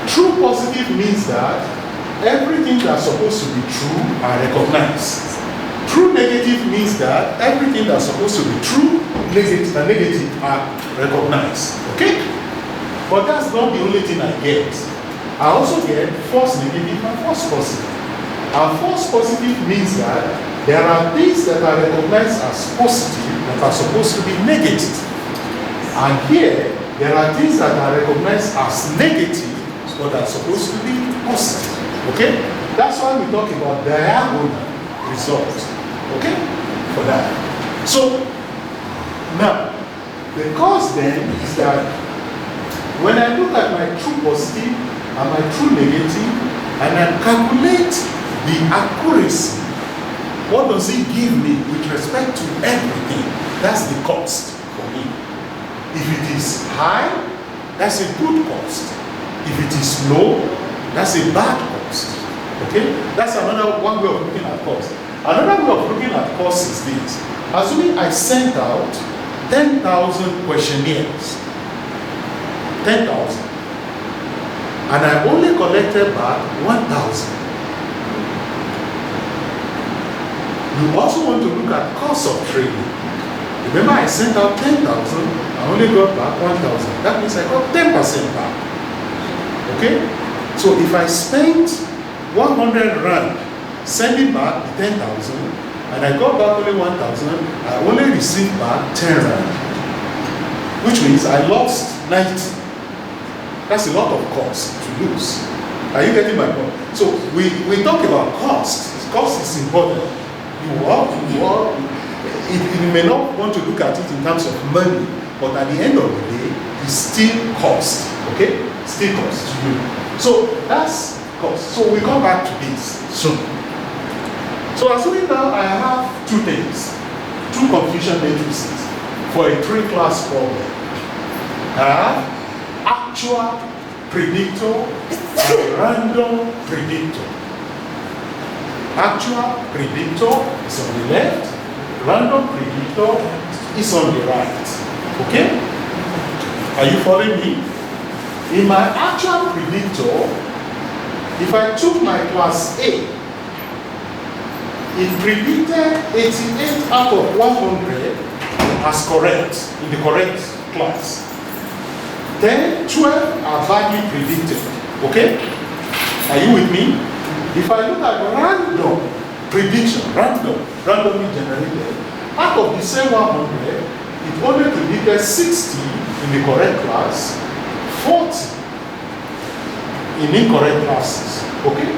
True positive means that everything that's supposed to be true are recognized. True negative means that everything that's supposed to be true, negative are recognized. Okay? But that's not the only thing I get. I also get false negative and false positive. And false positive means that there are things that are recognized as positive that are supposed to be negative. And here, there are things that are recognized as negative but are supposed to be positive. Okay? That's why we talk about diagonal results. Okay? For that. So, now, the cause then is that when I look at my true positive and my true negative and I calculate the accuracy, what does it give me with respect to everything? That's the cost for me. If it is high, that's a good cost. If it is low, that's a bad cost. Okay? That's another one way of looking at cost. Another way of looking at cost is this. Assuming I sent out 10,000 questionnaires, 10,000, and I only collected back 1,000. You also want to look at cost of trading. Remember, I sent out 10,000, I only got back 1,000. That means I got 10% back. Okay? So if I spent 100 rand sending back 10,000, and I got back only 1,000, I only received back 10 rand, which means I lost 90. That's a lot of cost to lose. Are you getting my point? So we talk about cost. Cost is important. You may not want to look at it in terms of money, but at the end of the day, it's still cost. Okay? Still cost to you. So that's cost. So we come back to this soon. So assuming now I have two things, two confusion matrices for a 3-class problem. I have actual predictor and random predictor. Actual predictor is on the left, random predictor is on the right. Okay? Are you following me? In my actual predictor, if I took my class A, it predicted 88 out of 100 as correct, in the correct class. Then 12 are badly predicted. Okay? Are you with me? If I look at random prediction, randomly generated, out of the same 100, it only predicted 60 in the correct class, 40 in incorrect classes. Okay?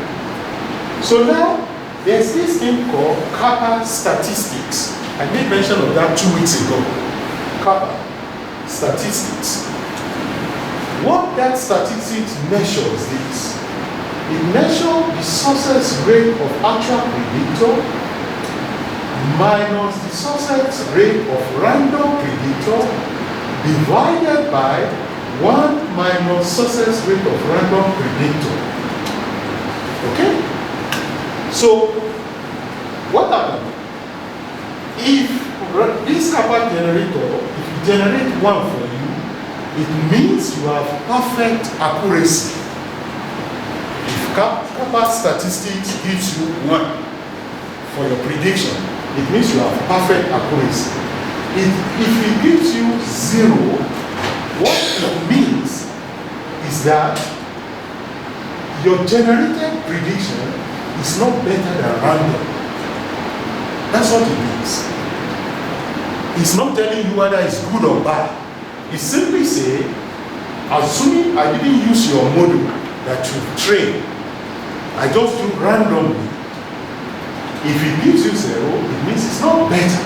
So now, there's this thing called Kappa statistics. I made mention of that 2 weeks ago. Kappa statistics. What that statistics measures is, it measures the success rate of actual predictor minus the success rate of random predictor divided by 1 minus success rate of random predictor. Okay? So, what happens? If this Kappa generator, if you generate 1 for you, it means you have perfect accuracy. If Kappa statistics gives you 1 for your prediction, it means you have perfect accuracy. If it gives you 0, what it means is that your generated prediction is not better than random. That's what it means. It's not telling you whether it's good or bad. It simply say, assuming I didn't use your model that you train, I just do randomly. If it gives you 0, it means it's not better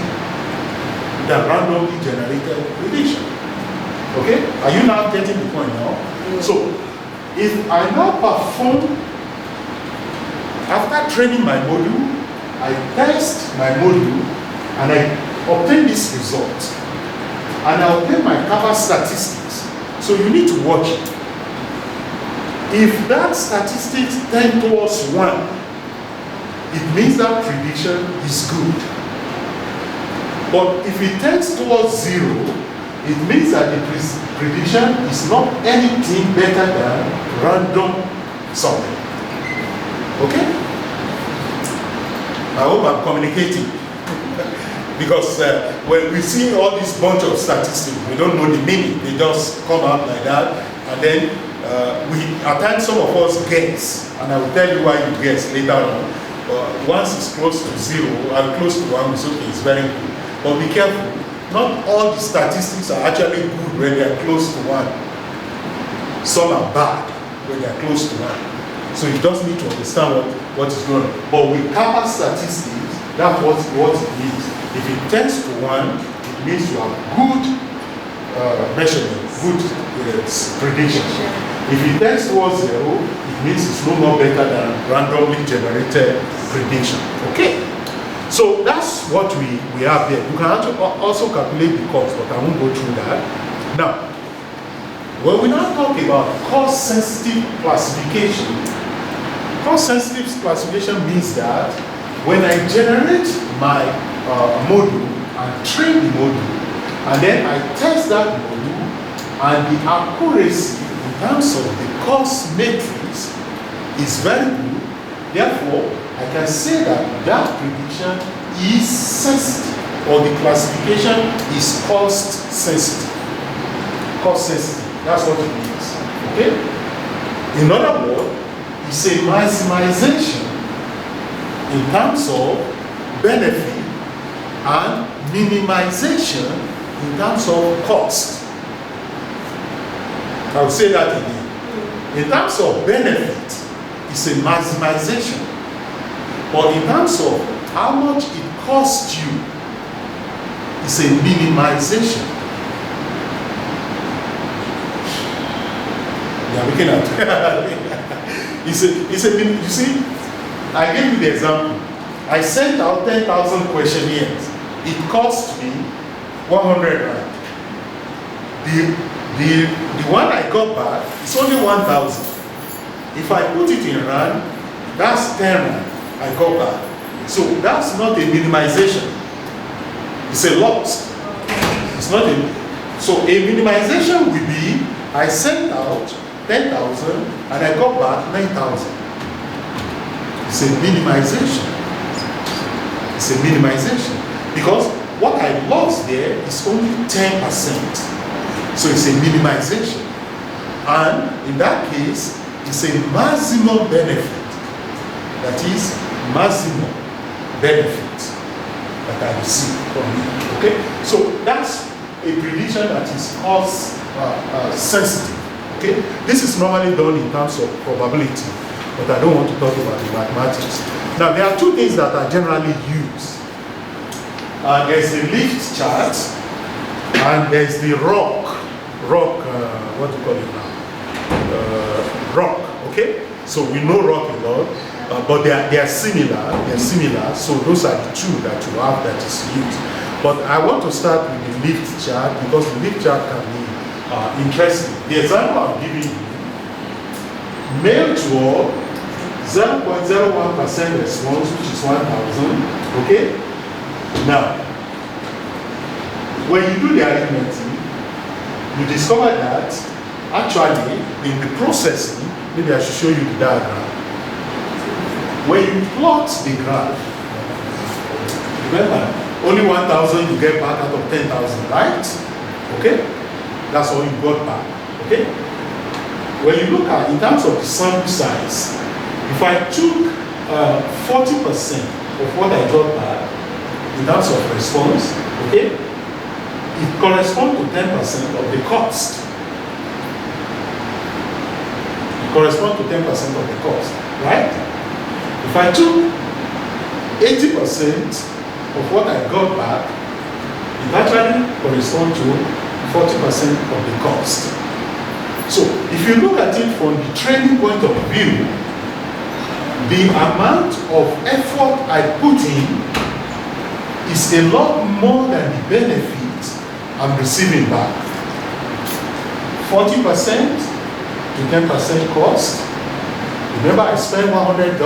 than randomly generated prediction. Okay? Are you now getting the point now? So, if I now perform, after training my module, I test my module and I obtain this result. And I obtain my Kappa statistics. So you need to watch it. If that statistics tend towards 1, it means that prediction is good. But if it tends towards 0, it means that the prediction is not anything better than random something. Okay? I hope I'm communicating. Because when we see all this bunch of statistics, we don't know the meaning. They just come out like that. And then at times some of us guess. And I will tell you why you guess later on. Once it's close to 0 and close to 1, it's okay, it's very good. But be careful. Not all the statistics are actually good when they are close to 1. Some are bad when they are close to 1. So you just need to understand what is going on. But with Kappa statistics, that's what it means. If it tends to 1, it means you have good measurement, good prediction. If it tends towards 0, it means it's no more better than randomly generated prediction. Okay? So that's what we have there. You can also calculate the cost, but I won't go through that. Now, when we now talk about cost-sensitive classification, cost-sensitive classification means that when I generate my module and train the module, and then I test that module, and the accuracy in terms of the cost matrix is very good, therefore, I can say that that prediction is sensitive, or the classification is cost sensitive. Cost sensitive, that's what it means. Okay? In other words, it's a maximization in terms of benefit and minimization in terms of cost. I will say that again. In terms of benefit, it's a maximization. But in terms of how much it costs you, it's a minimization. You are looking at you see, I gave you the example. I sent out 10,000 questionnaires. It cost me 100 rand. The one I got back is only 1,000. If I put it in rand, that's 10 rand I got back. So that's not a minimization. It's a loss. It's not a. So a minimization will be I sent out 10,000 and I got back 9,000. It's a minimization. It's a minimization. Because what I lost there is only 10%. So it's a minimization. And in that case, it's a maximum benefit. That is maximum benefit that I receive from it. Okay? So that's a prediction that is cost sensitive. Okay? This is normally done in terms of probability, but I don't want to talk about the mathematics. Now, there are two things that are generally used. There's the lift chart, and there's the rock, what do you call it now? Rock, okay? So we know rock a lot, but they are similar, so those are the two that you have that is used. But I want to start with the lift chart, because the lift chart can be interesting. The example I'm giving you, male to all, 0.01% response, which is 1,000, okay? Now, when you do the arithmetic, you discover that actually in the processing, maybe I should show you the diagram. When you plot the graph, remember, only 1,000 you get back out of 10,000, right? Okay? That's all you got back, okay? When you look at, in terms of the sample size, if I took 40% of what I got back, in terms of response, okay, it corresponds to 10% of the cost. It corresponds to 10% of the cost, right? If I took 80% of what I got back, it actually corresponds to 40% of the cost. So, if you look at it from the training point of view, the amount of effort I put in is a lot more than the benefit I'm receiving back. 40% to 10% cost. Remember, I spent $100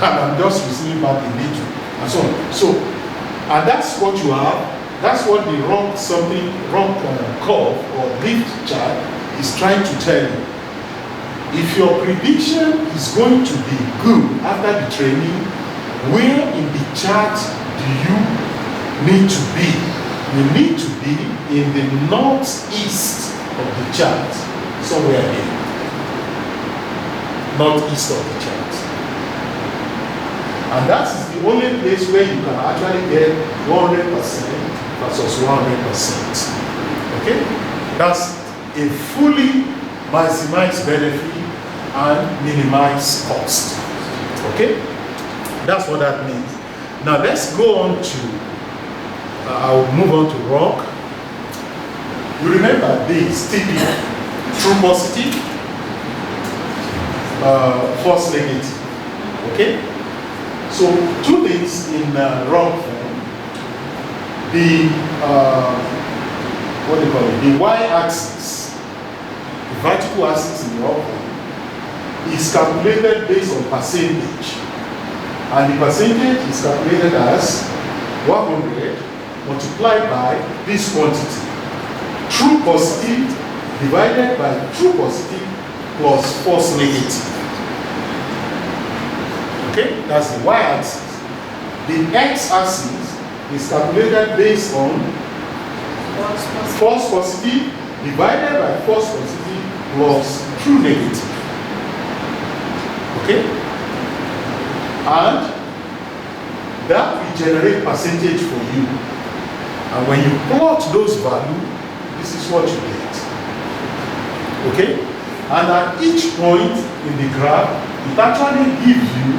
and I'm just receiving back a little, and so on. So, and that's what you have. That's what the rock curve or lift chart is trying to tell you. If your prediction is going to be good after the training, where in the chart do you need to be? You need to be in the northeast of the chart, somewhere here. Northeast of the chart. And that is the only place where you can actually get 100% versus 100%. Okay? That's a fully maximized benefit and minimized cost. Okay? That's what that means. Now let's go on to, I'll move on to rock. You remember this, TP, true positive, false negative. Okay? So two things in rock form. The, what do you call it? The y-axis, the vertical axis in rock form, is calculated based on percentage. And the percentage is calculated as 100 multiplied by this quantity. True positive divided by true positive plus false negative. Okay, that's the y-axis. The x-axis is calculated based on false positive divided by false positive plus true negative. Okay? And that will generate percentage for you. And when you plot those values, this is what you get. Okay? And at each point in the graph, it actually gives you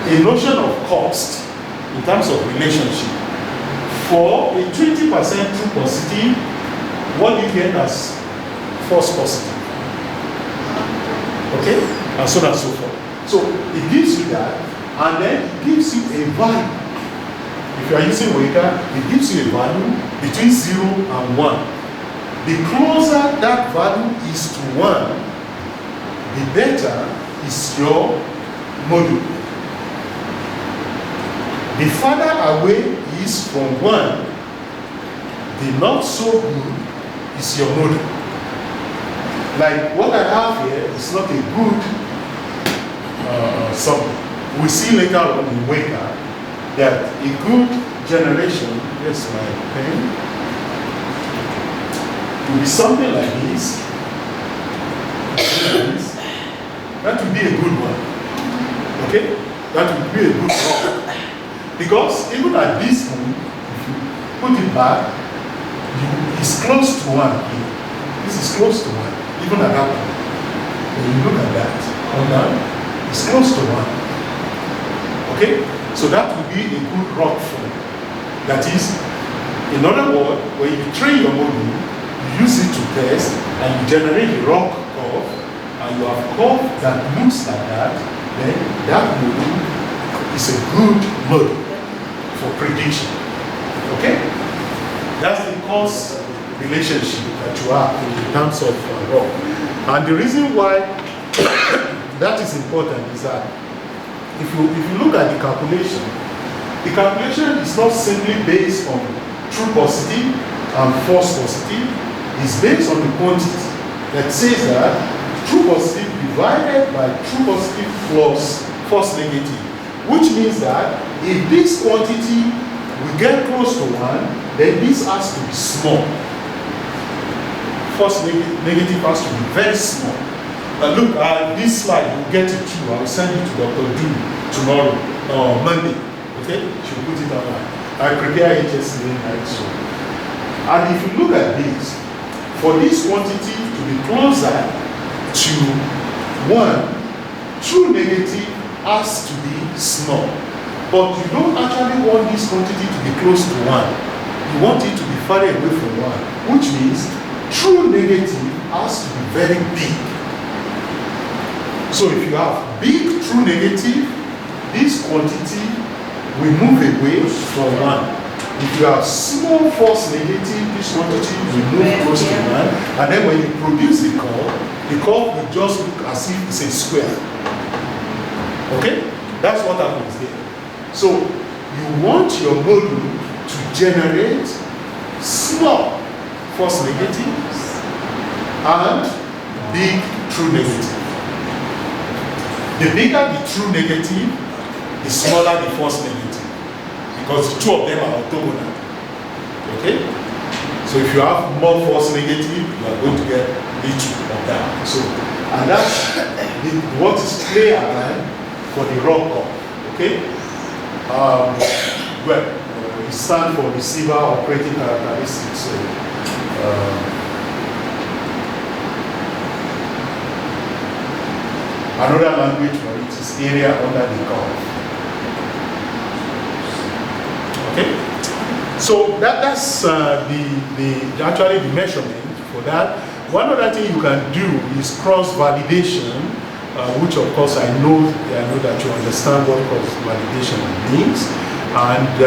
a notion of cost in terms of relationship. For a 20% true positive, what do you get as false positive? Okay? And so on and so forth. So it gives you that, and then it gives you a value. If you are using Weka, it gives you a value between 0 and 1. The closer that value is to 1, the better is your model. The farther away is from 1, the not so good is your model. Like what I have here is not a good something. We see later on in Weka that a good generation, here's my pen, will be something like this. That would be a good one. Okay? That would be a good one. Because even at this point, if you put it back, it's close to 1 here. This is close to 1, even at that point. When you look at that, on that, it's close to 1. Okay? So that would be a good rock form. That is, in other words, when you train your model, you use it to test and you generate a rock curve, and you have curve that looks like that, then that model is a good model for prediction. Okay? That's the cost relationship that you have in terms of rock. And the reason why that is important is that if you look at the calculation is not simply based on true positive and false positive. It's based on the quantity that says that true positive divided by true positive plus false negative, which means that if this quantity will get close to 1, then this has to be small. False negative has to be very small. Look, this slide, you'll get it through. I will send it to Dr. Du tomorrow, Monday. Okay? She'll put it online. I prepare it yesterday night, so. And if you look at this, for this quantity to be closer to 1, true negative has to be small. But you don't actually want this quantity to be close to 1. You want it to be far away from 1, which means true negative has to be very big. So if you have big true negative, this quantity will move away from 1. If you have small false negative, this quantity will move close to 1. And then when you produce the curve will just look as if it's a square. Okay? That's what happens there. So you want your model to generate small false negatives and big true negative. The bigger the true negative, the smaller the false negative, because the two of them are orthogonal. Okay? So if you have more false negative, you are going to get little of that. So, and that's what is clear for the raw curve. Okay? Well, it stands for receiver operating characteristics. So, another language for it is area under the curve. Okay? So that's actually the measurement for that. One other thing you can do is cross-validation, which of course I know that you understand what cross-validation means. And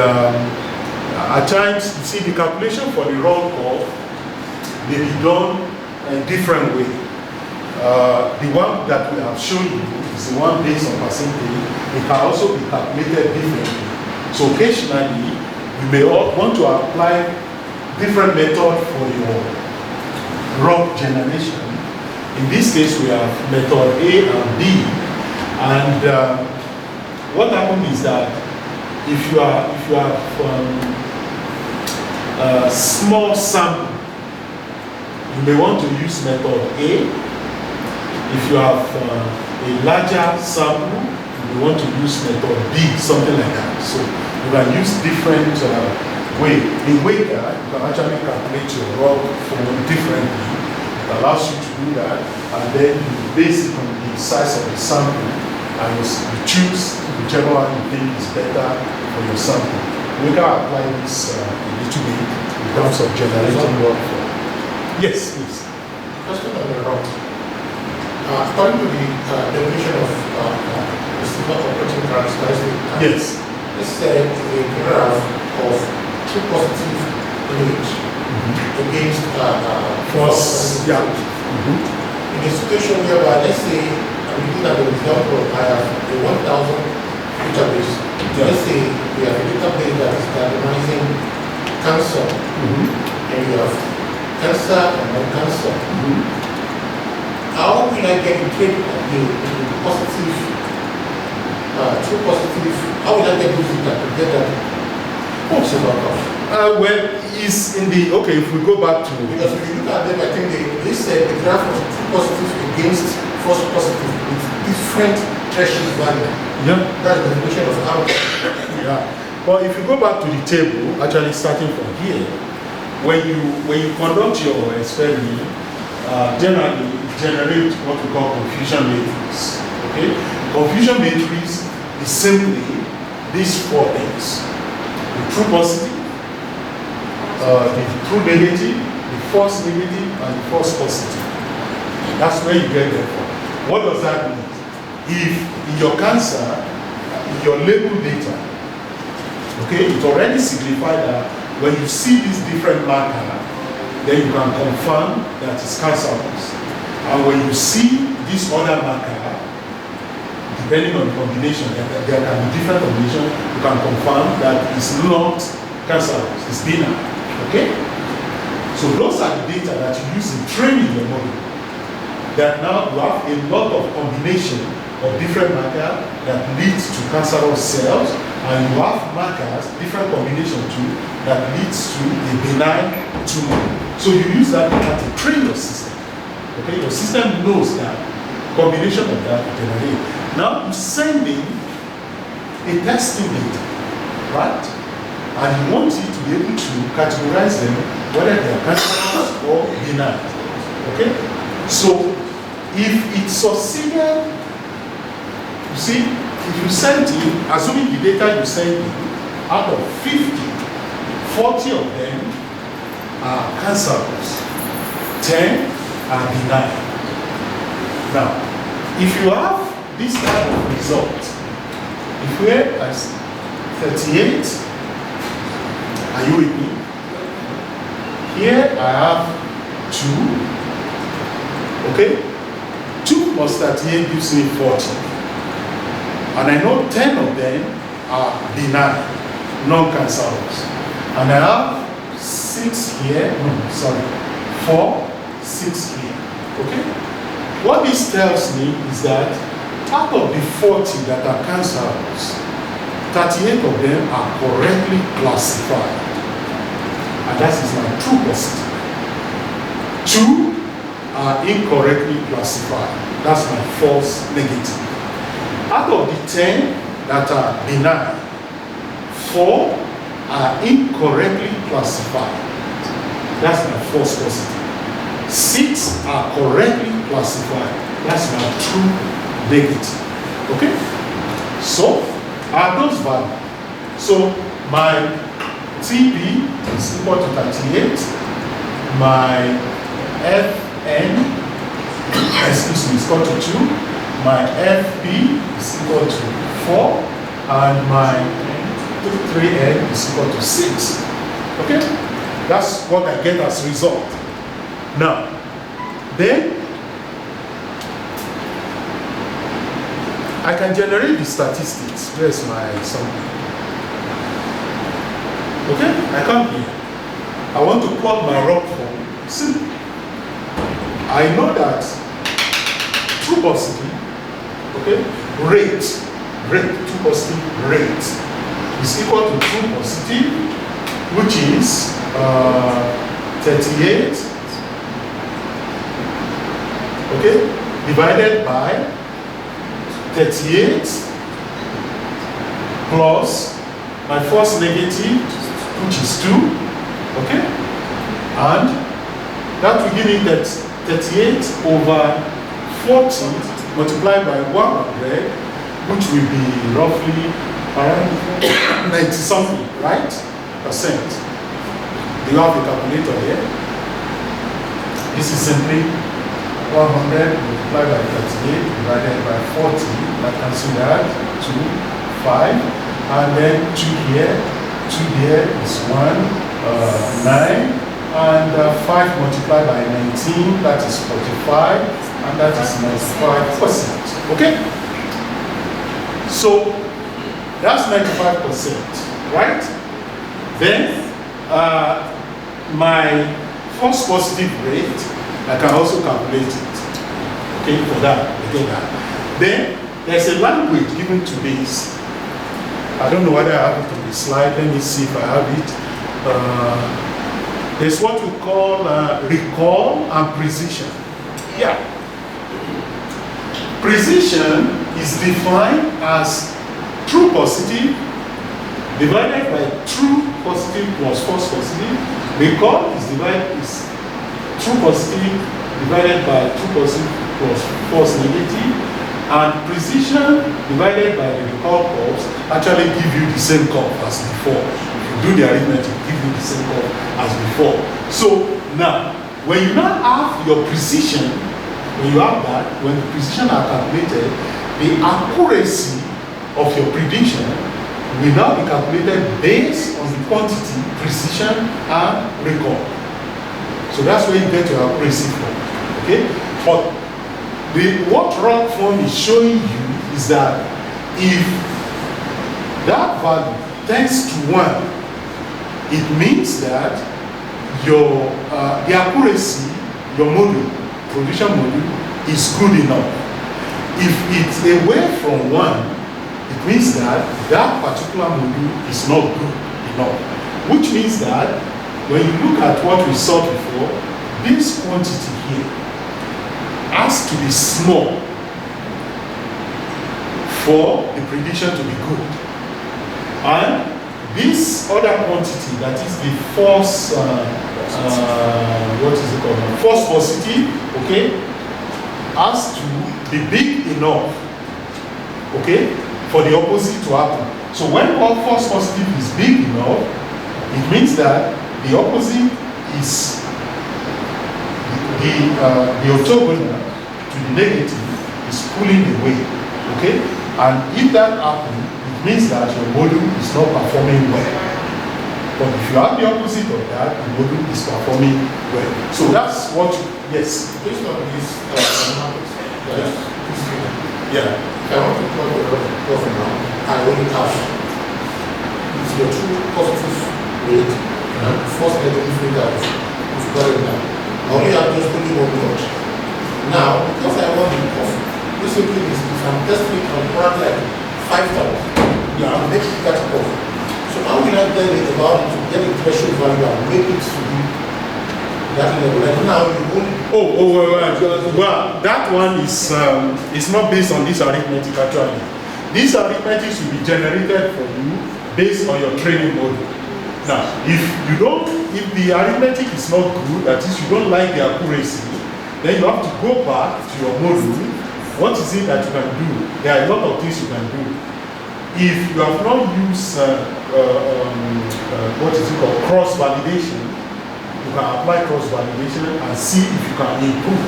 at times, you see the calculation for the raw curve may be done in a different way. The one that we have shown you is the one based on percentage. It can also be calculated differently. So occasionally, you may want to apply different method for your rock generation. In this case, we have method A and B. And what happens is that if you have a small sample, you may want to use method A. If you have a larger sample, you you want to use method B, something like that. So you can use different way. In Waker, you can actually calculate your log form differently. It allows you to do that, and then you base it on the size of the sample, and you choose whichever one you think is better for your sample. We can apply this a little bit in terms of generating log form. Yes, please. Question on the route. According to the definition of receivable operating characteristic, Yes. let's say a graph of two positive image against False. Yeah. In a situation whereby, let's say, I'm looking at the example, I have a 1,000 database. Yeah. Let's say we have a database that is diagnosing cancer, and you have cancer and non-cancer. How will I get the positive, two positive, how will I get those data to get that positive outcome? Well, it's in the, okay, if we go back to, Because if you look at them, I think they said the graph of two positive against false positive with different threshold value. yeah, That's the definition of outcome. yeah. But if you go back to the table, actually starting from here, when you conduct your experiment, generally it generates what we call confusion matrix. Okay, confusion matrix is simply these four things: the true positive, the true negative, the false negative, and the false positive. That's where you get them from. What does that mean? If in your cancer, in your label data, okay, it already signifies that when you see this different marker, then you can confirm that it's cancerous. And when you see this other marker, depending on the combination, there can be different combinations, you can confirm that it's not cancerous, it's benign. Okay? So those are the data that you use in training your model. That now you have a lot of combination of different markers that leads to cancerous cells, and you have markers, different combination too, that leads to a benign tumor. So you use that data to train your system. Okay, your system knows that combination of that to generate. Now you send in a testing data, right? And you want it to be able to categorize them whether they are cancerous or benign. Okay? So if it succeeded, you see, if you send in, assuming the data you send in, out of 50, 40 of them are cancerous, 10 are benign. Now, if you have this type of result, if we're at 38, are you with me? Here I have 2, okay? 2 plus 38 gives me 40. And I know 10 of them are benign, non-cancerous. And I have 6 here, no, sorry, 4, 6 here, okay? What this tells me is that out of the 40 that are cancerous, 38 of them are correctly classified. And that is my true positive. 2 are incorrectly classified. That's my false negative. Out of the 10 that are benign, 4 are incorrectly classified. That's my false positive. 6 are correctly classified. That's my true negative. Okay? So, are those values? So, my TP is equal to 38. My FN, excuse me, is equal to 2. My FP is equal to 4. And my 3N is equal to 6. Okay? That's what I get as result. Now, then I can generate the statistics. Where's my sample? Okay, I come here. I want to plot my log form. Simple. I know that true positive, okay, rate, 2 positive rate is equal to true positive, which is 38, okay, divided by 38 plus my first negative, which is 2, okay? And that will give me that 38 over 40 multiplied by 100, which will be roughly around 90 something, right? Percent. Do you have a calculator here? This is simply 100 multiplied by 38 divided by 40. I cancel that. 2, 5, and then 2 here. 2 here is 1, 9, and 5 multiplied by 19, that is 45, and that is 95%. Okay? So that's 95%, right? Then my first positive rate, I can also calculate it. Okay, for that, again that. Then there's a language given to this. I don't know whether I have it on the slide. Let me see if I have it. There's what we call recall and precision. Yeah. Precision is defined as true positive divided by true positive plus false positive. Recall is true positive divided by true positive plus false negative. And precision divided by the recall curves actually give you the same curve as before. If you do the arithmetic, give you the same curve as before. So now, when you now have your precision, when you have that, when the precision are calculated, the accuracy of your prediction will now be calculated based on the quantity, precision, and recall. So that's where you get your accuracy from. Okay? But what ROC form is showing you is that if that value tends to 1, it means that your the accuracy, your module, prediction module, is good enough. If it's away from 1, it means that that particular module is not good enough. Which means that when you look at what we saw before, this quantity here has to be small for the prediction to be good. And this other quantity, that is the false, what is it called? False positive, okay, has to be big enough, okay, for the opposite to happen. So when all false positive is big enough, it means that the opposite is the orthogonal to the negative is pulling away, okay? And if that happens, it means that your module is not performing well. But if you have the opposite of that, the module is performing well. So that's what, yes? Based on this Yeah. I want to plug the profit now. I only have it's your true positive rate and first negative rate that we've got it now. I only have just only 1 plot. Now, because I want the profit, basically is if I'm testing it on around like 5,000, yeah, I'm making that profit. So how will I tell it about it to get a threshold value and make it to be that level? Like now you only Well, that one is not based on this arithmetic actually. This arithmetic will be generated for you based on your training model. Now, if the arithmetic is not good, that is, you don't like the accuracy, then you have to go back to your model. What is it that you can do? There are a lot of things you can do. If you have not used what is it called, cross-validation, you can apply cross-validation and see if you can improve.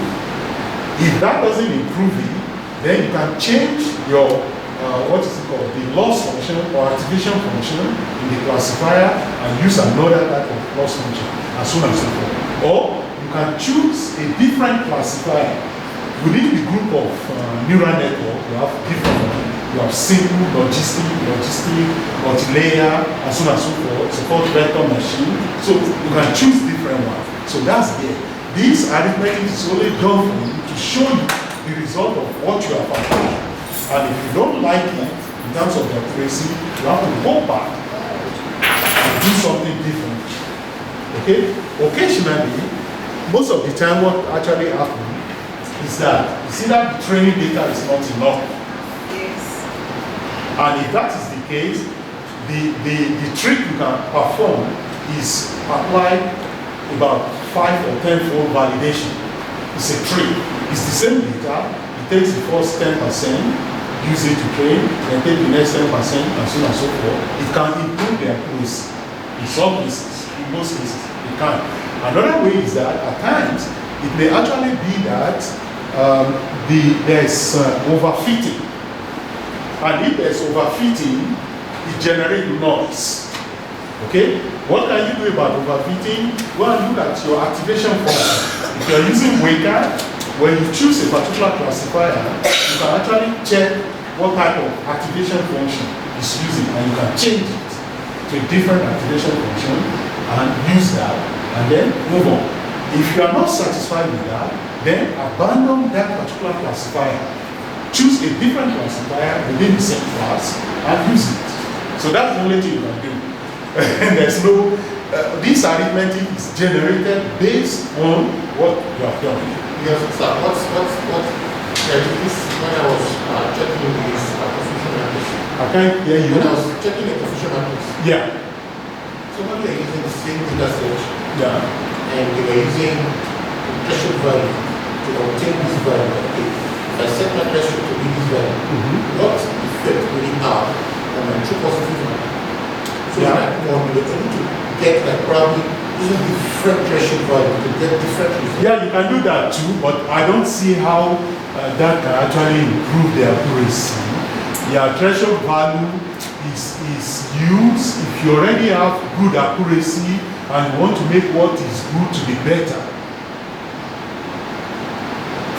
If that doesn't improve it, then you can change your what is it called, the loss function or activation function in the classifier and use another type of loss function as soon as you go. Or you can choose a different classifier. Within the group of neural network, you have different ones. You have simple, logistic, multi-layer, and so on and so forth. It's called vector machine. So you can choose different ones. So that's there. This arithmetic is only done for you to show you the result of what you have accomplished. And if you don't like it in terms of the accuracy, you have to go back and do something different. Okay? Occasionally, most of the time what actually happens is that you see that the training data is not enough. Yes. And if that is the case, the trick you can perform is apply about 5 or 10-fold validation. It's a trick. It's the same data. It takes the first 10%, use it to train, then take the next 10%, and so on and so forth. It can improve the accuracy. In some cases, in most cases, it can. Another way is that at times, it may actually be that there's overfitting. And if there's overfitting, it generates noise. Okay? What can you do about overfitting? Go and look at your activation function. If you're using Waker, when you choose a particular classifier, you can actually check what type of activation function it's using, and you can change it to a different activation function and use that, and then move on. If you are not satisfied with that, then abandon that particular classifier. Choose a different classifier within the same class and use it. So that's the only thing you can do. And there's no, this arithmetic is generated based on what you have done. Yes, sir. What's this, when I was checking this coefficient matrix. I can't hear you. When I was checking the coefficient matrix. Yeah. So when they are using the same data set, Yeah. and they were using the threshold value to obtain this value, okay, if I set my threshold to be this value, what effect will it have on my true positive value? So Yeah. that one will be able to get like probably using different threshold value to get different results. Yeah, you can do that too, but I don't see how that can actually improve the accuracy. Your threshold value is used if you already have good accuracy and you want to make what is good to be better.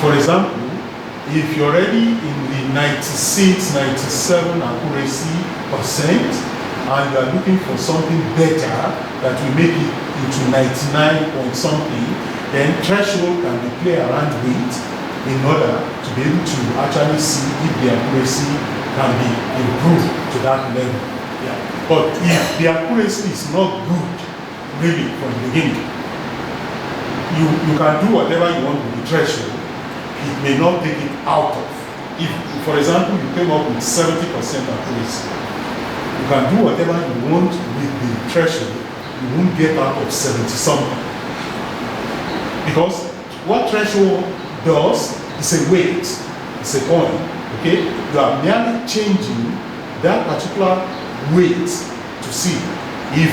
For example, if you're already in the 96, 97 accuracy percent and you are looking for something better that will make it into 99 point something, then threshold can be played around with in order to be able to actually see if the accuracy can be improved to that level. Yeah. But if the accuracy is not good, really, from the beginning, you can do whatever you want with the threshold. It may not take it out of. If, for example, you came up with 70% accuracy, you can do whatever you want with the threshold, you won't get out of 70 something. Because what threshold does is a weight, it's a point, okay? You are merely changing that particular weight to see if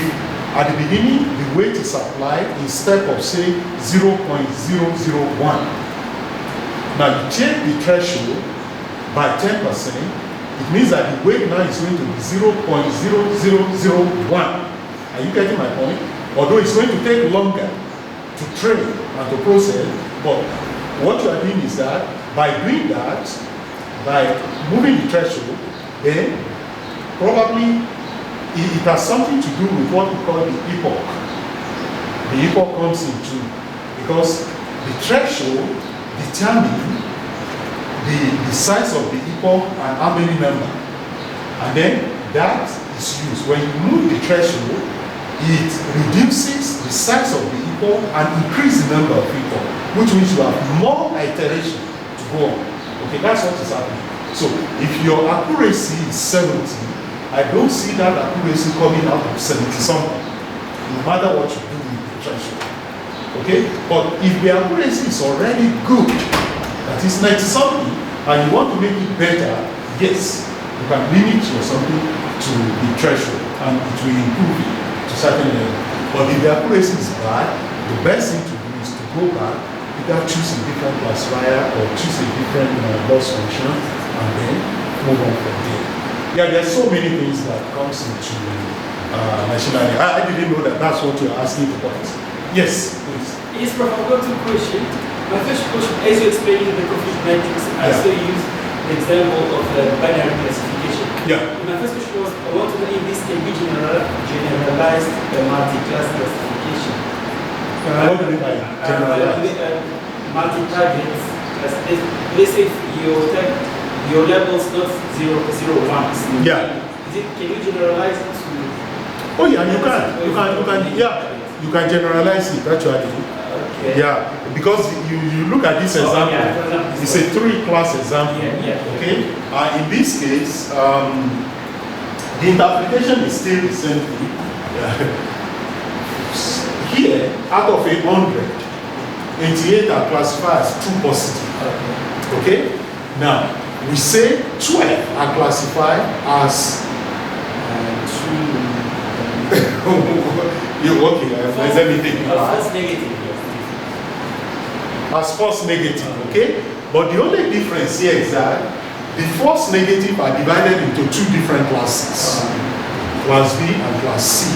at the beginning the weight is applied instead of say 0.001. Now you change the threshold by 10%, it means that the weight now is going to be 0.0001. Are you getting my point? Although it's going to take longer to train and to process, but what you are doing is that by doing that, by moving the threshold, then probably it has something to do with what we call the epoch. The epoch comes into, because the threshold determines the size of the epoch and how many members. And then that is used. When you move the threshold, it reduces the size of the epoch and increases the number of epoch, which means you have more iteration to go on. Okay, that's what is happening. So if your accuracy is 70, I don't see that accuracy coming out of 70 something, no matter what you do with the threshold. Okay, but if the accuracy is already good, that is 90 something, and you want to make it better, yes, you can limit your something to the threshold and it will improve it to certain level. But if the accuracy is bad, the best thing to do is to go back, either choose a different classifier or choose a different loss function and then move on from there. Yeah, there's so many things that comes into machine learning. I didn't know that that's what you're asking about. Yes, please. Yes, Prof, I've got two questions. My first question, as you explained in the coefficient matrix, I also use the example of binary classification. Yeah. My first question was, I want to know if this can be generalized multi-class classification. What do you mean by generalized? Multi-targets. Let's say your label's not 0, 0, 1. Yeah. Can you generalize it to? Oh yeah, you can. Yeah, you can generalize it actually. Okay. Yeah, because you look at this example, it's a 3-class example. Yeah. Okay. In this case, The interpretation is still the same thing. Here, out of 100, 88 are classified as true positive. Okay? Now, we say 12 are classified as you okay? Let me think. False negative. As false negative, okay? But the only difference here is that the false negative are divided into two different classes, class B and class C.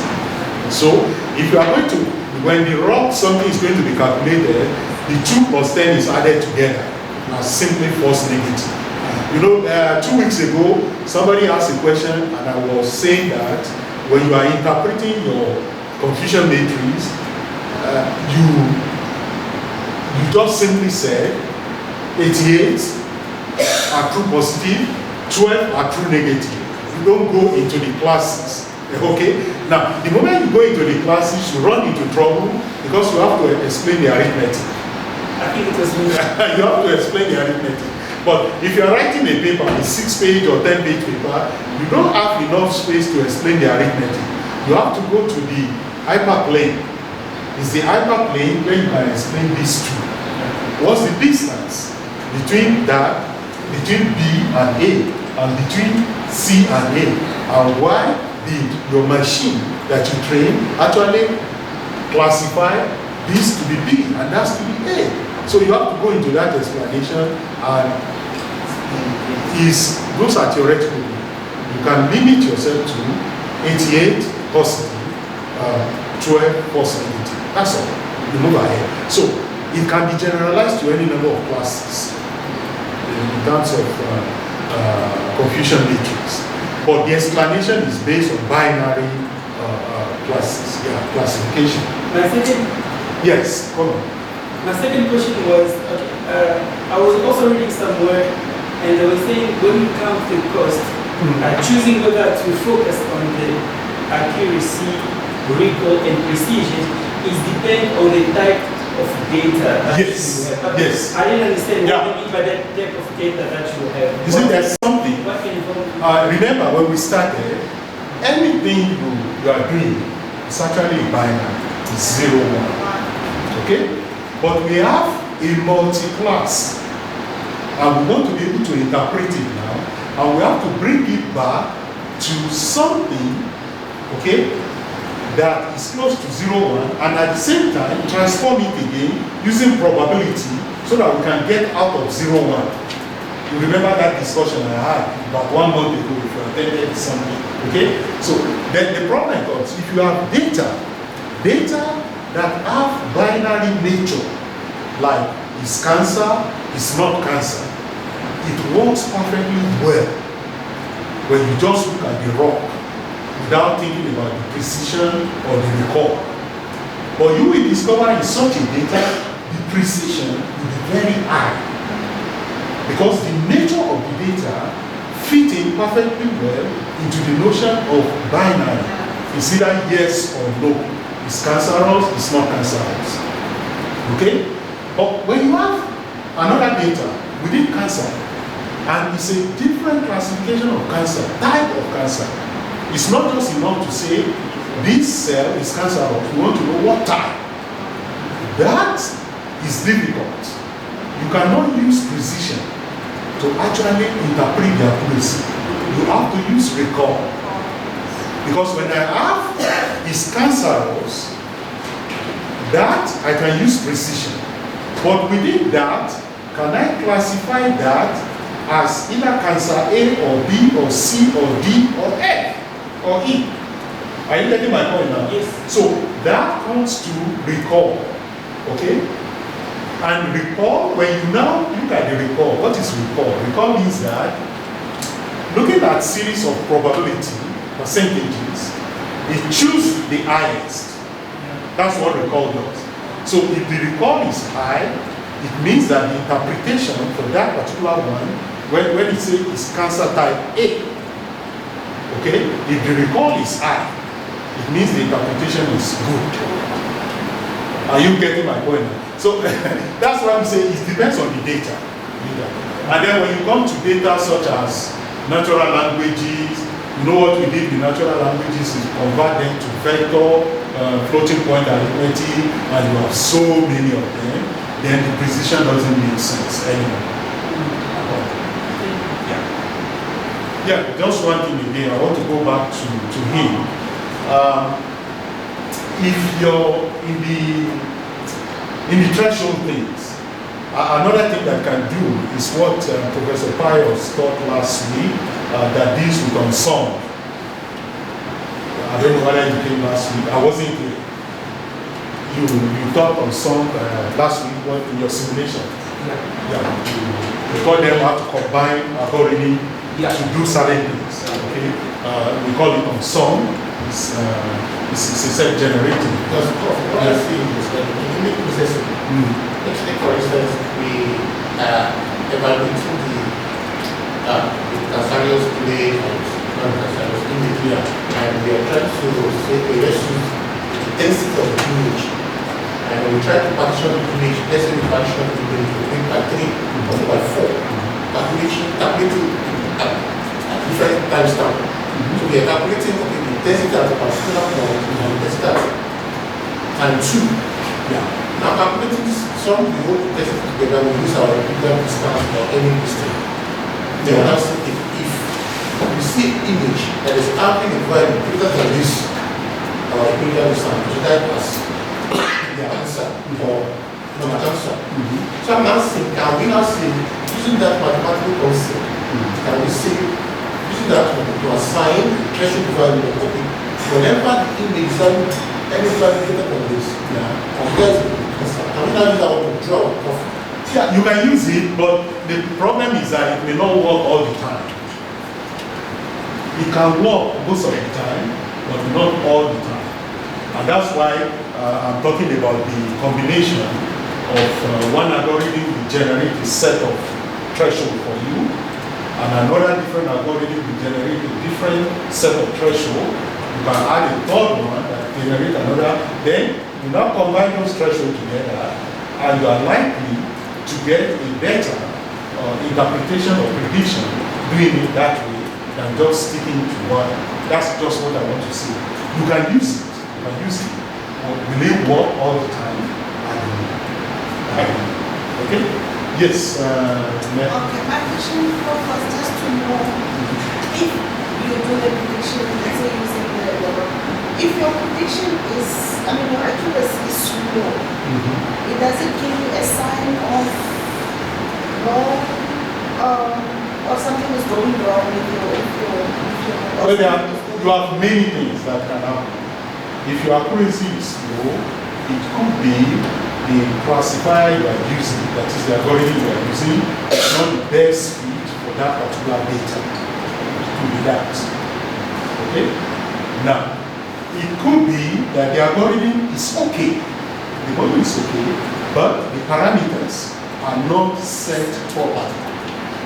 So if you are going to, when the rock something is going to be calculated, the 2 plus 10 is added together as simply false negative. You know, 2 weeks ago, somebody asked a question and I was saying that when you are interpreting your confusion matrix, you just simply said 88 are true positive, 12 are true negative. You don't go into the classes. Okay? Now, the moment you go into the classes, you run into trouble because you have to explain the arithmetic. I think it was me. You have to explain the arithmetic. But if you are writing a paper, a 6-page or 10-page paper, you don't have enough space to explain the arithmetic. You have to go to the hyperplane. It's the hyperplane where you can explain these two. What's the distance between that, between B and A, and between C and A? And why did your machine that you train actually classify this to be B and that's to be A? So you have to go into that explanation, and those are theoretical. You can limit yourself to 88 positive, 12 false negative. That's all. You move ahead. So it can be generalized to any number of classes in terms of confusion matrix. But the explanation is based on binary classes, classification. My second, Yes, come on. my second question was, I was also reading somewhere, and they were saying when you come to cost, choosing whether to focus on the accuracy, recall, and precision is depend on the type of data that Yes, you have. yes. I didn't understand Yeah. what you mean by that type of data that you have. You see, there's something. What can you Remember when we started, anything you are doing is actually binary, it's 0, 1. Okay? But we have a multi-class, and we want to be able to interpret it now, and we have to bring it back to something, okay, that is close to 0, 1, and at the same time transform it again using probability so that we can get out of 0, 1. You remember that discussion I had about 1 month ago if you attended something, okay? So then the problem comes, if you have data that have binary nature, like is cancer, is not cancer, it works perfectly well when you just look at the rock without thinking about the precision or the recall. But you will discover in such a data, the precision will be very high because the nature of the data fit in perfectly well into the notion of binary. It's either yes or no. It's cancerous, it's not cancerous. Okay? But when you have another data within cancer, and it's a different classification of cancer, type of cancer, it's not just enough to say this cell is cancerous. We want to know what type. That is difficult. You cannot use precision to actually interpret the accuracy. You have to use recall. Because when I have is cancerous, that I can use precision. But within that, can I classify that as either cancer A or B or C or D or F or E? Are you getting my point now? Yes. So that comes to recall. Okay? And recall, when you now look at the recall, what is recall? Recall means that looking at series of probability percentages, it chooses the highest. That's what recall does. So if the recall is high, it means that the interpretation for that particular one, when it says it's cancer type A, okay, if the recall is high, it means the interpretation is good. Are you getting my point? So that's why we say it depends on the data. And then when you come to data such as natural languages, You know what we did with natural languages is convert them to vector, floating point arithmetic, and you have so many of them, then the precision doesn't make sense anymore. Yeah, just one thing again, I want to go back to him. If you're in the threshold things, another thing that can do is what Professor Pius taught last week, that deals with ensemble. I don't know whether you came last week. I wasn't here. You taught ensemble last week in your simulation. Yeah. You taught them how to combine algorithm to do certain things. Okay. We call it ensemble. It's self-generating. Because what I see is that in image processing, let's take for instance, we evaluating the Cassarius play and non-Cassarius image, and we are trying to say, okay, let's use the density of the image, and we try to partition the image, let's say we partition the image between by 3 or by 4, calculating at different time stamp. So we are calculating, okay, the density at a particular point and the density at time 2. Now calculating this, some we hold the density together, we use our equilibrium distance or any distance. Then we now see if we see an image that is amply divided greater than this, our equilibrium distance, so that was the answer or non-answer. So I'm now saying, can we now say, using that mathematical concept, can we say, using that to assign the threshold value of okay, whenever the image is any value greater than this, compared to the answer, can we now use that one to draw a profit? Yeah, you can use it, but the problem is that it may not work all the time. It can work most of the time, but not all the time. And that's why I'm talking about the combination of one algorithm will generate a set of threshold for you, and another different algorithm will generate a different set of threshold. You can add a third one that generates another. Then you now combine those thresholds together, and you are likely to get a better interpretation or prediction doing it that way than just sticking to one. That's just what I want to say. You can use it, but will it work all the time? I don't know. Okay? Yes. Okay, my question was just to know if you do the prediction, let's say using if your prediction is, your accuracy is low, it doesn't give you a sign of wrong or something is going wrong with your Well, you have many things that can happen. If your accuracy is low, it could be the classifier you are using, that is the algorithm you are using, is not the best fit for that particular data. It could be that. Okay? Now, it could be that the algorithm is okay. The model is okay, but the parameters are not set properly.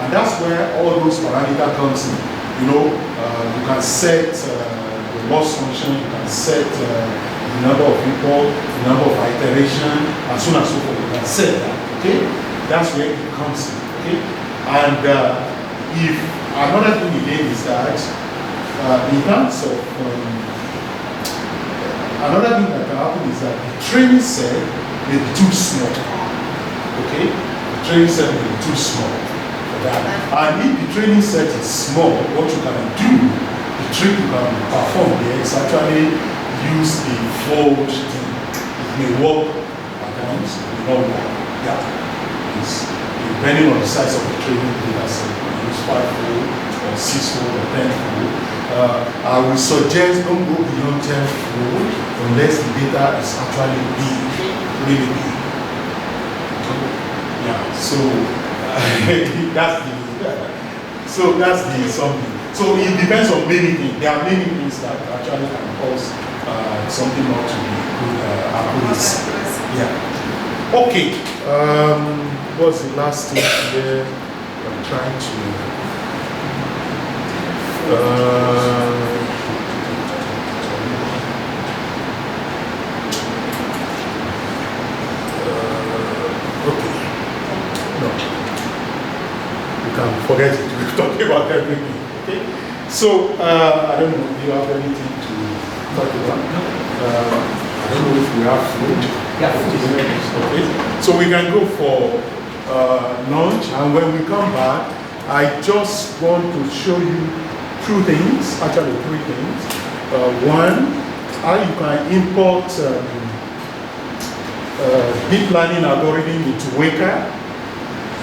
And that's where all those parameters comes in. You can set the loss function, you can set the number of people, the number of iteration, and so on and so forth. You can set that, okay? That's where it comes in, okay? And if another thing again is that in terms of another thing that can happen is that the training set may be too small. Okay? The training set may be too small for that. And if the training set is small, what you can do, the trick you can perform there is actually use the fold thing. It may work at times, it may not work. Yeah. It's depending on the size of the training data set. You use 5-fold or 6-fold or 10-fold. I will suggest don't go beyond 10-fold unless the data is actually big, really big. Yeah, so that's the something. So it depends on many things. There are many things that actually can cause something not to be good accuracy. Yeah. Okay. What's the last thing here? I'm trying to. Okay. No. You can forget it. We're talking about everything. Okay. So, I don't know, do you have anything to talk about? I don't know if we have food. Yeah, food is ready. Okay, so we can go for lunch, and when we come back, I just want to show you two things, actually three things. One, how you can import deep learning algorithm into Weka.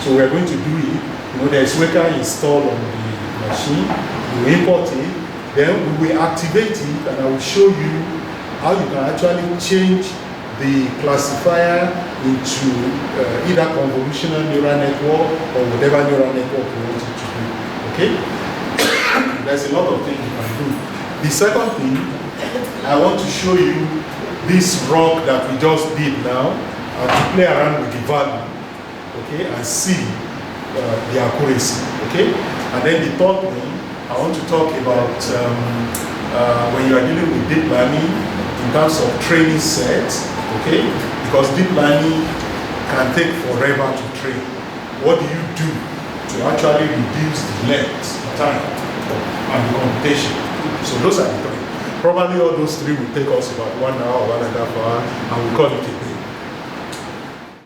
So we're going to do it. You know, there's Weka installed on the machine. You import it, then we will activate it, and I will show you how you can actually change the classifier into either convolutional neural network or whatever neural network you want it to do. Okay? There's a lot of things you can do. The second thing, I want to show you this rock that we just did now, and to play around with the value, okay, and see the accuracy. Okay? And then the third thing, I want to talk about when you are dealing with deep learning in terms of training sets. Okay, because deep learning can take forever to train. What do you do to actually reduce the length, time, and the computation? So those are the three. Probably all those three will take us about 1 hour, 1.5 hours, and we'll call it a day.